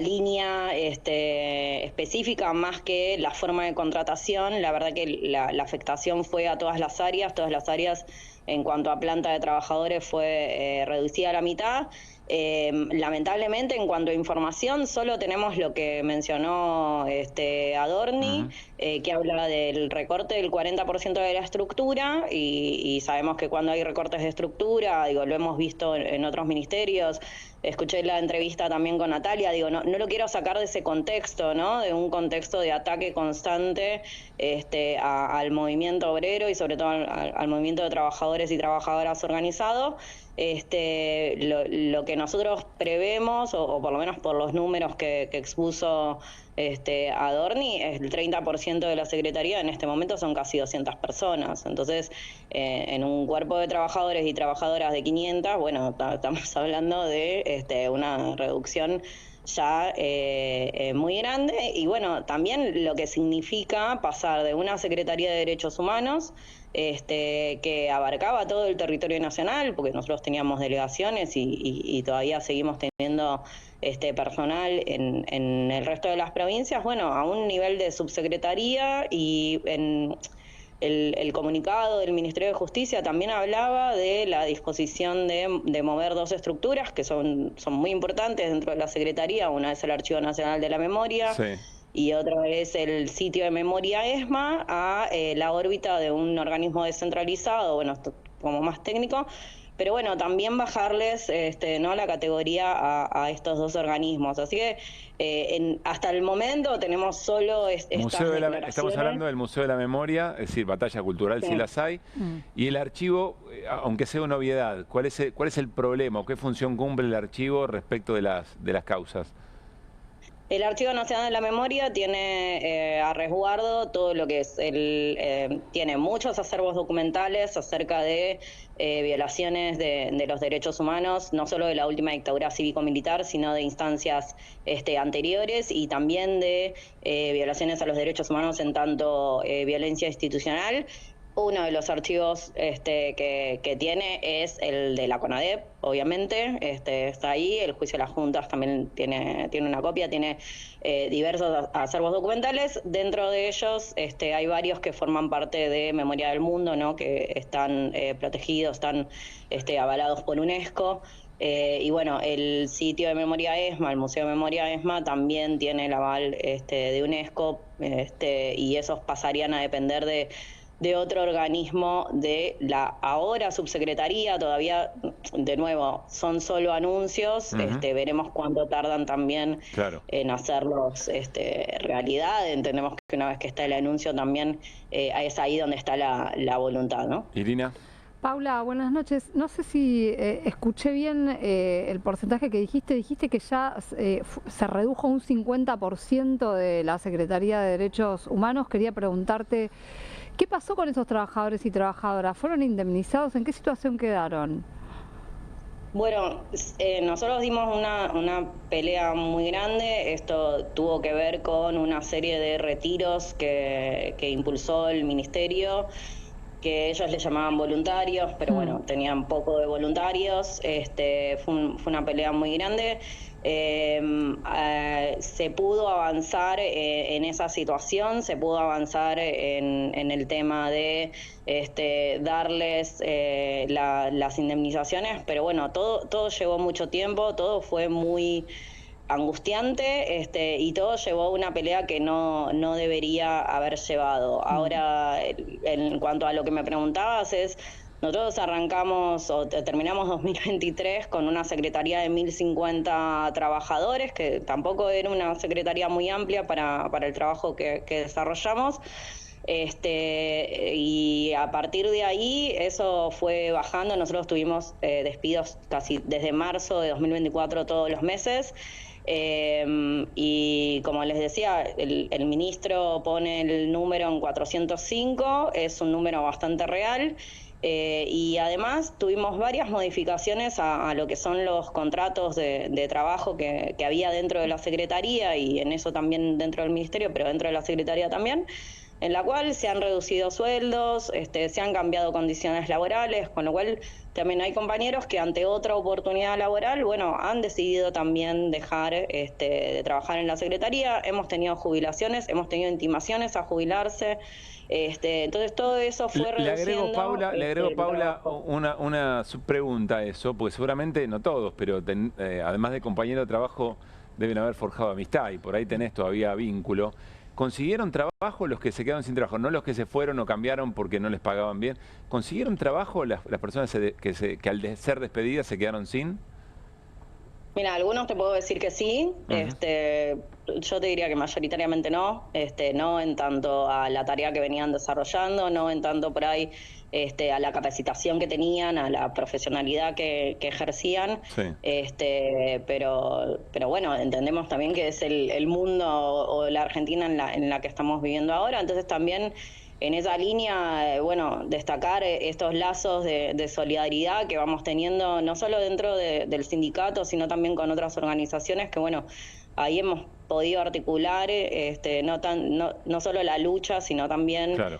línea específica más que la forma de contratación, la verdad que la afectación fue a todas las áreas en cuanto a planta de trabajadores fue reducida a la mitad. Lamentablemente, en cuanto a información, solo tenemos lo que mencionó Adorni, que habla del recorte del 40% de la estructura, y sabemos que cuando hay recortes de estructura, digo, lo hemos visto en otros ministerios. Escuché la entrevista también con Natalia, digo, no lo quiero sacar de ese contexto, ¿no? De un contexto de ataque constante al movimiento obrero y sobre todo al movimiento de trabajadores y trabajadoras organizado. Lo que nosotros prevemos, o por lo menos por los números que expuso Adorni, el 30% de la Secretaría en este momento son casi 200 personas. Entonces, en un cuerpo de trabajadores y trabajadoras de 500, bueno, estamos hablando de una reducción ya muy grande. Y bueno, también lo que significa pasar de una Secretaría de Derechos Humanos que abarcaba todo el territorio nacional, porque nosotros teníamos delegaciones y todavía seguimos teniendo personal en el resto de las provincias, bueno, a un nivel de subsecretaría. Y en el comunicado del Ministerio de Justicia también hablaba de la disposición de mover dos estructuras que son muy importantes dentro de la Secretaría. Una es el Archivo Nacional de la Memoria, sí, y otra es el sitio de memoria ESMA a la órbita de un organismo descentralizado, bueno, como más técnico, pero bueno, también bajarles ¿no? la categoría a estos dos organismos. Así que hasta el momento tenemos solo estamos hablando del Museo de la Memoria, es decir, batalla cultural, sí, si las hay, y el archivo, aunque sea una obviedad, ¿cuál es el problema o qué función cumple el archivo respecto de las causas? El Archivo Nacional de la Memoria tiene a resguardo todo lo que es tiene muchos acervos documentales acerca de violaciones de los derechos humanos, no solo de la última dictadura cívico-militar, sino de instancias anteriores, y también de violaciones a los derechos humanos en tanto violencia institucional. Uno de los archivos que tiene es el de la CONADEP, obviamente, está ahí. El juicio de las juntas también tiene una copia, tiene diversos acervos documentales. Dentro de ellos hay varios que forman parte de Memoria del Mundo, ¿no? Que están protegidos, están avalados por UNESCO. Y bueno, el sitio de Memoria ESMA, el Museo de Memoria ESMA, también tiene el aval de UNESCO, y esos pasarían a depender de otro organismo de la ahora subsecretaría. Todavía, de nuevo, son solo anuncios. Veremos cuánto tardan también en hacerlos realidad. Entendemos que una vez que está el anuncio también es ahí donde está la voluntad, ¿no? Irina. Paula, buenas noches. No sé si escuché bien el porcentaje que dijiste. Dijiste que ya se redujo un 50% de la Secretaría de Derechos Humanos. Quería preguntarte, ¿qué pasó con esos trabajadores y trabajadoras? ¿Fueron indemnizados? ¿En qué situación quedaron? Bueno, nosotros dimos una pelea muy grande. Esto tuvo que ver con una serie de retiros que impulsó el Ministerio, que ellos le llamaban voluntarios, pero bueno, tenían poco de voluntarios. Fue una pelea muy grande. Se pudo avanzar en esa situación, se pudo avanzar en el tema de darles las indemnizaciones, pero bueno, todo llevó mucho tiempo, todo fue muy angustiante, y todo llevó una pelea que no debería haber llevado. Ahora, en cuanto a lo que me preguntabas, nosotros arrancamos o terminamos 2023 con una secretaría de 1.050 trabajadores, que tampoco era una secretaría muy amplia para el trabajo que desarrollamos. Y a partir de ahí eso fue bajando. Nosotros tuvimos despidos casi desde marzo de 2024 todos los meses. Y como les decía, el ministro pone el número en 405, es un número bastante real. Y además tuvimos varias modificaciones a lo que son los contratos de trabajo que había dentro de la Secretaría, y en eso también dentro del Ministerio, pero dentro de la Secretaría también, en la cual se han reducido sueldos, se han cambiado condiciones laborales, con lo cual también hay compañeros que ante otra oportunidad laboral, bueno, han decidido también dejar de trabajar en la Secretaría. Hemos tenido jubilaciones, hemos tenido intimaciones a jubilarse. Entonces todo eso fue reduciendo. Le agrego, Paula, una subpregunta a eso, porque seguramente, no todos, pero además de compañeros de trabajo, deben haber forjado amistad y por ahí tenés todavía vínculo. ¿Consiguieron trabajo los que se quedaron sin trabajo? No los que se fueron o cambiaron porque no les pagaban bien. ¿Consiguieron trabajo las personas que al ser despedidas se quedaron sin? Mira, algunos te puedo decir que sí. Yo te diría que mayoritariamente no. No en tanto a la tarea que venían desarrollando, no en tanto por ahí a la capacitación que tenían, a la profesionalidad que ejercían. Sí. Pero bueno, entendemos también que es el mundo o la Argentina en la que estamos viviendo ahora. Entonces también en esa línea, bueno, destacar estos lazos de solidaridad que vamos teniendo no solo dentro del sindicato, sino también con otras organizaciones que, bueno, ahí hemos podido articular no solo la lucha, sino también, claro,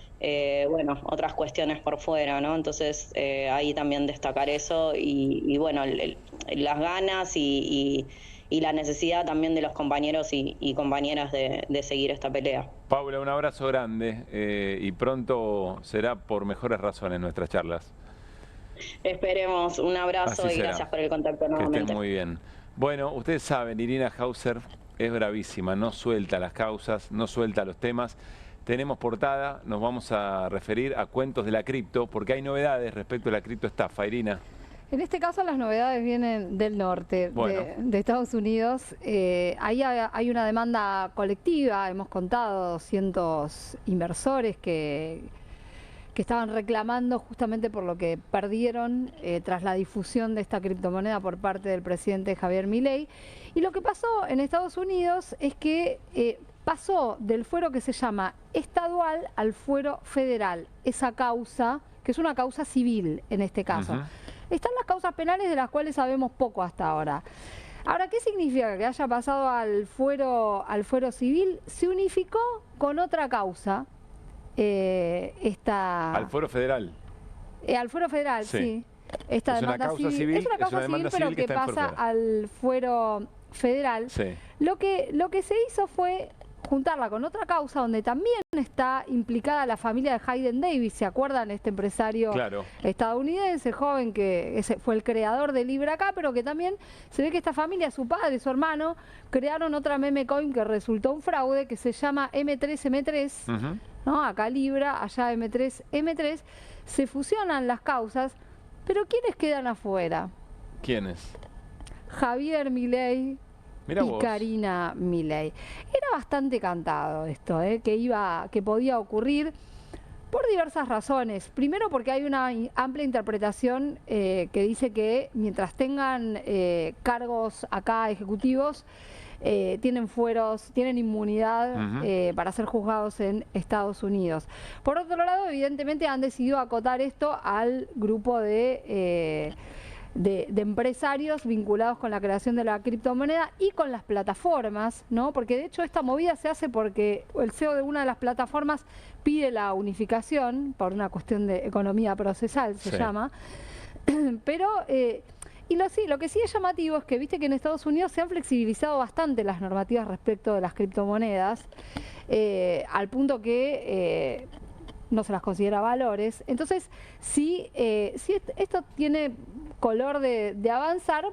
bueno, otras cuestiones por fuera, ¿no? Entonces, ahí también destacar eso y bueno, las ganas y la necesidad también de los compañeros y compañeras de seguir esta pelea. Paula, un abrazo grande y pronto será por mejores razones nuestras charlas. Esperemos, un abrazo y gracias por el contacto nuevamente. Que estén muy bien. Bueno, ustedes saben, Irina Hauser es bravísima, no suelta las causas, no suelta los temas. Tenemos portada, nos vamos a referir a cuentos de la cripto, porque hay novedades respecto a la criptoestafa, Irina. En este caso las novedades vienen del norte, bueno, de Estados Unidos. Ahí hay una demanda colectiva, hemos contado 200 inversores que estaban reclamando justamente por lo que perdieron tras la difusión de esta criptomoneda por parte del presidente Javier Milei. Y lo que pasó en Estados Unidos es que pasó del fuero que se llama estadual al fuero federal, esa causa, que es una causa civil en este caso. Están las causas penales de las cuales sabemos poco hasta ahora. Ahora, ¿qué significa que haya pasado al fuero civil? Se unificó con otra causa. Al fuero federal. Al fuero federal, sí. Esta es demanda una causa civil, es una causa civil, pero que pasa al fuero federal. Sí. Lo que se hizo fue juntarla con otra causa donde también está implicada la familia de Hayden Davis. ¿Se acuerdan? Este empresario estadounidense, joven, que fue el creador de Libra acá, pero que también se ve que esta familia, su padre, su hermano, crearon otra meme coin que resultó un fraude, que se llama M3M3, ¿no? Acá Libra, allá M3M3, se fusionan las causas, pero ¿quiénes quedan afuera? ¿Quiénes? Javier Milei y Karina Milei. Era bastante cantado esto, que podía ocurrir por diversas razones. Primero porque hay una amplia interpretación que dice que mientras tengan cargos acá ejecutivos, tienen fueros, tienen inmunidad para ser juzgados en Estados Unidos. Por otro lado, evidentemente han decidido acotar esto al grupo de empresarios vinculados con la creación de la criptomoneda y con las plataformas, ¿no? Porque de hecho esta movida se hace porque el CEO de una de las plataformas pide la unificación por una cuestión de economía procesal, se llama. Pero lo que sí es llamativo es que viste que en Estados Unidos se han flexibilizado bastante las normativas respecto de las criptomonedas, al punto que no se las considera valores. Entonces, si esto tiene color de avanzar,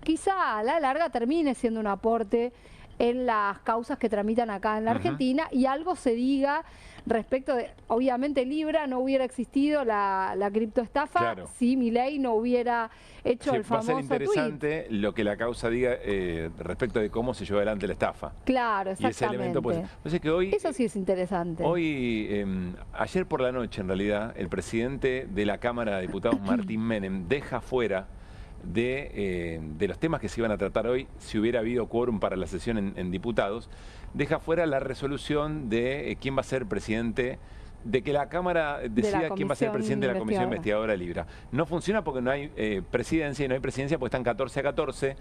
quizá a la larga termine siendo un aporte en las causas que tramitan acá en la Argentina y algo se diga respecto de, obviamente Libra no hubiera existido la criptoestafa si Milei no hubiera hecho el famoso tweet. Va a ser interesante lo que la causa diga respecto de cómo se llevó adelante la estafa. Claro, exactamente. Y ese elemento, pues que hoy, eso sí es interesante. Hoy, ayer por la noche en realidad, el presidente de la Cámara de Diputados, Martín Menem, deja fuera de los temas que se iban a tratar hoy, si hubiera habido quórum para la sesión en diputados, deja fuera la resolución de quién va a ser presidente, de que la Cámara decida quién va a ser presidente de la Comisión Investigadora de Libra. No funciona porque no hay presidencia, y no hay presidencia porque están 14 a 14.